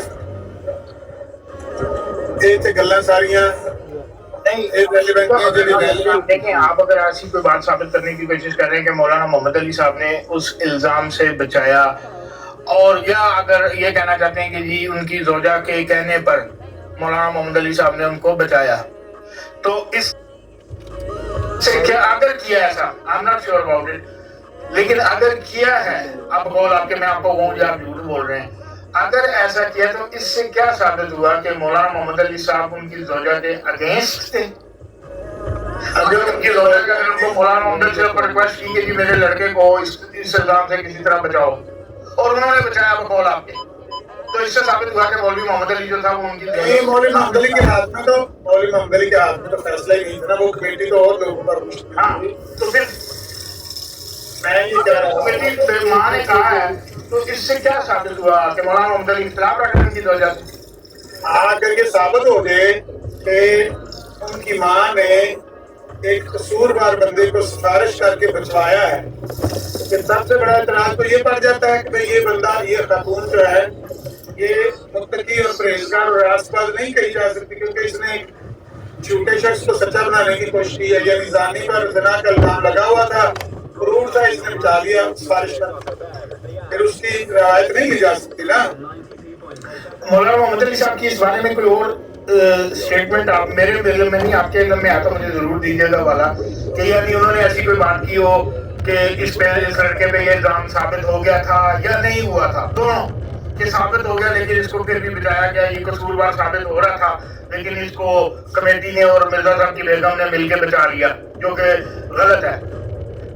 ये ते गल्लां सारियां देखें, आप अगर ऐसी कोई बात साबित करने की कोशिश कर रहे हैं कि मौलाना मोहम्मद अली साहब ने उस इल्जाम से बचाया, और या अगर ये कहना चाहते हैं कि जी उनकी ज़ौजा के कहने पर मौलाना मोहम्मद अली साहब ने उनको बचाया, तो इस से क्या अगर किया ऐसा, I am not sure about it, लेकिन अगर किया है, अब बोल आपके मैं आपको कहूँ आप झूठ बोल रहे हैं, अगर ऐसा किया तो इससे क्या साबित हुआ कि मौलाना मोहम्मद अली साहब उनकी ज़ौजा के अगेंस्ट थे। अगर उनकी ज़ौजा के उनको मौलाना मोहम्मद अली साहब पर रिक्वेस्ट की कि जी मेरे लड़के को इस इल्जाम से किसी तरह बचाओ, और उन्होंने बचाया बकौल आपके, तो इससे साबित हुआ कि मौलवी मोहम्मद अली जो था वो उनकी मौलवी मोहम्मद अली के हाथ में तो फैसला ही नहीं था ना, वो कमेटी तो और लोगों पर। हाँ, तो फिर मैं ये कह रहा हूँ कि माँ ने कहा है, तो इससे क्या साबित हुआ कि मौलाना मोहम्मद अली खिलाफ रखने की वजह से आकर के साबित हो गए कि उनकी माँ ने एक कसूरवार बंदे को सिफारिश करके बचवाया है। कि सबसे बड़ा इतराज तो ये पड़ जाता है कि भाई ये बंदा, ये खातून जो है ये मुत्तकी और परहेजगार और रास्तबाज नहीं कही जा सकती, क्योंकि इसने झूठे शख्स को सच्चा बनाने की कोशिश की है। यानी ज़ानी पर ज़िना का इल्ज़ाम लगा हुआ था, क्रूर था, इसने बचा लिया सिफारिश कर, फिर उसकी रिवायत नहीं ली जा सकती ना। मौलाना मोहम्मद अली साहब की इस बारे में कोई और स्टेटमेंट आप मेरे दिल में नहीं, आपके दिल में आता मुझे जरूर दीजिएगा वाला कि यानी उन्होंने ऐसी कोई बात की हो कि इस लड़के पे ये इल्जाम साबित हो गया था या नहीं हुआ था, दोनों कि साबित हो गया लेकिन इसको फिर भी बचाया गया, ये कसूरवार साबित हो रहा था लेकिन इसको कमेटी ने और मिर्जा साहब की बेगम ने मिलकर बचा लिया, जो कि गलत है।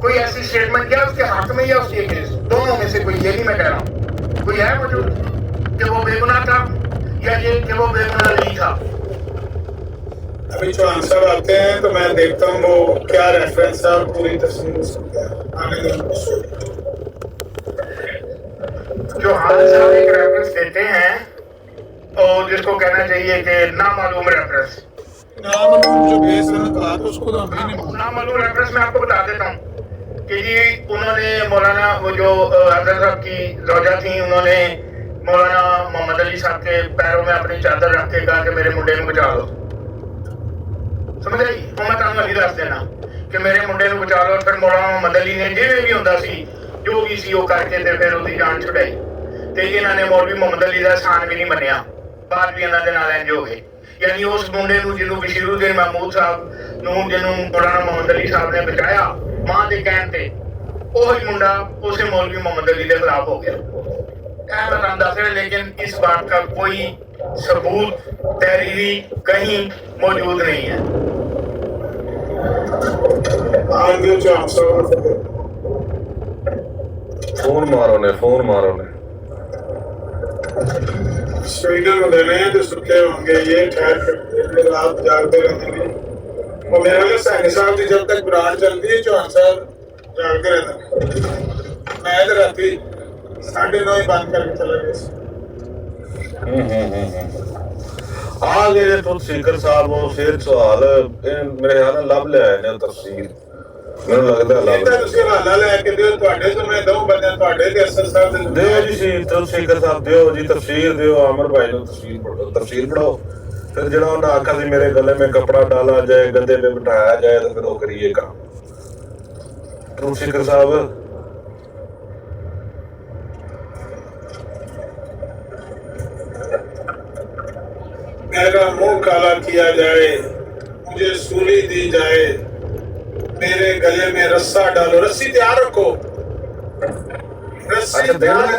कोई ऐसी स्टेटमेंट क्या उसके हक में या उसके अगेंस्ट, दोनों में से कोई, ये नहीं मैं कह रहा हूँ, कोई है मौजूद कि वो बेगुनाह था या ये कि वो बेगुनाह नहीं था? अभी चौहान साहब आते हैं तो मैं देखता हूँ वो क्या रेफरेंस है और पूरी तस्वीर उसको आने देंगे। चौहान साहब एक रेफरेंस देते हैं और जिसको कहना चाहिए कि नामालूम रेफरेंस, नामालूम जो बेस है कहा तो उसको तो अभी नहीं नामालूम रेफरेंस मैं आपको बता देता हूँ कि जी उन्होंने मौलाना वो जो हजरत साहब की रोजा थी, उन्होंने मौलाना मोहम्मद अली साहब के पैरों में अपनी चादर रख के कहा कि मेरे मुंडे को बचा लो। समझ आई? मैं ਤੁਹਾਨੂੰ ਅਲੀ ਦੱਸ ਦੇਣਾ ਕਿ ਮੇਰੇ ਮੁੰਡੇ ਨੂੰ ਬਚਾ ਲਓ। ਫਿਰ ਮੌਲਾਨਾ ਮੁਹੰਮਦ ਅਲੀ ਨੇ ਜਿਵੇਂ ਵੀ ਹੁੰਦਾ ਸੀ ਜੋ ਵੀ ਸੀ ਉਹ ਕਰਕੇ ਤੇ ਫਿਰ ਉਹਦੀ ਜਾਨ ਛੁਡਾਈ ਤੇ ਇਹਨਾਂ ਨੇ ਮੌਲਵੀ ਮੁਹੰਮਦ ਅਲੀ ਦਾ ਸਾਨ ਵੀ ਨਹੀਂ ਮੰਨਿਆ, ਬਾਅਦ ਵੀ ਇਹਨਾਂ ਦੇ ਨਾਲ ਇੰਜ ਹੋ ਗਏ। ਯਾਨੀ ਉਸ ਮੁੰਡੇ ਨੂੰ ਜਿਹਨੂੰ ਬਸ਼ੀਰੁੱਦੀਨ ਮਹਿਮੂਦ ਸਾਹਿਬ ਨੂੰ ਜਿਹਨੂੰ ਮੌਲਾਨਾ ਮੁਹੰਮਦ ਅਲੀ ਸਾਹਿਬ ਨੇ ਬਚਾਇਆ ਮਾਂ ਦੇ ਕਹਿਣ ਤੇ, ਉਹੀ ਮੁੰਡਾ ਉਸੇ ਮੌਲਵੀ ਮੁਹੰਮਦ ਅਲੀ ਦੇ ਖਿਲਾਫ ਹੋ ਗਿਆ। मैं बताऊं दस रहे, लेकिन इस बात का कोई सबूत तहरीरी कहीं मौजूद नहीं है। फोन मारो ने स्वीडन में देने हैं जो सुखे होंगे ये ठहर रात जागते रहेंगे। और मेरा वाले सैनी साहब की जब तक ब्रांच चलती है चौहान साहब जागते रहते। मैं तो राती 9:30 बंद करके चला गया। आ गए तो स्पीकर साहब वो सिर सवाल मेरे ख्याल ਨਾਲ ਲੱਭ ਲਿਆ ਨੇ ਤਫਸੀਲ, ਮੈਨੂੰ ਲੱਗਦਾ ਲੱਭ ਲਿਆ। ਤੁਸੀਂ ਹਵਾਲਾ ਲੈ ਕੇ ਦਿਓ, ਤੁਹਾਡੇ ਤੋਂ ਮੈਂ ਦਊਂ ਬੰਦੇ ਤੁਹਾਡੇ ਤੇ ਅਸਰ ਸਾਹਿਬ ਦੇ ਦਿਓ ਜੀ ਸੀ ਤੋਂ ਸਪੀਕਰ ਸਾਹਿਬ ਦਿਓ ਜੀ ਤਫਸੀਲ ਦਿਓ, ਅਮਰ ਭਾਈ ਨੂੰ ਤਫਸੀਲ ਪੜਾਓ। ਫਿਰ ਜਿਹੜਾ ਉਹਨਾਂ ਆਖਾ ਸੀ ਮੇਰੇ ਗਲੇ में कपड़ा डाला जाए गद्दे पे बिठाया जाए तो फिर वो करिए काम। तो स्पीकर साहब मेरा मुंह काला किया जाए, मुझे सूली दी जाए, मेरे गले में रस्सा डालो। रस्सी तैयार रखो, रस्सी तैयार।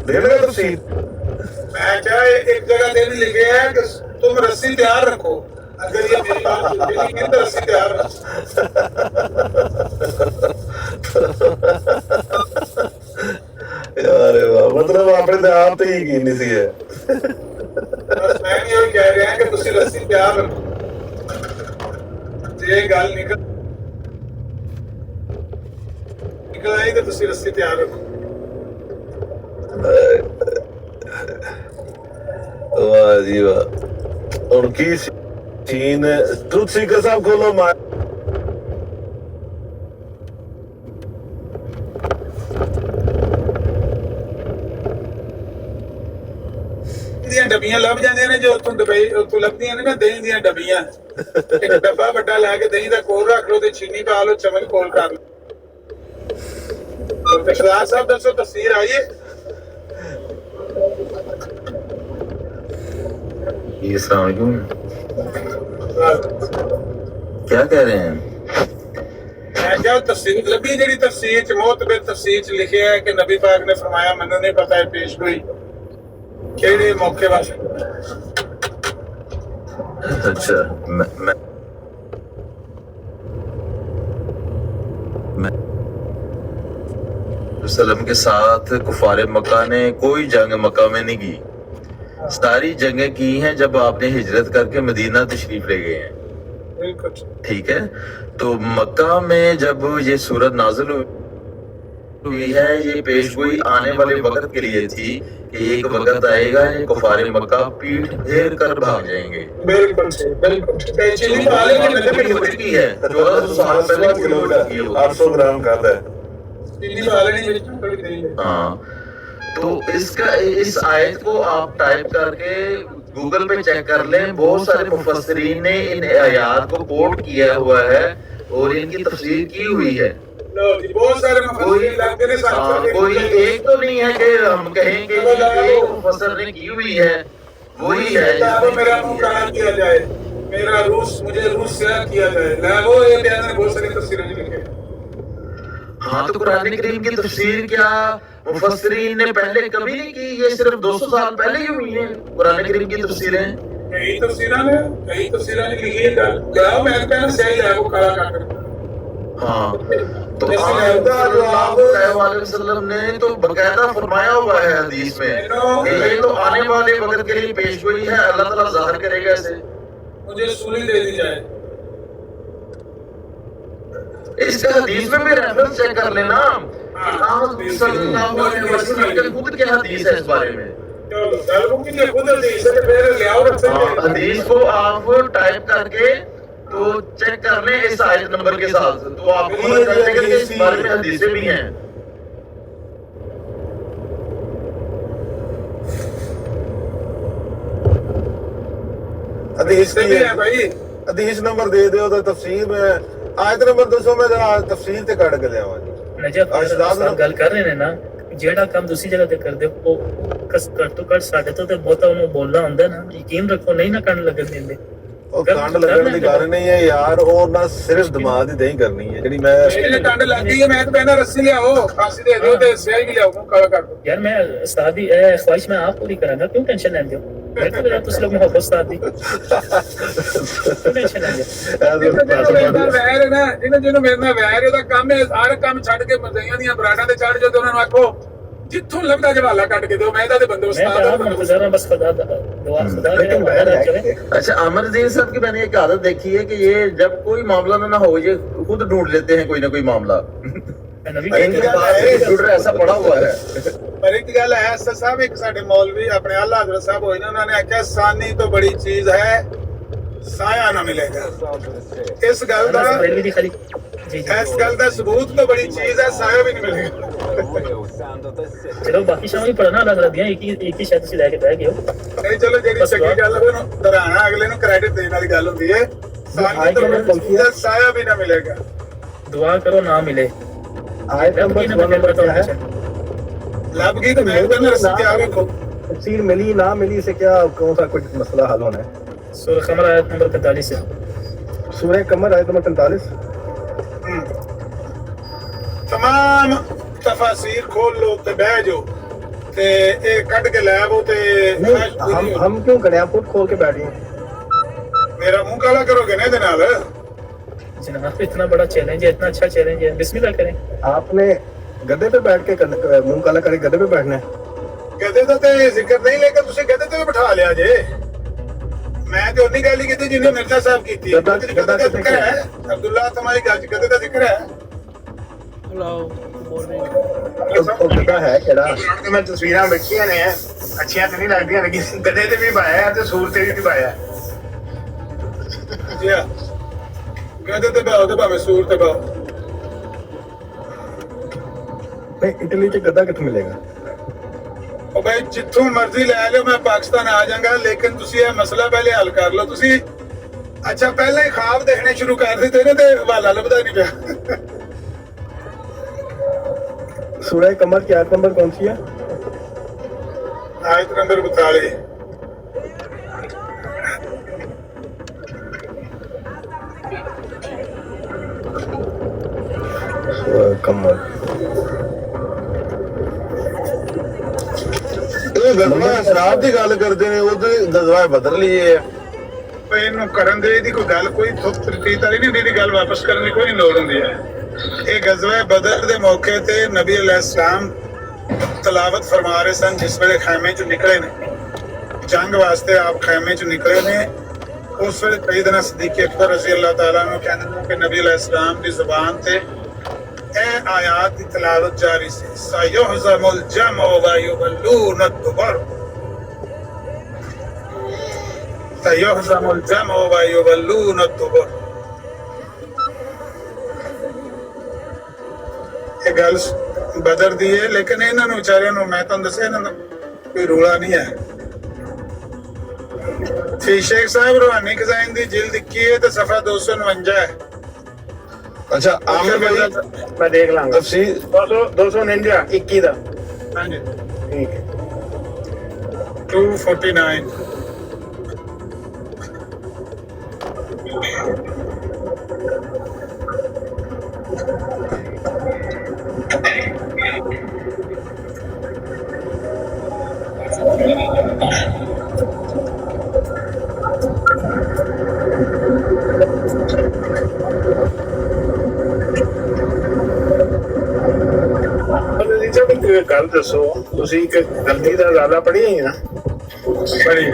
देना तफसील मैं क्या एक जगह देने लिखे है कि तुम रस्सी तैयार रखो, अगर ये मेरी बात सुनेगी तो रस्सी तैयार रखो। यार मतलब अपने आप तो यकीन नहीं सी है। बस मैं भी यही कह रहा कि तुसी रस्सी तैयार रखो, ये गल निकल आई तो तुसी रस्सी तैयार रखो। वाह जी वाह। और की सीन ट्रुथ सीकर साहब खोलो मार ਡੱਬੀਆਂ ਲੱਭ ਜਾਂਦੀਆਂ ਨੇ ਜੋ ਉੱਥੋਂ ਦੁਬਈ ਉੱਥੋਂ ਲੱਭਦੀਆਂ ਨੇ ਨਾ ਦਹੀਂ ਦੀਆਂ ਡੱਬੀਆਂ। ਇੱਕ ਡੱਬਾ ਵੱਡਾ ਲੈ ਕੇ ਦਹੀਂ ਦਾ ਕੋਲ ਰੱਖ ਲਓ ਤੇ ਚੀਨੀ ਪਾ ਲਓ, ਚਮਚ ਕੋਲ ਕਰ ਲਓ। ਤੇ ਸਰਦਾਰ ਸਾਹਿਬ ਦੱਸੋ ਤਫਸੀਰ ਆਈ है? अस्सलाम वालेकुम, क्या कह रहे हैं? मैं क्या तफसीर ਲੱਭੀ ਜਿਹੜੀ ਤਫਸੀਰ ਚ ਮੌਤਬਰ ਤਫਸੀਰ ਚ ਲਿਖਿਆ ਹੈ ਕਿ ਨਬੀ ਪਾਕ ਨੇ ਫਰਮਾਇਆ ਮੈਨੂੰ ਨਹੀਂ ਪਤਾ ਹੈ ਪੇਸ਼ਗੋਈ ਕਿਹੜੇ ਮੌਕੇ ਵਾਸਤੇ। अच्छा, मैं वसल्लम के साथ कुफार मक्का ने कोई जंग मक्का में नहीं की, सारी जंगें की हैं जब आपने हिजरत करके मदीना तशरीफ ले गए हैं। ठीक है, तो मक्का में जब ये सूरत नाजिल हुई है, ये पेशगोई आने वाले वक्त के लिए थी कि एक वक्त आएगा ये कुफार मक्का पीठ फेर कर भाग जाएंगे। बिल्कुल चीनी वाले ने की है जो 800 ग्राम का है। चीनी वाले ने थोड़ी देरी है। हाँ, तो इसका इस आयत को आप टाइप करके गूगल पे चेक कर लें, बहुत सारे मुफस्सिरीन ने इन आयात को कोट किया हुआ है और इनकी तफसीर की हुई है। बहुत सारे मुफस्सिरीन लगते ने साथ कोई एक तो नहीं है कि हम कहेंगे कि एक मुफस्सिर ने की हुई है, वही है किताबों मेरा मुंह काला किया जाए, मेरा मुझे रूस से किया जाए ना, वो ये बयान में बहुत सारी तफसीरें लिखी। हाँ, तो कुरान करीम की तफसीर क्या मुफस्सिरीन ने पहले कभी नहीं की, ये सिर्फ 200 साल पहले ही हुई है कुरान करीम की तफसीरें। ਕਈ ਤਫਸੀਰਾਂ ਨੇ ਲਿਖੀ ਹੈ ਗੱਲ ਲਿਆਓ, ਮੈਂ ਕਹਿੰਦਾ ਸਹੀ ਲੈ ਉਹ ਕਾਲਾ ਕਾਕਰ। हाँ, तो वसल्लम ने तो बकायदा फरमाया हुआ है हदीस में कि ये तो आने वाले वक्त के लिए पेश हुई है, अल्लाह ताला ज़ाहिर करेगा इसे। मुझे सूली दे दी जाए, इसका हदीस में भी रेफरेंस चेक कर लेना। सल्लल्लाहु अलैहि वसल्लम की खुद क्या हदीस है इस बारे में। हदीस को आप टाइप करके तो चेक कर लें इस आयत नंबर के साथ, तो आपको पता चल जाएगा कि इस बारे में हदीसें भी हैं। हदीस नहीं है भाई, हदीस नंबर दे दो तो तफसीर में आयत नंबर दसो, मैं तफसीर ते कट के लियावां जी। नजब साहब गल कर रहे ने ना, ਜਿਹੜਾ ਕੰਮ दूसरी जगह ਤੇ ਕਰਦੇ ਹੋ ਉਹ ਘੱਟ ਤੋਂ ਘੱਟ ਸਾਡੇ ਤੋਂ ਤੇ ਬਹੁਤਾ ਉਹਨੂੰ ਬੋਲਣਾ ਹੁੰਦਾ ਨਾ, ਯਕੀਨ ਰੱਖੋ ਨਹੀਂ ਨਾ ਕੰਨ ਲੱਗਣ ਦਿੰਦੇ। ਉਹ ਕੰਡ ਲੱਗਣ ਦੀ ਗੱਲ ਨਹੀਂ ਹੈ ਯਾਰ, ਉਹ ਨਾ ਸਿਰਫ ਦਿਮਾਗ ਦੀ ਦਹੀਂ ਕਰਨੀ ਹੈ ਜਿਹੜੀ ਮੈਂ ਇਹਨੇ ਕੰਡ ਲੱਗ ਗਈ ਹੈ। ਮੈਂ ਤਾਂ ਕਹਿੰਦਾ ਰੱਸੀ ਲਿਆਓ, ਫਾਂਸੀ ਦੇ ਦਿਓ ਤੇ ਸਿਆਹੀ ਵੀ ਲਿਆਓ, ਕਾਲਾ ਕਰ ਦਿਓ। यार मैं उस्ताद की ख्वाहिश मैं आप पूरी करांगा, क्यों टेंशन लेंदे हो? मैं तो यार तुम लोग मोहब्बत उस्ताद दी क्यों टेंशन लेंदे हो? ਵੈਰ ਹੈ ਨਾ, ਜਿਹਨੂੰ ਮੇਰੇ ਨਾਲ ਵੈਰ ਉਹਦਾ ਕੰਮ ਹੈ ਹਰ ਕੰਮ ਛੱਡ ਕੇ ਮਰਜ਼ਾਈਆਂ ਦੀਆਂ ਬਰਾਡਾਂ ਤੇ ਚੜ ਜਾਓ ਤੇ ਉਹਨਾਂ ਨੂੰ ਆਖੋ ਜਿੱਥੋਂ ਲੱਭਦਾ ਜਵਾਲਾ ਕੱਟ ਕੇ ਦਿਓ। ਮੈਂ ਇਹਦਾ ਤੇ ਬੰਦੇ मैं ਉਸਤਾਦ तो ਹਾਂ। आप मुंतजर बस खुदा दुआ खुदा मेरा वादा करे। अच्छा, अमरजीत साहब की मैंने एक आदत देखी है कि ये जब कोई मामला ना हो ये खुद ढूंढ लेते हैं कोई ना कोई मामला। नबी कंप्यूटर ऐसा पड़ा हुआ है। ਪਰ ਇੱਕ ਗੱਲ ਹੈ ਅਸਰ ਸਾਹਿਬ, ਇੱਕ ਸਾਡੇ ਮੌਲਵੀ ਆਪਣੇ ਆਲਾ ਹਜ਼ਰਤ ਸਾਹਿਬ ਹੋਏ ਨੇ, ਉਹਨਾਂ ਨੇ ਆਖਿਆ ਸਾਨੀ ਤੋਂ ਬੜੀ ਚੀਜ਼ ਹੈ ਸਾਇਆ ਨਾ ਮਿਲੇਗਾ। ਇਸ ਗੱਲ ਦਾ रेलवे दी खाली जी जी ਇਸ ਗੱਲ ਦਾ ਸਬੂਤ ਤੋਂ ਬੜੀ ਚੀਜ਼ ਹੈ ਸਾਇਆ ਵੀ ਨਹੀਂ ਮਿਲੇਗਾ। चलो बाकी शाम ही पढ़ना अलग अलग दिया, एक ही शायद से लेके बैठ गए हो। ਨਹੀਂ ਚਲੋ ਜਿਹੜੀ ਚੰਗੀ ਗੱਲ ਹੈ ਉਹਨੂੰ ਦਰਾਣਾ ਅਗਲੇ ਨੂੰ ਕ੍ਰੈਡਿਟ ਦੇਣ ਵਾਲੀ ਗੱਲ ਹੁੰਦੀ ਹੈ। ਸਾਨੀ ਤੋਂ ਬੜੀ ਚੀਜ਼ ਹੈ ਸਾਇਆ ਵੀ ਨਾ ਮਿਲੇਗਾ। दुआ करो ना मिले। आयत नंबर 12 पर क्या है? ਲੱਭ ਗਈ ਤਾਂ ਮੈਂ ਕਹਿੰਦਾ ਰੱਸੀ ਤਿਆਰ ਰੱਖੋ। तफसीर मिली ना मिली से क्या कौन सा कुछ मसला हल होना है? सूरह कमर आयत नंबर 45 है। सूरह कमर आयत नंबर 43। तमाम तफासीर खोल लो ते बह जाओ ते ਇਹ ਕੱਢ ਕੇ ਲੈ ਆਵੋ ਤੇ नहीं हम क्यों करें, आप खुद खोल के बैठे हैं। ਮੇਰਾ ਮੂੰਹ ਕਾਲਾ ਕਰੋਗੇ ਨਾ ਇਹਦੇ ਨਾਲ। जनाब इतना बड़ा चैलेंज है, इतना अच्छा चैलेंज है, बिस्मिल्लाह करें। आपने गद्दे पे बैठ के मुंह काला करे गद्दे पे बैठना है। ਗਧੇ ਦਾ ਤੇ ਜ਼ਿਕਰ ਨਹੀਂ, ਲੇਕਿਨ ਤੁਸੀਂ ਗਧੇ ਤੇ ਵੀ ਬਿਠਾ ਲਿਆ ਜੇ। ਮੈਂ ਤੇ ਉਨੀ ਗੱਲ ਹੀ ਕੀਤੀ ਜਿੰਨੀ ਮਿਰਜ਼ਾ ਸਾਹਿਬ ਕੀਤੀ। ਗਧੇ ਦਾ ਜ਼ਿਕਰ ਹੈ, ਅਬਦੁੱਲਾ ਤੁਹਾਡੀ ਗੱਲ ਚ ਗਧੇ ਦਾ ਜ਼ਿਕਰ ਹੈ। ਉਹ ਗद्दा है केड़ा? ਮੈਂ ਤਸਵੀਰਾਂ ਵੇਖੀਆਂ ਨੇ, ਅੱਛੀਆਂ ਤੇ ਨਹੀਂ ਲੱਗਦੀਆਂ, ਲੇਕਿਨ ਗਧੇ ਤੇ ਵੀ ਪਾਇਆ ਤੇ ਸੂਰ ਤੇ ਵੀ ਪਾਇਆ। ਜੀ ਹਾਂ, ਗਧੇ ਤੇ ਬਾਹੋ ਤੇ ਭਾਵੇਂ ਸੂਰ ਤੇ ਬਾਹੋ। नहीं इटली च गद्दा कित्थों मिलेगा? ਉਹ ਭਾਈ ਜਿੱਥੋਂ ਮਰਜ਼ੀ ਲੈ ਲਿਓ, ਮੈਂ ਪਾਕਿਸਤਾਨ ਆ ਜਾਵਾਂਗਾ, ਲੇਕਿਨ ਤੁਸੀਂ ਇਹ ਮਸਲਾ ਪਹਿਲੇ ਹੱਲ ਕਰ ਲਓ। ਤੁਸੀਂ ਅੱਛਾ ਪਹਿਲਾਂ ਹੀ ਖਾਬ ਦੇਖਣੇ ਸ਼ੁਰੂ ਕਰ ਦਿੱਤੇ ਨੇ ਤੇ ਹਵਾਲਾ ਲੱਭਦਾ ਨਹੀਂ ਪਿਆ। सूरह कमर की आयत नंबर कौन सी है? आयत नंबर 42। सूरह कमर ਇਹ ਗਜ਼ਵਾ ਸ਼ਰਾਬ ਦੀ ਗੱਲ ਕਰਦੇ ਨੇ, ਉਹਦੇ ਗਜ਼ਵਾ ਬਦਲ ਲਈਏ। ਇਹਨੂੰ ਕਰਨ ਦੇ ਇਹਦੀ ਕੋਈ ਗੱਲ ਕੋਈ ਤਰੀਤ ਵਾਲੀ ਨਹੀਂ, ਇਹਦੀ ਗੱਲ ਵਾਪਸ ਕਰਨ ਦੀ ਕੋਈ ਲੋੜ ਹੁੰਦੀ ਹੈ। ਇਹ ਗਜ਼ਵਾ ਬਦਰ ਦੇ ਮੌਕੇ ਤੇ ਨਬੀ ਅਲੈਹਿਸਲਾਮ ਤਲਾਵਤ ਫਰਮਾ ਰਹੇ ਸਨ ਜਿਸ ਵੇਲੇ ਖੈਮੇ ਚੋਂ ਨਿਕਲੇ ਨੇ, ਜੰਗ ਵਾਸਤੇ ਆਪ ਖੈਮੇ ਚੋਂ ਨਿਕਲੇ ਨੇ। ਉਸ ਵੇਲੇ ਸੈਯਦਨਾ ਸਿੱਦੀਕ ਅਕਬਰ ਰਜ਼ੀ ਅੱਲਾਹ ਤਾਲਾ ਨੂੰ ਕਹਿੰਦੇ ਨੇ ਕਿ ਨਬੀ ਅਲੈਹਿਸਲਾਮ ਦੀ ਜ਼ੁਬਾਨ ਤੇ ਇਹ ਆਇਤ ਦੀ ਤਲਾਵਤ ਜਾਰੀ ਸੀ, ਸਯੁਹਜ਼ਮੁਲ ਜਮਅ व युवल्लून الدبر, ਸਯੁਹਜ਼ਮੁਲ ਜਮਅ व युवल्लून الدبر। ਇਹ ਗੱਲ ਬਦਰ ਦੀ ਹੈ, ਲੇਕਿਨ ਇਹਨਾਂ ਨੂੰ ਵਿਚਾਰਿਆਂ ਨੂੰ ਮੈਂ ਤੁਹਾਨੂੰ ਦੱਸਿਆ ਇਹਨਾਂ ਦਾ ਕੋਈ ਰੋਲਾ ਨਹੀਂ ਹੈ। ਫੀ ਸ਼ੇਖ ਸਾਹਿਬ ਰੂਹਾਨੀ ਖਜ਼ਾਇਨ ਦੀ ਜਿਲਦ 21 ਤੇ ਸਫਾ 249 ਹੈ। ਅੱਛਾ ਆਮਰ ਭਾਈ मैं देख लाऊंगा। ਤਫਸੀਰ 249 21 ਦਾ। ਹਾਂਜੀ ठीक है। 249। ਮੈਨੂੰ ਇੱਕ ਗੱਲ ਦੱਸੋ, ਤੁਸੀਂ ਇੱਕ ਗਲਤੀ ਦਾ ਜ਼ਿਆਦਾ ਪੜ੍ਹੀ ਹੈ ਨਾ? बड़ी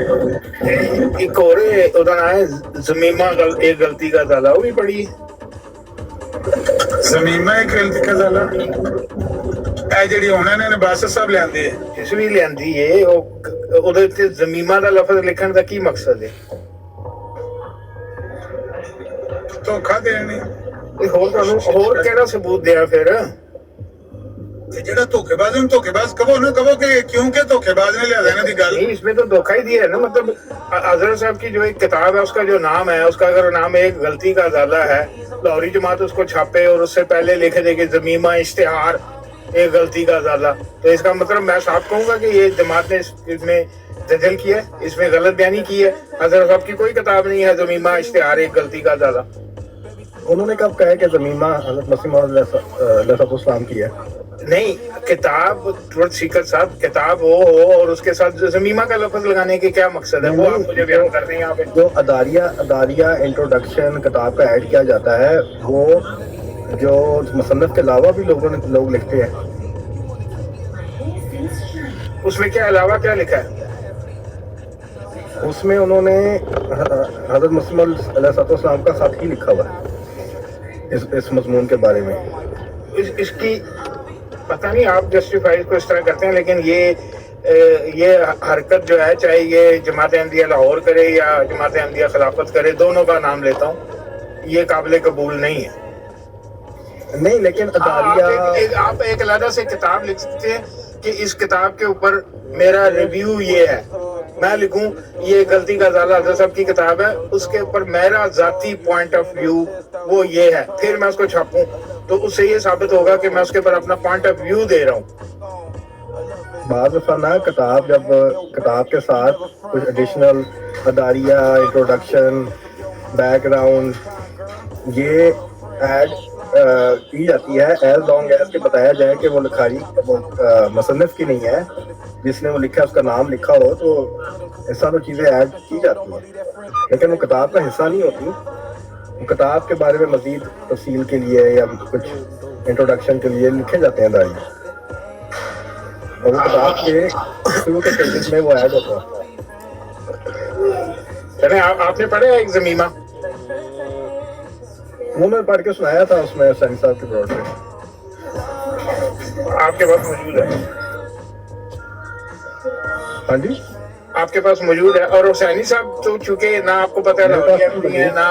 ਇੱਕ ਹੋਰ ਉਹਦਾ ਨਾਮ ਹੈ ਜ਼ਮੀਮਾ, ਇੱਕ ਗਲਤੀ ਦਾ ਜ਼ਿਆਦਾ, ਉਹ ਵੀ ਪੜ੍ਹੀ ਹੈ? ਜ਼ਮੀਨਾ ਇੱਕ ਗਲਤੀ का ज़ाला ਇਹ ਜਿਹੜੀ ਉਹਨਾਂ ਨੇ ਬਾਦਸ਼ਾਹ ਸਾਹਿਬ ਲਿਆਂਦੇ ਹੈ ਜਿਸ ਵੀ ਲਿਆਂਦੀ ਏ, ਉਹਦੇ ਉੱਤੇ ਜ਼ਮੀਮਾ ਦਾ ਲਫ਼ਜ਼ ਲਿਖਣ ਦਾ ਕੀ ਮਕਸਦ ਹੈ? ਧੋਖਾ ਦੇਣੀ ਇਹ ਹੋਰ ਤੁਹਾਨੂੰ ਹੋਰ ਕਿਹੜਾ ਸਬੂਤ ਦਿਆ ਫਿਰ? ਤੇ ਜਿਹੜਾ ਧੋਖੇਬਾਜ਼ ਨੂੰ ਧੋਖੇਬਾਜ਼ ਕਹੋ ਨਾ, ਕਹੋ ਕਿ ਕਿਉਂਕਿ ਧੋਖੇਬਾਜ਼ ਨੇ ਲਿਆ देने ਦੀ ਗੱਲ नहीं, इसमें तो धोखा ही दिया है ना। मतलब हजरत साहब की जो एक किताब है, उसका जो नाम है, उसका अगर नाम एक गलती का ज़ाला है, लाहौरी जमात उसको छापे और उससे पहले लिखे दे कि ज़मीमा इश्तिहार एक गलती का ज़ाला, तो इसका मतलब मैं साफ कहूँगा कि ये जमात ने इसमें दखल किया है, इसमें गलत बयानी की है। हजरत साहब की कोई किताब नहीं है ज़मीमा इश्तिहार एक गलती का ज़ाला। उन्होंने कब कहा कि ज़मीमा हज़रत मसीह मौऊद इस्लाम की है? नहीं, किताब ट्रुथ सीकर साहब, किताब हो और उसके साथ ज़मीमा का लफ्ज़ लगाने के क्या मकसद है, वो आप मुझे बयान कर रहे हैं यहाँ पे। जो अदारिया इंट्रोडक्शन किताब का ऐड किया जाता है, वो जो मुसन्नफ के अलावा भी लोग लिखते हैं, उसमें क्या अलावा क्या लिखा है? उसमें उन्होंने हज़रत मसीह मौऊद इस्लाम का खत ही लिखा हुआ है इस मजमून के बारे में। इसकी पता नहीं आप जस्टिफाई को इस तरह करते हैं, लेकिन ये हरकत जो है, चाहे ये जमात अहमदिया लाहौर करे या जमात अहमदिया खिलाफत करे, दोनों का नाम लेता हूँ, ये काबिल कबूल नहीं है। नहीं, लेकिन अदारिया आप एक अलग से किताब लिख सकते हैं कि इस किताब के ऊपर मेरा रिव्यू ये है, मैं लिखूं ये गलती का ज़ाला हज़रत साहब की किताब है, उसके ऊपर मेरा ज़ाती पॉइंट ऑफ व्यू वो ये है, फिर मैं उसको छापूं, तो उससे ये साबित होगा कि मैं उसके ऊपर अपना पॉइंट ऑफ व्यू दे रहा हूँ। बाद ना किताब के साथ कुछ एडिशनल अदारिया इंट्रोडक्शन बैकग्राउंड ये ऐड की जाती है, एज लॉन्ग एज के बताया जाए कि वो लिखारी मुसन्निफ की नहीं है, जिसने वो लिखा उसका नाम लिखा हो, तो ऐसा तो चीज़ें ऐड की जाती हैं, लेकिन वो किताब का हिस्सा नहीं होती। वो किताब के बारे में मज़ीद तफसील के लिए या कुछ इंट्रोडक्शन के लिए लिखे जाते हैं दाई, और वो किताब के शुरू के पेजेस में वो ऐड होता है। चले आपने पढ़ा है एक ज़मीमा? वो मैं पढ़ के सुनाया था उसमें सैनी साहब के ब्रॉड में, आपके पास मौजूद है? हाँ जी, आपके पास मौजूद है। और हुसैनी साहब तो चूंकि ना आपको पता है लाहौरी अहमदी है, ना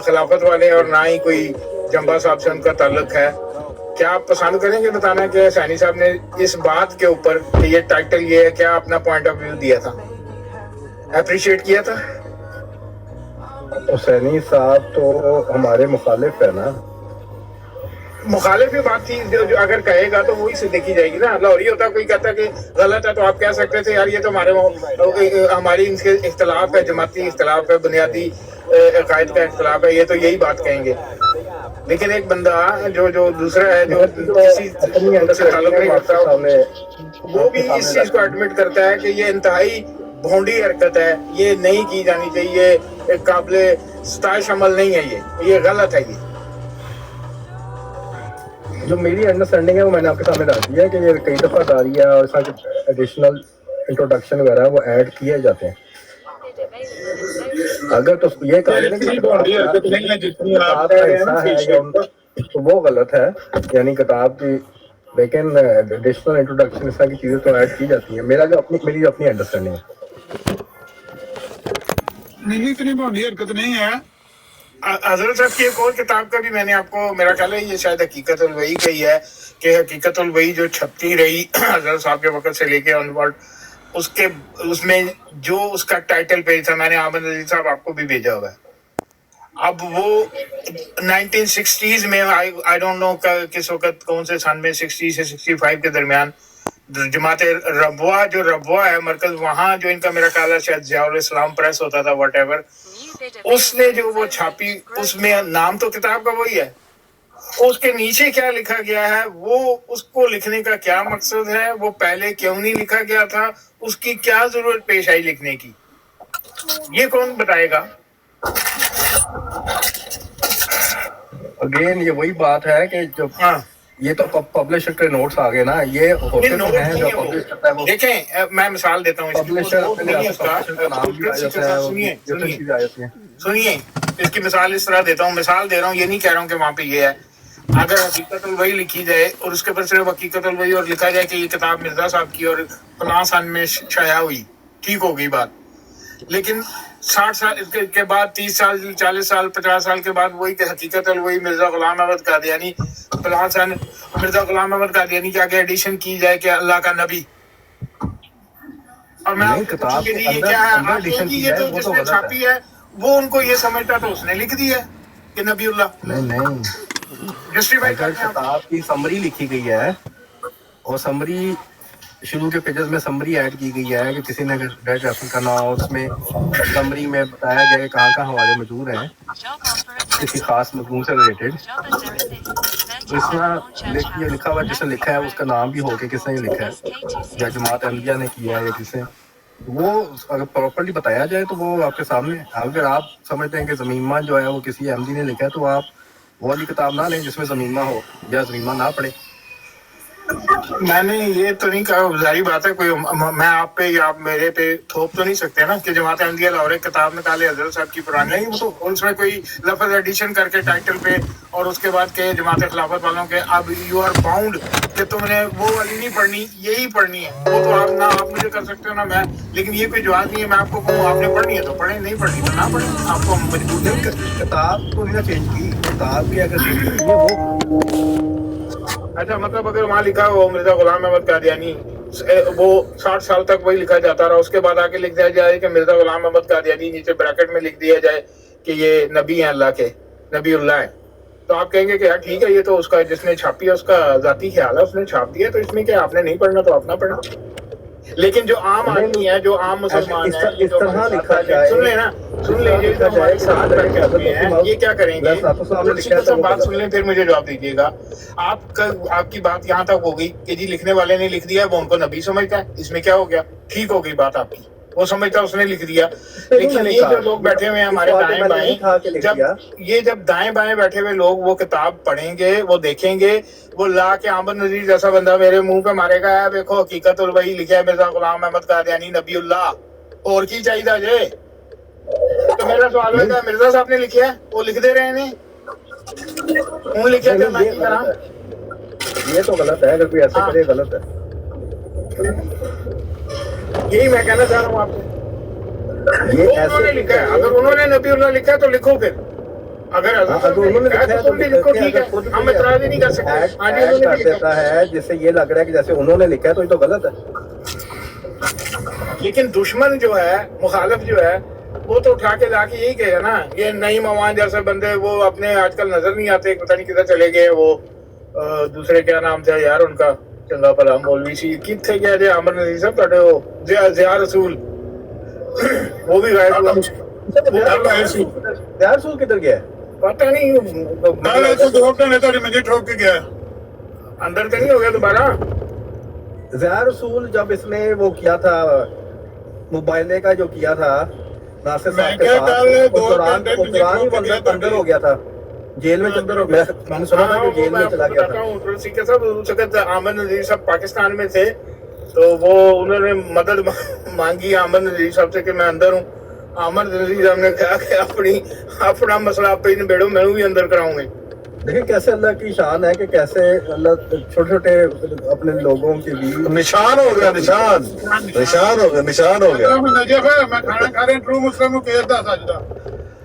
खिलाफत वाले, और ना ही कोई जंबा साहब से उनका ताल्लुक है, क्या आप पसंद करेंगे बताना कि हुसैनी साहब ने इस बात के ऊपर कि ये टाइटल ये है, क्या अपना पॉइंट ऑफ व्यू दिया था, अप्रिशिएट किया था? हुसैनी साहब तो हमारे मुखालिफ है ना। मुखालिफ भी बात थी, जो अगर कहेगा तो वही से देखी जाएगी ना। लाहौरी होता कोई कहता कि गलत है तो आप कह सकते थे यार ये तो हमारी इनके इख्तलाफ है, जमाती इख्तलाफ है, बुनियादी अकायद का इख्तलाफ है, ये तो यही बात कहेंगे। लेकिन एक बंदा जो दूसरा है, जो किसी से ताल्लुक नहीं रखता, वो भी इस चीज को एडमिट करता है कि ये इंतहाई भोंडी हरकत है, ये नहीं की जानी चाहिए, एक काबिल सताइश अमल नहीं है, ये गलत है। ये जो मेरी अंडरस्टैंडिंग है वो मैंने आपके सामने डाल दिया है कि ये कई दफ़ा दारिया और साथ एडिशनल इंट्रोडक्शन वगैरह वो ऐड किए जाते हैं। अगर तो ये कहा जाए कि किताब का हिस्सा है या तो वो गलत है, यानी किताब की, लेकिन एडिशनल इंट्रोडक्शन इस तरह की चीज़ें तो ऐड की जाती है। मेरी अपनी अंडरस्टैंडिंग है। नहीं, इतनी बड़ी हरकत नहीं है। हजरत साहब की एक और किताब का भी मैंने आपको, मेरा ख्याल है ये शायद हकीकतुल वही का ही है, कि हकीकतुल वही जो छपती रही हजरत साहब के वक्त से लेके ऑनवर्ड, उसमें जो उसका टाइटल पेज था, मैंने आमद अजीज साहब आपको भी भेजा हुआ है। अब वो 1960s में, आई डोंट नो किस वक्त कौन से सन में, 60 से 65 के दरमियान, जमात रबवा, जो रबवा है मरकज, वहाँ जो इनका मेरा ख्याल है शायद ज़ियाउल इस्लाम प्रेस होता था, व्हाटएवर, उसने जो वो छापी, उसमें नाम तो किताब का वही है, उसके नीचे क्या लिखा गया है, वो उसको लिखने का क्या मकसद है, वो पहले क्यों नहीं लिखा गया था, उसकी क्या जरूरत पेश आई लिखने की, ये कौन बताएगा? अगेन ये वही बात है कि जो ये तो पब्लिशर के नोट्स आ गए ना, ये होते तो हैं जो पब्लिश करता है वो देखें मैं मिसाल देता हूँ पब्लिशर सुनिए सुनिए इसकी मिसाल इस तरह देता हूँ, मिसाल दे रहा हूँ, ये नहीं कह रहा हूँ कि वहाँ पे ये है। अगर हकीकत वही लिखी जाए और उसके ऊपर सिर्फ हकीकत वही और लिखा जाए कि ये किताब मिर्जा साहब की और फलां सन में शाया हुई, ठीक हो गई बात। लेकिन 60 साल के बाद 30 साल 40 साल 50 साल के बाद वही कि हकीकत वही मिर्जा गुलाम अहमद कादियानी फलां सन मिर्जा गुलाम अहमद कादियानी के आगे एडिशन की जाए कि अल्लाह का नबी, और मैं किताब ये क्या है आप कहेंगे ये तो जिसने छापी है वो उनको ये समझता तो उसने लिख दी है कि नबीउल्लाह। नहीं जस्टिफाई अगर किताब की समरी लिखी गई है और समरी शुरू के पेजेस में समरी ऐड की गई है कि किसी ने डेट रेफर करना हो, उसमें समरी में बताया गया है कहाँ कहाँ हवाले मौजूद हैं किसी खास मजमून से रिलेटेड, तो इसमें लिखा हुआ जिसने लिखा है उसका नाम भी हो के किसने ये लिखा है या जमात अहमदिया ने किया है या किसने, वो अगर प्रॉपर्ली बताया जाए तो वो आपके सामने। अगर आप समझते हैं कि ज़मीमा जो है वो किसी अहमदी ने लिखा है तो आप वो वाली किताब ना लें जिसमें ज़मीमा हो या ज़मीमा ना पढ़े। मैंने ये तो नहीं कहा, जारी बात है, कोई मैं आप पे या आप मेरे पे थोप तो नहीं सकते ना कि जमात अहमदिया लाहौर एक किताब निकाले हजरत साहब की पुरानी, नहीं वो तो उसमें कोई लफ्ज एडिशन करके टाइटल पे और उसके बाद के जमात खिलाफत वालों के अब यू आर बाउंड कि तुमने वो वाली नहीं पढ़नी यही पढ़नी है, वो तो आप ना आप मुझे कर सकते हो ना मैं, लेकिन ये कोई जवाब नहीं है मैं आपको कहूँ आपने पढ़नी है तो पढ़े, नहीं पढ़नी तो ना पढ़े, आपको हम मजबूर नहीं करते। किताब तो नहीं चेंज की, किताब की अगर वो अच्छा मतलब अगर वहाँ लिखा हो मिर्जा गुलाम अहमद कादियानी वो 60 साल तक वही लिखा जाता रहा, उसके बाद आके लिख दिया जाए कि मिर्जा गुलाम अहमद कादियानी, नीचे ब्रैकेट में लिख दिया जाए कि ये नबी हैं अल्लाह के, नबीउल्लाह है, तो आप कहेंगे कि यार ठीक है ये तो उसका जिसने छापी है उसका जाती ख्याल है उसने छाप दिया, तो इसमें क्या आपने नहीं पढ़ना तो अपना पढ़ा। लेकिन जो आम आदमी है जो आम मुसलमान है इस तरह लिखा जाए, सुन लेना सुन लीजिए जो हमारे साथ बैठे हुए हैं ये क्या करेंगे, सब बात सुन लें फिर मुझे जवाब दीजिएगा। आपकी बात यहाँ तक हो गई कि जी लिखने वाले ने लिख दिया वो उनको नबी समझता है, इसमें क्या हो गया, ठीक हो गई बात आपकी, वो समझता उसने लिख दिया। लेकिन ये जो लोग बैठे हुए हैं हमारे दाएं बाएं, जब दाएं बाएं बैठे हुए लोग वो किताब पढ़ेंगे वो देखेंगे, वो ला के आमद नजीर जैसा बंदा मेरे मुंह पे मारेगा है देखो हकीकत वही लिखा है मिर्जा गुलाम अहमद कादियानी नबीउल्लाह, और की चाहिए जे, तो मेरा सवाल है मिर्जा साहब ने लिखा है वो लिख दे रहे हैं हूं लिखा ये तो गलत है, अगर कोई ऐसे करे गलत है, यही मैं कहना चाह रहा हूँ आपसे। ये ऐसे लिखा है, अगर उन्होंने नबीउल्लाह लिखा है तो लिखो फिर, अगर उन्होंने लिखा है तो लिखो, ठीक है हम इतराज नहीं कर सकते। ऐड कर देता है जिससे ये लग रहा है कि जैसे उन्होंने लिखा है तो ये तो गलत है। लेकिन दुश्मन जो है मुखालिफ जो है वो तो उठा के लाके यही कहेगा ना, ये नईम अवान जैसे बंदे वो अपने आजकल नजर नहीं आते, पता नहीं किधर चले गए, वो दूसरे क्या नाम था यार उनका चंगा भला मौलवी सी कितने गया जे आमर नजीर साहब ਤੁਹਾਡੇ वो जिया रसूल वो भी गायब हुआ, जिया रसूल किधर गया पता नहीं, तो 2 घंटे ਤੁਹਾਡੇ ਮੰਜੇ ਠੋਕ के गया, अंदर तो नहीं हो गया दोबारा। जिया रसूल जब इसने वो किया था मोबाइल का जो किया था नासिर साहब के साथ, अंदर हो गया था जेल में, अंदर हो गया, मैंने सुना था कि जेल में चला गया था। आमद नजीर साहब पाकिस्तान में थे तो वो उन्होंने मदद मांगी आमद नजीर साहब से कि मैं अंदर हूँ, आमद नजीर साहब ने कहा कि अपना मसला आप पे निबेड़ो, मैं भी अंदर कराऊंगे। देखिए कैसे अल्लाह की शान है कि कैसे अल्लाह छोटे छोटे अपने लोगों के भी निशान हो गया, निशान हो गया। मैं खाना खा रहे ट्रू मुस्लिम को कहता सजदा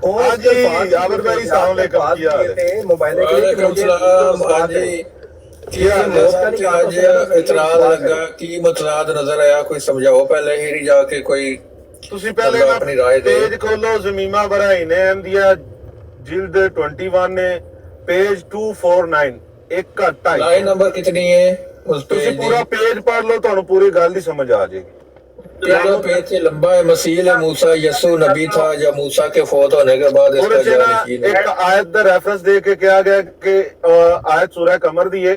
आज जी आमिर भाई सामने कब किया है मोबाइल इतराज लगा की मतलाद नजर आया, कोई समझाओ पहले ही जाके कोई ਤੁਸੀਂ ਪਹਿਲੇ अपनी राय दे। पेज खोलो ਜ਼ਮੀਮਾ ਬਰਾਈ ਨੇ ਅਹਿਮਦੀਆ जिल्द 21 ने पेज 249 एक का 2.5 लाइन नंबर कितनी है उस ਤੁਸੀਂ पेज ਪੂਰਾ ਪੇਜ ਪੜ੍ਹ ਲਓ ਤੁਹਾਨੂੰ ਪੂਰੀ ਗੱਲ ਦੀ ਸਮਝ ਆ ਜਾਏਗੀ। जो पेज से लंबा है, मसीह मूसा यसू नबी था या मूसा के फौत होने के बाद और इसका इससे ना जानशीन है। एक आयत ਦਾ रेफरेंस ਦੇ ਕੇ ਕਿਹਾ ਗਿਆ ਕਿ आयत सूरह कमर ਦੀ ਹੈ,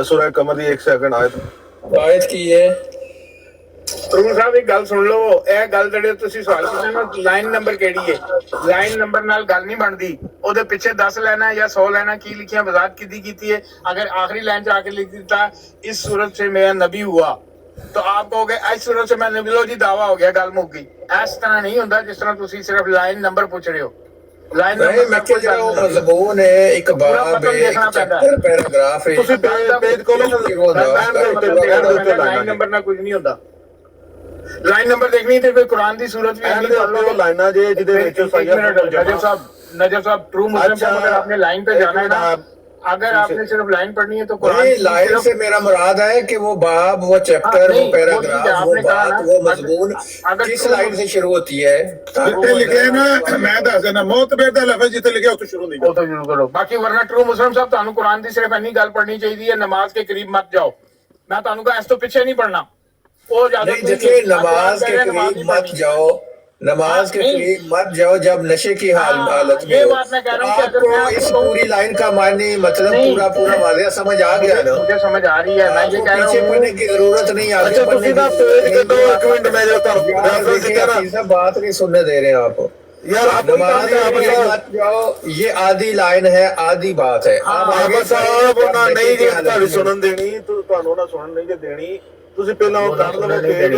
सूरह कमर ਦੀ 1 सेकंड आयत की है। ਤਰੂ ਸਾਹਿਬ ਇੱਕ ਗੱਲ ਸੁਣ ਲਓ, ਇਹ ਗੱਲ ਜਿਹੜੇ ਤੁਸੀਂ ਸਵਾਲ ਕੀਤੇ ਨਾ ਲਾਈਨ ਨੰਬਰ ਕਿਹੜੀ ਹੈ, ਲਾਈਨ ਨੰਬਰ ਨਾਲ ਗੱਲ ਨਹੀਂ ਬਣਦੀ, ਉਹਦੇ ਪਿੱਛੇ 10 ਲੈਣਾ ਜਾਂ 100 ਲੈਣਾ ਕੀ ਲਿਖਿਆ ਵਜ਼ਾਹਤ ਕੀਤੀ है अगर आखिरी लाइन से आके लिख देता इस सूरत से मेरा नबी हुआ तो आप कहोगे इस सूरत से मैं नबी लो जी दावा हो गया गल मुक गई इस तरह नहीं होता जिस तरह तुसी सिर्फ लाइन नंबर पूछ रहे हो लाइन नहीं मैं कह रहा हूं मजमून है एक बाब है एक चैप्टर पैराग्राफ है ਤੁਸੀਂ ਪੇਜ ਕੋਲੋਂ लाइन नंबर ना कुछ नहीं होता लाइन नंबर देखनी तो फिर कुरान की सूरत भी ਐਂਡ ਦੇ ਉੱਤੇ ਉਹ ਲਾਈਨਾਂ ਜੇ ਜਿਹਦੇ ਵਿੱਚ नजर साहब ट्रू मुस्लिम को अगर आपने लाइन पे जाना है ना अगर आपने सिर्फ लाइन पढ़नी है तो कुरान नहीं लाइन से मेरा मुराद है कि वो बाब वो चैप्टर वो पैराग्राफ वो बात वो मजमून किस लाइन से शुरू होती है जितने लिखे हैं ना मैं दस देना मोतबर दा लफ्ज़ जितने लिखे उतो शुरू नहीं वो तो शुरू करो बाकी वरना ट्रू मुस्लिम साहब ਤੁਹਾਨੂੰ कुरान ਦੀ सिर्फ ਇੰਨੀ ਗੱਲ पढ़नी चाहिए नमाज के करीब मत जाओ मैं ਤੁਹਾਨੂੰ कहा इस तो पीछे नहीं पढ़ना वो ज्यादा नहीं देखिए नमाज के करीब मत जाओ नमाज के करीब मत जाओ जब नशे की हालत में ये हो बात मैं कह रहा हूँ कि अगर आपको मैं इस पूरी लाइन का मानी मतलब पूरा वाज़ेह समझ आ गया ना मुझे समझ आ रही है मैं ये कह रहा पीछे हूँ पढ़ने की जरूरत नहीं आगे ਅੱਛਾ पढ़ने ਤੁਸੀਂ की ਨਾ ਪੇਜ ਕੱਢੋ ਇੱਕ ਮਿੰਟ ਮੈਂ ਜੋ ਤੁਹਾਨੂੰ ਰੈਫਰੈਂਸ देखिए ਕਰਾਂ हफीज़ साहब बात नहीं सुनने दे रहे हैं आप ਯਾਰ ਆਪ नमाज के करीब मत जाओ ये आधी लाइन है आधी बात है आप आगे ਸਾਹਿਬ ਉਹਨਾਂ नशे ਨਹੀਂ की ਜੇ हालत ਤੁਹਾਡੀ में। ਸੁਣਨ ਦੇਣੀ ਤੁਹਾਨੂੰ ਉਹਨਾਂ ਸੁਣਨ ਨਹੀਂ ਜੇ ਦੇਣੀ ਤੁਸੀਂ ਪਹਿਲਾਂ ਉਹ ਕਰ ਲਵੋ ਪੇਜ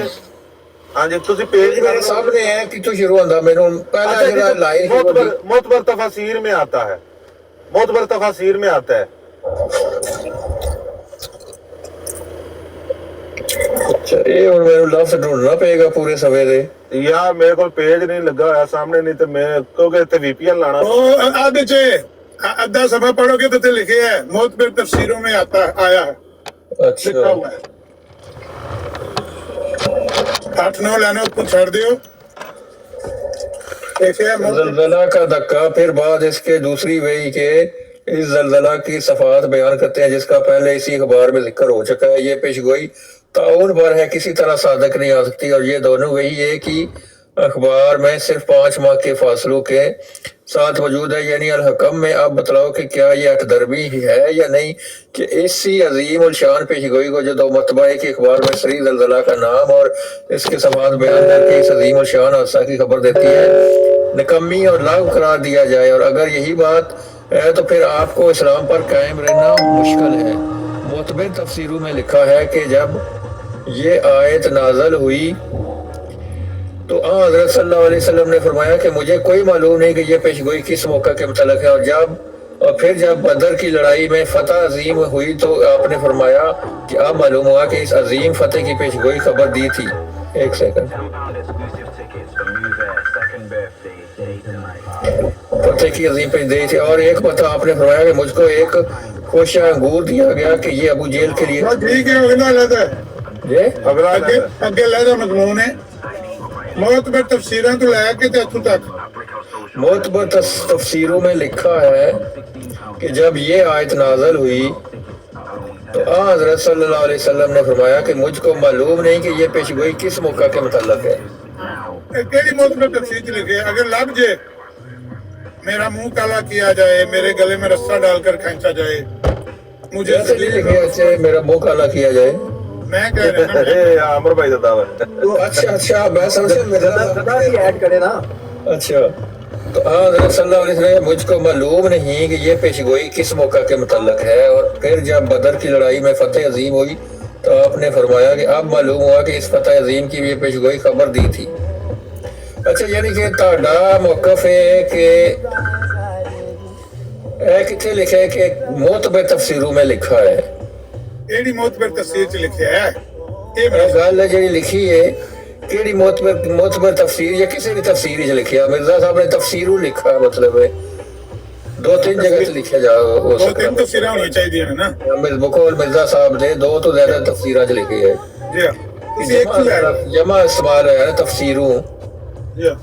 ਹਾਂਜੀ ਤੁਸੀਂ ਪੇਜ ये मेरे सामने है कि तो शुरू होता मैंने पहला जरा लाइन मोतबर तफासीर में आता है मोतबर तफासीर में आता है अच्छा ये और मेरे लफ्ज ढूंढना पड़ेगा पूरे सवेरे यार मेरे को पेज नहीं लगा हुआ सामने नहीं तो मैं क्योंकि इतने VPN लाना ओ आगे चे अद्धा सफा पढ़ोगे तो लिखे है मोतबर तफसीरों में आया है लिखा अच्छा हुआ है 8-9 लाइनों को छोड़ दियो देखिए जलजला का धक्का फिर बाद इसके दूसरी वही के इस जलजला की सफात बयान करते हैं जिसका पहले इसी अखबार में जिक्र हो चुका है ये पेशगोई ताउन पर है किसी तरह सादक नहीं आ सकती और ये दोनों वही है कि अखबार में सिर्फ 5 माह के फासलों के साथ मौजूद है यानी अल-हकम में आप बतलाओ कि क्या ये अठदरबी है या नहीं कि इसी अजीम उल शान पेशगोई को जो 2 मरतबा एक अखबार में सरी जलजला का नाम और इसके सफात बयान करके इस अजीम उल शान हादसा की खबर देती है निकम्मी और लागू करार दिया जाए और अगर यही बात है तो फिर आपको इस्लाम पर कायम रहना मुश्किल है मुतबर तफसीरों में लिखा है कि जब ये आयत नाजल हुई तो हज़रत सल्लल्लाहु अलैहि वसल्लम ने फरमाया कि मुझे कोई मालूम नहीं कि ये पेशगोई किस मौका के मुतल्लिक़ है और फिर जब बदर की लड़ाई में फतह अजीम हुई तो आपने फरमाया कि अब मालूम हुआ कि इस अजीम फतेह की पेशगोई खबर दी थी एक सेकंड फतेह की अजीम पेश दी थी और एक पता आपने फरमाया कि मुझको एक खोशा अंगूर दिया गया कि ये अबू जेल के लिए ठीक है अगला लेता है ये अगला अगे लेता मजमून है मोतबर तफसीरां तो लाया कि इत्थों तक मोतबर तफसीरों में लिखा है कि जब ये आयत नाजल हुई तो हज़रत सल्लल्लाहु अलैहि वसल्लम ने फरमाया कि मुझको मालूम नहीं कि ये पेशगोई किस मौका के मुतल्लिक़ है केड़ी मोतबर तफसीर च लिखे अगर लग जे मेरा मुंह काला किया जाए मेरे गले में रस्सा डालकर खींचा जाए मुझे जैसे नहीं लिखे ऐसे मेरा मुंह काला किया जाए मैं कह रहा हूं अमर भाई का दावा तो अच्छा मैं समझा ऐड करे ना अच्छा तो हज़रत सल्लल्लाहु अलैहि वसल्लम मुझको मालूम नहीं कि ये पेशगोई किस मौका के मुतल्लिक़ है और फिर जब बदर की लड़ाई में फतेह अजीम हुई तो आपने फरमाया कि अब मालूम हुआ कि इस फतेह अजीम की ये पेशगोई खबर दी थी अच्छा यानी कि ਤੁਹਾਡਾ मौक़िफ़ है कि कितने लिखा है कि मोतबर तफसीरों में लिखा है एड़ी मोतबर तफसीर च लिखा है ये ਇਹ ਗੱਲ ਹੈ ਜਿਹੜੀ ਲਿਖੀ ਹੈ ਕਿਹੜੀ मोतबर तफसीर या किसी भी तफसीर च लिखिया मिर्जा साहब ने तफसीरू लिखा है मतलब है 2-3 जगह च लिखा जा हो दो सकता तीन तफसीरां होनी चाहिए ना है बकौल मिर्जा साहब ने 2 तो ज्यादा तफसीरां च लिखी है जी हां ਤੁਸੀਂ ਇੱਕ ਹੀ ਲੈ ਲਓ जमा इस्तेमाल है तफसीरू जी हां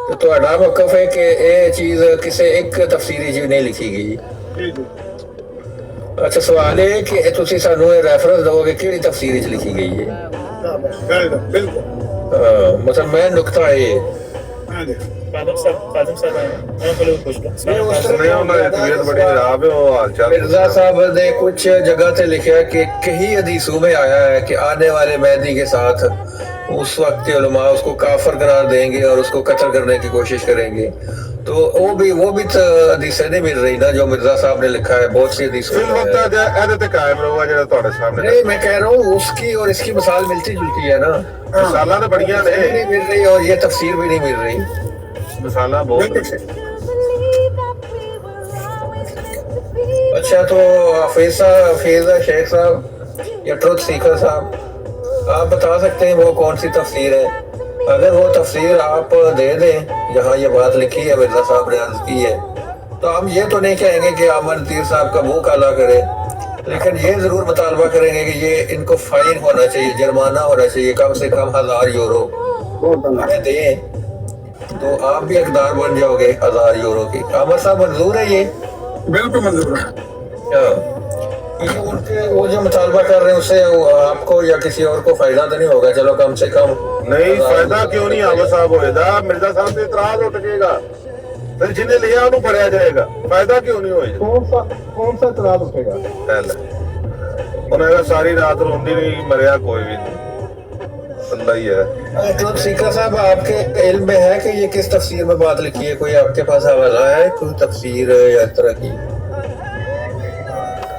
ਤੇ ਤੁਹਾਡਾ ਮੌਕਫ ਹੈ ਕਿ ਇਹ ਚੀਜ਼ ਕਿਸੇ ਇੱਕ ਤਫਸੀਰੀ ਚ ਨਹੀਂ ਲਿਖੀ ਗਈ जी जी ਅੱਛਾ ਸਵਾਲ ਹੈ ਕਿ ਤੁਸੀਂ ਸਾਨੂੰ ਇਹ ਰੈਫਰੈਂਸ ਦਿਓਗੇ ਕਿਹੜੀ ਤਫਸੀਰੀ ਚ ਲਿਖੀ ਗਈ ਹੈ बिल्कुल मतलब मैं नुक्ता है हाँ जी फातिम साहब मैं बोले कुछ नहीं हमारी तबीयत बड़ी खराब है वो हाल चाल मिर्जा साहब ने कुछ जगह से लिखा कि कहीं हदीसों में आया है कि आने वाले मेहदी के साथ उस वक्त के उलमा उसको काफर करार देंगे और उसको कत्ल करने की कोशिश करेंगे तो वो भी तो हदीसें नहीं मिल रही ना जो मिर्जा साहब ने लिखा है, बहुत सी हदीसें ਫਿਲ ਵਕਤ ਇਹਦੇ ਤੇ ਕਾਇਮ ਰਹੂਗਾ ਜਿਹੜਾ ਤੁਹਾਡੇ ਸਾਹਮਣੇ नहीं, मैं कह रहा हूँ उसकी और इसकी मिसाल मिलती जुलती है ना, ਮਿਸਾਲਾਂ ਤਾਂ ਬੜੀਆਂ ਨੇ नहीं मिल रही और ये तफसीर भी नहीं मिल रही। ਮਿਸਾਲਾਂ ਬਹੁਤ ਨੇ। अच्छा, तो हाफिज शेख साहब या ट्रुथ सीकर साहब, आप बता सकते हैं वो कौन सी तफसीर है? अगर वो तफसीर आप दे दें जहाँ ये बात लिखी है, मिर्जा साहब ने अर्ज की है, तो हम ये तो नहीं कहेंगे कि अमन तीर साहब का मुंह काला करे, लेकिन ये जरूर मुतालबा करेंगे कि ये इनको फाइन होना चाहिए, जुर्माना होना चाहिए, कम से कम 1000 यूरो हमें दें, तो आप भी हकदार बन जाओगे 1000 यूरो की। अमर साहब, मंजूर है ये? बिल्कुल मंजूर है। ये उनके वो जो मुतालबा कर रहे हैं उससे आपको या किसी और को फायदा तो नहीं होगा? चलो कम से कम ਨਹੀਂ ਫਾਇਦਾ ਕਿਉਂ ਨਹੀਂ ਆਮਦ ਸਾਹਿਬ ਹੋਏਗਾ? ਮਿਰਜ਼ਾ ਸਾਹਿਬ ਤੇ ਇਤਰਾਜ਼ ਉੱਠ ਜਾਏਗਾ, ਫਿਰ ਜਿਹਨੇ ਲਿਆ ਉਹਨੂੰ ਫੜਿਆ ਜਾਏਗਾ। ਫਾਇਦਾ ਕਿਉਂ ਨਹੀਂ ਹੋਏਗਾ? कौन सा इतराज उठेगा? ਉਹਨੇ ਸਾਰੀ ਰਾਤ ਰੋਂਦੀ ਨਹੀਂ, ਮਰਿਆ ਕੋਈ ਵੀ नहीं, संदा ही है। तो सीकर साहब, आपके इल्म में है कि ये किस तफसीर में बात लिखी है? कोई आपके पास हवाला है कोई तफसीर या इस तरह की,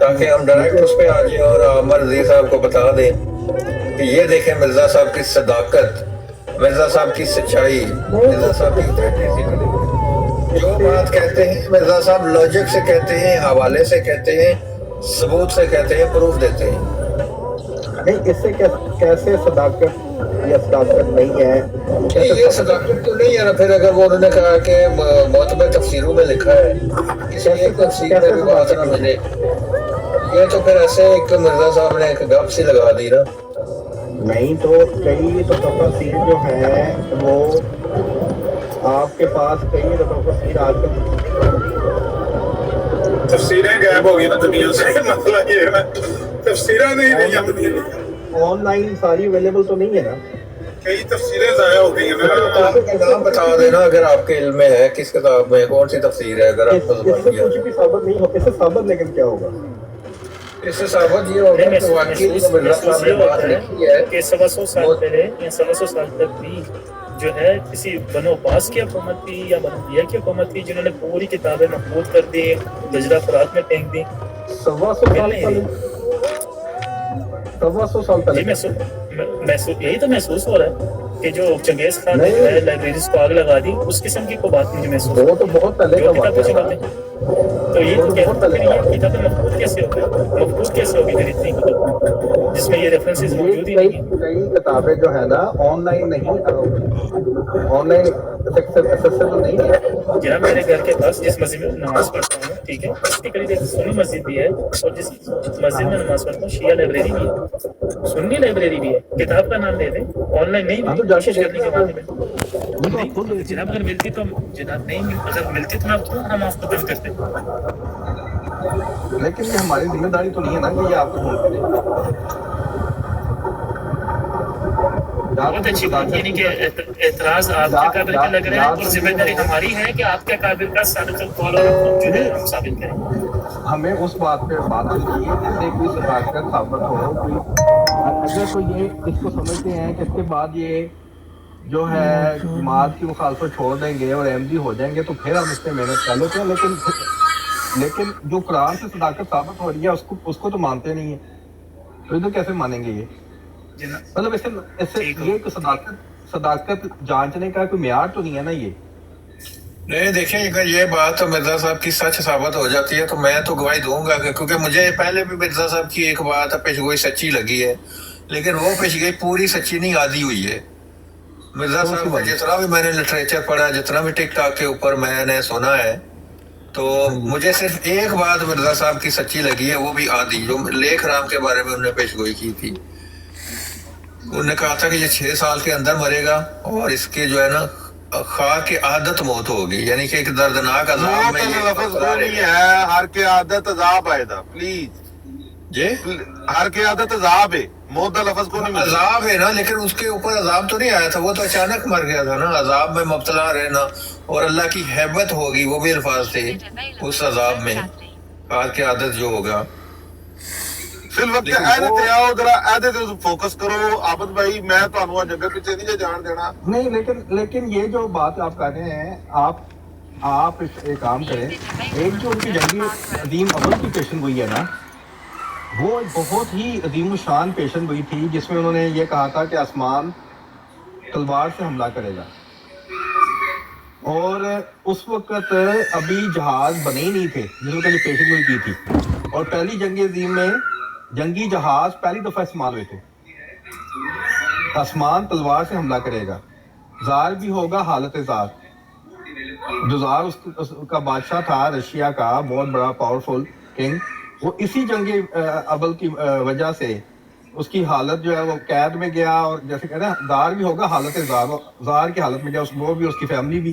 ताकि हम डायरेक्ट उस पे आ जाए और अमर रज़ी साहब को बता दें कि ये देखें मिर्जा साहब की सदाकत, मिर्जा साहब की सच्चाई, मिर्जा साहब की जो बात कहते हैं मिर्जा साहब लॉजिक से कहते हैं, हवाले से कहते हैं, सबूत से कहते हैं, प्रूफ देते हैं। नहीं, इससे कैसे सदाकत या सदाकत नहीं है? ये सदाकत तो नहीं है ना। फिर अगर वो उन्होंने कहा कि मोतबर तफसीरों में लिखा है, किसी एक तफसीर में भी बात ना मिले, ये तो फिर ऐसे एक मिर्जा साहब ने एक गप सी लगा दी ना। नहीं, तो कई तो तफसीर जो है वो आपके पास कई तफसीर आजकल तफसीरें गायब हो गई ना दुनिया से, मतलब ये है ना, तफसीरें नहीं रही दुनिया, ऑनलाइन सारी अवेलेबल तो नहीं है ना। कई तफसीरें जाया हो गई हैं किताब का नाम बता देना अगर आपके इल्म में है, किस किताब में कौन सी तफसीर है? अगर आपको इससे कुछ भी साबित नहीं हो, इससे साबित लेकिन क्या होगा? इससे साबित ये होगा कि वाकई जो मिर्जा साहब ने बात लिखी है कि 125 साल पहले या 125 साल तक भी जो है किसी बनो अब्बास की हुकूमत थी या बनो उमैया की हुकूमत थी, जिन्होंने पूरी किताबें महफूज कर दी, दजरा फरात में फेंक दी। 125 साल पहले यही तो महसूस हो रहा है कि जो चंगेज खान ने जो है लाइब्रेरीज को आग लगा दी, उस किस्म की कोई बात मुझे महसूस वो तो बहुत पहले का बात है। तो ये तो कहते हैं कि ये किताबें महफूज कैसे हो गई, महफूज कैसे होगी फिर इतनी किताब जिसमें ये रेफरेंसेस मौजूद ही नहीं है। कई किताबें जो है ना ऑनलाइन नहीं, ऑनलाइन एक्सेसिबल नहीं है। जनाब, मेरे घर के पास जिस मस्जिद में नमाज पढ़ता हूँ, ठीक है, उसके करीब एक सुन्नी मस्जिद भी है, और जिस मस्जिद में नमाज पढ़ता हूँ शिया लाइब्रेरी भी है, सुन्नी लाइब्रेरी भी है। किताब का नाम दे दें, ऑनलाइन नहीं मिली, कोशिश करने के बाद में जनाब अगर मिलती तो जनाब नहीं मिलती, अगर मिलती तो हम आपको दर्ज करते। लेकिन ये हमारी जिम्मेदारी तो नहीं है ना कि ये आपको फोन करें। बहुत अच्छी बात, यानी कि एतराज आपके काबिल का लग रहा है और जिम्मेदारी हमारी है कि आपके काबिल का साबित कौल जो है हम साबित करें। हमें उस बात पे बात होती है जिससे कोई सदाकत साबित हो, कोई अगर तो ये इसको समझते हैं कि इसके बाद ये जो है जमात की मुखालफत छोड़ देंगे और एमडी हो जाएंगे, तो फिर हम इस पर मेहनत कर लेते हैं। लेकिन जो कुरान से सदाकत साबित हो रही है उसको तो मानते नहीं है, तो इधर कैसे मानेंगे ये? मतलब इससे ये तो सदाकत जांचने का कोई म्यार तो नहीं है ना ये। नहीं, देखिए अगर ये बात मिर्जा साहब की सच साबित हो जाती है तो मैं तो गवाही दूंगा, क्योंकि मुझे पहले भी मिर्जा साहब की एक बात पेशगोई सच्ची लगी है, लेकिन वो पेशगोई पूरी सच्ची नहीं आदि हुई है। मिर्जा साहब का जितना भी मैंने लिटरेचर पढ़ा, जितना भी टिक टाक के ऊपर मैंने सुना है, तो मुझे सिर्फ एक बात मिर्जा साहब की सच्ची लगी है, वो भी आदि, जो लेख राम के बारे में उन्होंने पेशगोई की थी। उन्होंने कहा था कि ये 6 साल के अंदर मरेगा और इसके जो है ना खा के आदत मौत होगी, यानी कि एक दर्दनाक अजाब में ये नहीं है। हर के आदत अजाब आएगा, प्लीज जी, हर के आदत अजाब है, मौत का लफ्ज को नहीं अजाब है ना, लेकिन उसके ऊपर अजाब तो नहीं आया था, वो तो अचानक मर गया था ना। अजाब में मुब्तला रहना और अल्लाह की हैबत होगी, वो भी अल्फाज थे उस अजाब में, हर के आदत जो होगा। फिर वक्त ऐसे ते आओ जरा ऐसे ते फोकस करो आबद भाई, मैं ਤੁਹਾਨੂੰ ਅੱਜ ਅੱਗੇ ਪਿੱਛੇ ਨਹੀਂ ਜਾਣ ਦੇਣਾ। नहीं, लेकिन ये जो बात आप कर रहे हैं, आप آپ ایک کام کریں, ایک جو ان کی جنگی عظیم اول کی پیشن گوئی ہے نا, وہ بہت ہی عظیم الشان پیشن گوئی تھی, جس میں انہوں نے یہ کہا تھا کہ آسمان تلوار سے حملہ کرے گا. اور اس وقت ابھی جہاز بنے ہی نہیں تھے جس وقت یہ پیشن گوئی کی تھی, اور پہلی جنگ عظیم میں جنگی جہاز پہلی دفعہ استعمال ہوئے تھے. آسمان تلوار سے حملہ کرے گا, زار بھی ہوگا حالت زار. جو زار اس کا بادشاہ تھا رشیا کا, بہت بڑا پاورفل کنگ, وہ اسی جنگ اول کی وجہ سے اس کی حالت جو ہے وہ قید میں گیا, اور جیسے کہتے ہیں زار بھی ہوگا حالت زار, زار کی حالت میں گیا, وہ بھی اس کی فیملی بھی.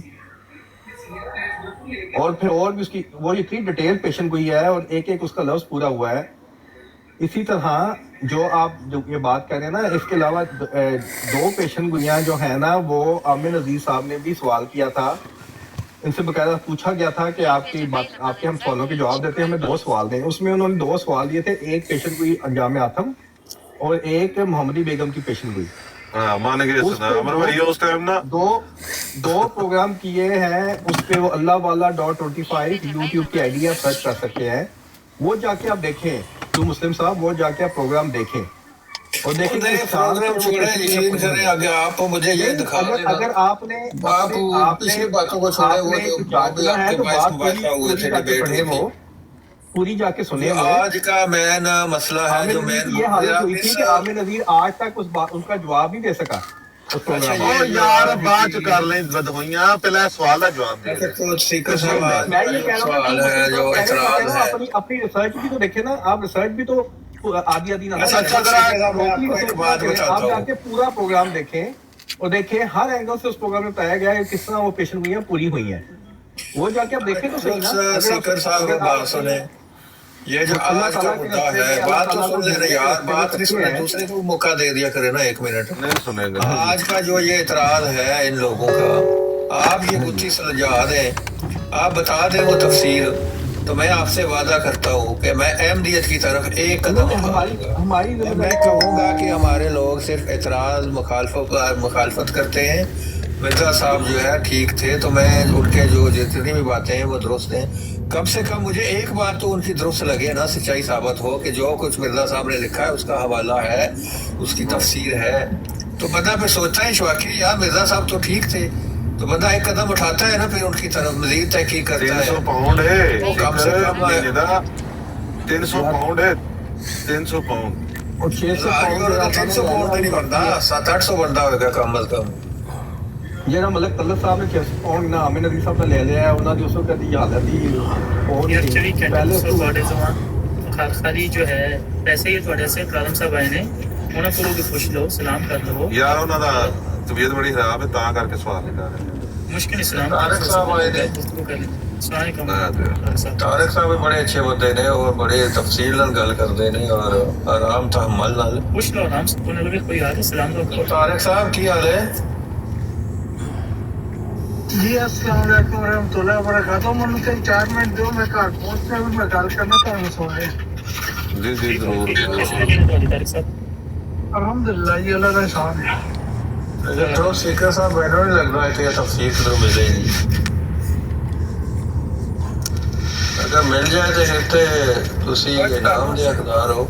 اور پھر اور بھی اس کی وہ اتنی ڈیٹیل پیشن گوئی ہے, اور ایک ایک اس کا لفظ پورا ہوا ہے. اسی طرح جو آپ جو یہ بات کر رہے ہیں نا, اس کے علاوہ دو پیشن گوئیاں جو ہیں نا, وہ عامر عزیز صاحب نے بھی سوال کیا تھا, ان سے باقاعدہ پوچھا گیا تھا کہ آپ کی بات, آپ کے ہم سوالوں کے جواب دیتے ہیں, ہمیں 2 سوال دیں. اس میں انہوں نے 2 سوال دیے تھے, ایک پیشن گوئی انجام آتم اور ایک محمدی بیگم کی پیشن گوئی. دو پروگرام کیے ہیں اس پہ, وہ اللہ والا .25 یوٹیوب کی آئی ڈی ہے, سرچ کر سکتے ہیں. وہ جا کے آپ دیکھیں تو مسلم صاحب, وہ جا کے آپ پروگرام دیکھیں اور دیکھیں آپ مجھے یہ دکھا دیں. اگر آپ نے پچھلی باتوں کو چھوڑے, وہ جو آپ کے پاس مباحثہ ہوئے تھے, ڈیبیٹ ہوئی تھی, پوری جا کے سنیں. آج کا مین مسئلہ ہے جو مین یہ حالت ہوئی تھی کہ عامر نذیر آج تک ان کا جواب نہیں دے سکا. یار بات کر لیں بدھوئیاں, پہلے سوال کا جواب دیں. میں یہ کہہ رہا ہوں اپنی ریسرچ بھی تو دیکھیں نا آپ, ریسرچ بھی تو آدھی آدھی نہ, آپ جا کے پورا پروگرام دیکھیں اور دیکھیں ہر اینگل سے اس پروگرام میں بتایا گیا ہے کس طرح وہ پیشن گوئیاں پوری ہوئی ہیں. وہ جا کے آپ دیکھیں تو صحیح نا. سیکر صاحب کو بات سنیں, یہ جو آج کا مدعا ہے, بات تو سن لے رہے یار, بات نہیں سنے, دوسرے کو موقع دے دیا کرے نا 1 منٹ. نہیں سنیں گے. آج کا جو یہ اعتراض ہے ان لوگوں کا, آپ یہ بچی سلجھا دیں, آپ بتا دیں وہ تفسیر, تو میں آپ سے وعدہ کرتا ہوں کہ میں احمدیت کی طرف ایک قدم اٹھاؤں گا. میں کہوں گا کہ ہمارے لوگ صرف اعتراض مخالفت کرتے ہیں. مرزا صاحب جو ہے ٹھیک تھے, تو میں ان کے جو جتنی بھی باتیں ہیں وہ درست ہیں. کم سے کم مجھے ایک بات تو ان کی درست لگے نا, سچائی ثابت ہو کہ جو کچھ مرزا صاحب نے لکھا ہے اس کا حوالہ ہے, اس کی تفسیر ہے, تو بندہ پھر سوچتا ہے واقعی یار مرزا صاحب تو ٹھیک تھے, تو بندہ ایک قدم اٹھاتا ہے نا, پھر ان کی طرف مزید تحقیق کرتا ہے. 300 پاؤنڈ ہے, کم سے کم 300 پاؤنڈ ہے, 300 پاؤنڈ اور 300 پاؤنڈ نہیں بنتا, 700-800 بنتا ہوگا کم از کم. ਜਿਹੜਾ ਮਲਕ ਤਲਤ ਸਾਹਿਬ ਨੇ 600 ਪਾਉਂਡ ਨਾ ਆਮਿਰ ਨਜ਼ੀਰ ਸਾਹਿਬ ਨੇ ਲੈ ਲਿਆ, ਉਹਨਾਂ ਦੀ ਉਸ ਵਕਤ ਦੀ ਹਾਲਤ ਹੀ ਬਹੁਤ یار چوی ਪਹਿਲੇ کینٹل ਤੁਹਾਡੇ زمان خالی جو ہے ایسے ہی ਤੁਹਾਡੇ ਸੇ ਕਾਲਮ ਸਾਹਿਬ ਆਏ ਨੇ, ਉਹਨਾਂ ਕੋਲੋਂ ਵੀ ਪੁੱਛ ਲਓ, سلام ਕਰ ਲਵੋ. ਯਾਰ ਉਹਨਾਂ ਦਾ ਤਬੀਅਤ ਬੜੀ ਖਰਾਬ ਹੈ, ਤਾਂ ਕਰਕੇ ਸਵਾਲ ਨਹੀਂ ਕਰ ਰਹੇ. مشکل اسلام طارق صاحب آئے تھے. السلام علیکم. طارق صاحب بھی بڑے اچھے بندے نے, اور بڑے تفصیل نال گل کرتے ہیں, اور آرام تحمل نال. پوچھ لو آرام سے, کوئی نہ کوئی آ رہا ہے. سلام علیکم طارق صاحب کی حال ہے؟ جی السلام علیکم ورحمۃ اللہ وبرکاتہ. مجھے 4 منٹ دو, میں گھر پہنچ کے میں گل کرنا تمہیں سونے. جی جی ضرور. کیسے لگے تھوڑی طارق صاحب؟ الحمدللہ جی اللہ کا احسان ہے. جو سپیکر صاحب مینوں نہیں لگ رہا ہے کہ تفصیل کدھر ملے گی. اگر مل جائے تو پھر تسی انعام دے حقدار ہو.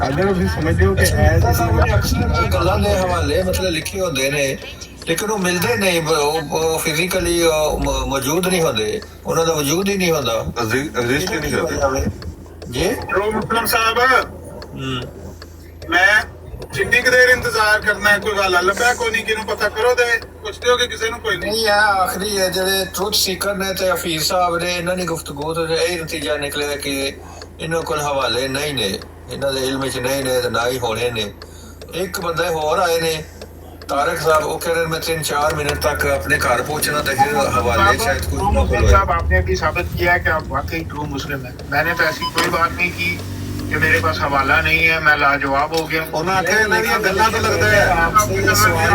اگر ਤੁਸੀਂ ਸਮਝਦੇ ਹੋ ਕਿ ਐਸੇ ਗੱਲਾਂ ਦੇ ਹਵਾਲੇ ਮਤਲਬ ਲਿਖੇ ਹੁੰਦੇ ਨੇ, ਲੇਕਿਨ ਉਹ ਮਿਲਦੇ ਨਹੀਂ, ਉਹ ਫਿਜ਼ੀਕਲੀ ਮੌਜੂਦ ਨਹੀਂ ਹੁੰਦੇ, ਉਹਨਾਂ ਦਾ ਵਜੂਦ ਹੀ ਨਹੀਂ ਹੁੰਦਾ. ਐਗਜ਼ਿਸਟ ਨਹੀਂ ਕਰਦੇ ਜੀ ਮੁਸਲਮ ਸਾਹਿਬ, ਮੈਂ ਜਿੰਨੀ ਕੁ ਦੇਰ ਇੰਤਜ਼ਾਰ ਕਰਨਾ ਹੈ, ਕੋਈ ਗੱਲ ਲੱਭਿਆ ਕੋਈ ਨਹੀਂ, ਕਿਹਨੂੰ ਪਤਾ ਕਰੋ ਤੇ ਪੁੱਛਦੇ ਹੋ ਕਿ ਕਿਸੇ ਨੂੰ ਕੋਈ ਨਹੀਂ. ਨਹੀਂ ਹੈ ਆਖਰੀ ਹੈ ਜਿਹੜੇ ਟਰੂਥ ਸੀਕਰ ਨੇ ਤੇ ਹਫੀਜ਼ ਸਾਹਿਬ ਨੇ, ਇਹਨਾਂ ਦੀ ਗੁਫ਼ਤਗੂ ਤੋਂ ਇਹ ਨਤੀਜਾ ਨਿਕਲਿਆ ਕਿ ਇਹਨਾਂ ਕੋਲ ਹਵਾਲੇ ਨਹੀਂ ਨੇ, ਇਹਨਾਂ ਦੇ ਇਲਮ 'ਚ ਨਹੀਂ ਨੇ ਤੇ ਨਾ ਹੀ ਹੋਣੇ ਨੇ. ਇੱਕ ਬੰਦੇ ਹੋਰ ਆਏ ਨੇ طارق صاحب, وہ کہہ رہے ہیں میں 3-4 منٹ تک اپنے گھر پہنچنا تھا, پھر حوالے شاید مسلم صاحب آپ نے بھی ثابت کیا ہے کہ آپ واقعی ٹرو مسلم ہیں. میں نے تو ایسی کوئی بات نہیں کی کہ میرے पास हवाला नहीं है, मैं लाजवाब हो गया। ਉਹਨਾਂ ਆਖਿਆ ਇਹਨਾਂ ਦੀਆਂ ਗੱਲਾਂ ਤੋਂ ਲੱਗਦਾ ਹੈ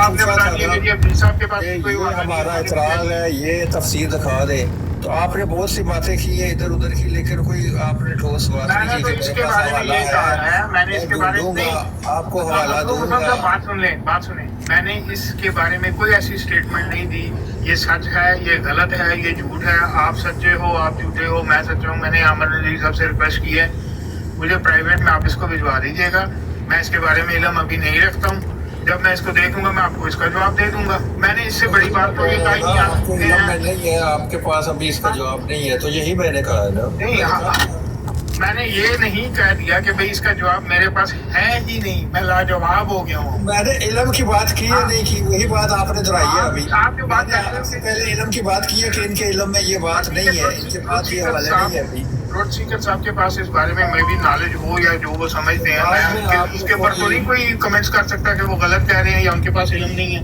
आपने बता दिया कि जी अपनी साहब के पास कोई ये वादा नहीं हमारा है। इतराज है, ये तफसीर दिखा दे। तो आपने बहुत सी बातें की है इधर उधर की, लेकिन कोई आपने ठोस बात मैंने नहीं तो की कि इसके मेरे पास बारे में हवाला ये कहा है, मैंने मैं इसके बारे में दूंगा, नहीं, आपको हवाला दूंगा। बात सुन लें, बात सुने। मैंने इसके बारे में कोई ऐसी स्टेटमेंट नहीं दी, ये सच है, ये गलत है, ये झूठ है, आप सच्चे हो, आप झूठे हो, मैं सच्चा हूँ। मैंने आमर नज़ीर साहब से रिक्वेस्ट की है, मुझे प्राइवेट में आप इसको भिजवा दीजिएगा। मैं इसके बारे में इल्म अभी नहीं रखता हूँ, जब मैं इसको देखूंगा मैं आपको इसका जवाब दे दूंगा। मैंने इससे बड़ी बात तो ये कही कि आपको इल्म में नहीं है, आपके पास अभी इसका जवाब नहीं है, तो यही मैंने कहा है ना। नहीं, मैंने ये नहीं कह दिया कि भाई इसका जवाब मेरे पास है ही नहीं, मैं लाजवाब हो गया हूँ। मैंने इल्म की बात की है नहीं की, वही बात आपने दोहराई है अभी। आप जो बात मैंने आपसे पहले इल्म की बात की है कि इनके इल्म में ये बात नहीं है, इनके पास ये हवाले नहीं है अभी। रोड सीकर साहब के पास इस बारे में मैं भी नॉलेज हो या जो वो समझते हैं, मैं उसके ऊपर तो नहीं कोई कमेंट्स कर सकता कि वो गलत कह रहे हैं या उनके पास इल्म नहीं है।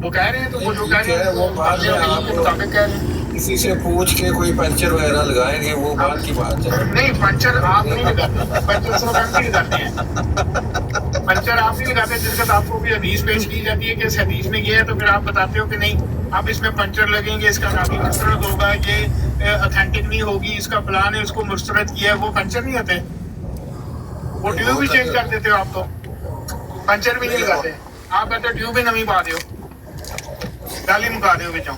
वो कह रहे हैं तो वो जो कह रहे हैं वो बात है, आप मुताबिक कह रहे हैं। किसी से पूछ के कोई पंचर वगैरह लगाएंगे, वो बात की बात है। नहीं, पंचर आप नहीं लगाते, पंचर सब आप नहीं लगाते हैं, पंचर आप नहीं लगाते। जिसके बाद आपको भी हदीस पेश की जाती है कि इस हदीस में ये है, तो फिर आप बताते हो कि नहीं अब इसमें पंचर लगेंगे, इसका नामी मुस्तरद होगा, ये ऑथेंटिक नहीं होगी, इसका प्लान है, उसको मुस्तरद किया है। वो पंचर नहीं आते, वो ट्यूब भी चेंज कर देते हो आप, तो पंचर भी नहीं लगाते। आप कहते ट्यूब ही नवी पा दो, गाली मुका दो बिचों।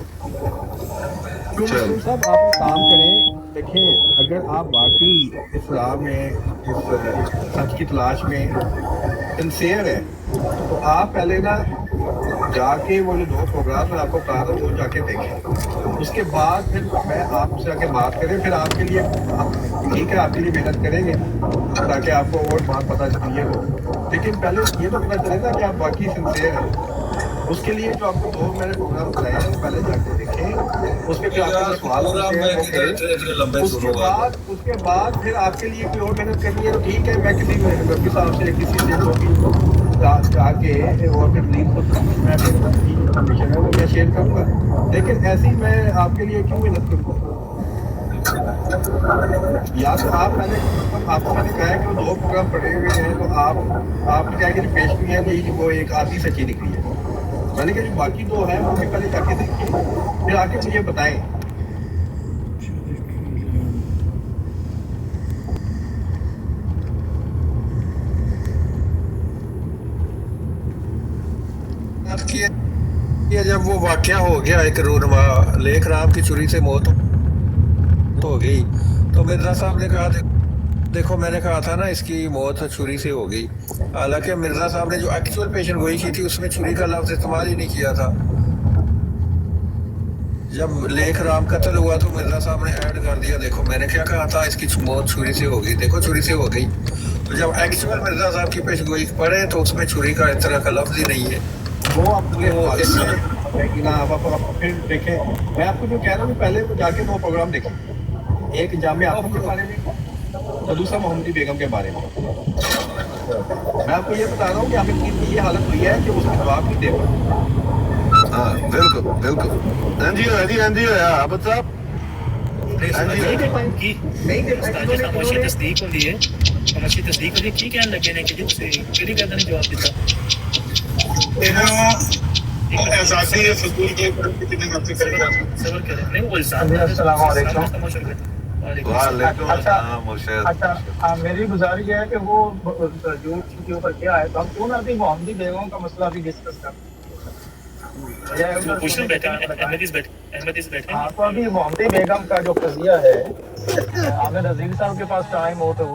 साहब आप एक काम करें, देखें अगर आप वाकई इस्लाम में इस सच की तलाश में सिंसियर है, तो आप पहले ना जाके वो जो 2 प्रोग्राम मैं आपको कहा था वो जाके देखें, उसके बाद फिर मैं आपसे आके बात करें, फिर आपके लिए ठीक है आपके लिए मेहनत करेंगे ताकि आपको और बात पता चलिए हो, लेकिन पहले ये तो पता चले ना कि आप वाकई सिंसियर हैं। उसके लिए जो आपको 2 मैंने प्रोग्राम कराए हैं पहले जाके देखें, उसके फिर आपको सवाल होते हैं वो करें, उसके बाद फिर आपके लिए कोई और मेहनत करनी है तो ठीक है, मैं किसी वकील साहब से किसी से जाके वो अपने लीड को मैं इन्फॉर्मेशन है वो मैं शेयर करूँगा, लेकिन ऐसी मैं आपके लिए क्यों मेहनत करूँगा। या तो आप आपको मैंने कहा है कि वो 2 प्रोग्राम पड़े हुए हैं, तो आपने क्या कि पेश की है कि वो एक आधी सच्ची निकली है, मैंने कहा जो बाकी 2 हैं वो भी पहले जाके देखिए, फिर आके मुझे बताएं। ये जब वो वाकया हो गया एक रूनमा लेख राम की छुरी से मौत हो गई, तो मिर्जा साहब ने कहा देखो मैंने कहा था ना इसकी मौत छुरी से हो गई, हालांकि मिर्जा साहब ने जो एक्चुअल पेशेंट गोई की थी उसमें छुरी का लफ्ज इस्तेमाल ही नहीं किया था। जब लेख राम कत्ल हुआ तो मिर्जा साहब ने ऐड कर दिया देखो मैंने क्या कहा था इसकी मौत छुरी से हो गई, देखो छुरी से हो गई। तो जब एक्चुअल मिर्जा साहब की पेश गोई पढ़े तो उसमें छुरी का इस तरह का लफ्ज ही नहीं है। वो आप फिर देखें, मैं आपको जो कह रहा हूँ पहले वो जाके 2 प्रोग्राम देखें, एक जामिया आफम के बारे में और दूसरा मोहम्मदी बेगम के बारे में। मैं आपको ये बता रहा हूँ कि आमिर की ये हालत हुई है कि उसका जवाब नहीं दे पाए। हाँ बिल्कुल बिल्कुल, हाँ जी होया आबद साहब खामोशी तस्दीक होती है, खामोशी तस्दीक होती है की कहने लगे ने कि उससे किहड़ी गल ने जवाब दिता आजादी है फजूल के ऊपर कितने नफी करेगा सबर करें। नहीं वो इल्जाम अस्सलाम वालेकुम। वालेकुम अस्सलाम मुर्शिद। अच्छा मेरी गुजारिश है कि वो जो के ऊपर क्या है तो हम क्यों ना अभी मोहम्मदी बेगम का मसला भी डिस्कस करें। पूछो बैठे अहमद इस बैठे आपको अभी मोहम्मदी बेगम का जो कजिया है आमिर नज़ीर साहब के पास टाइम हो तो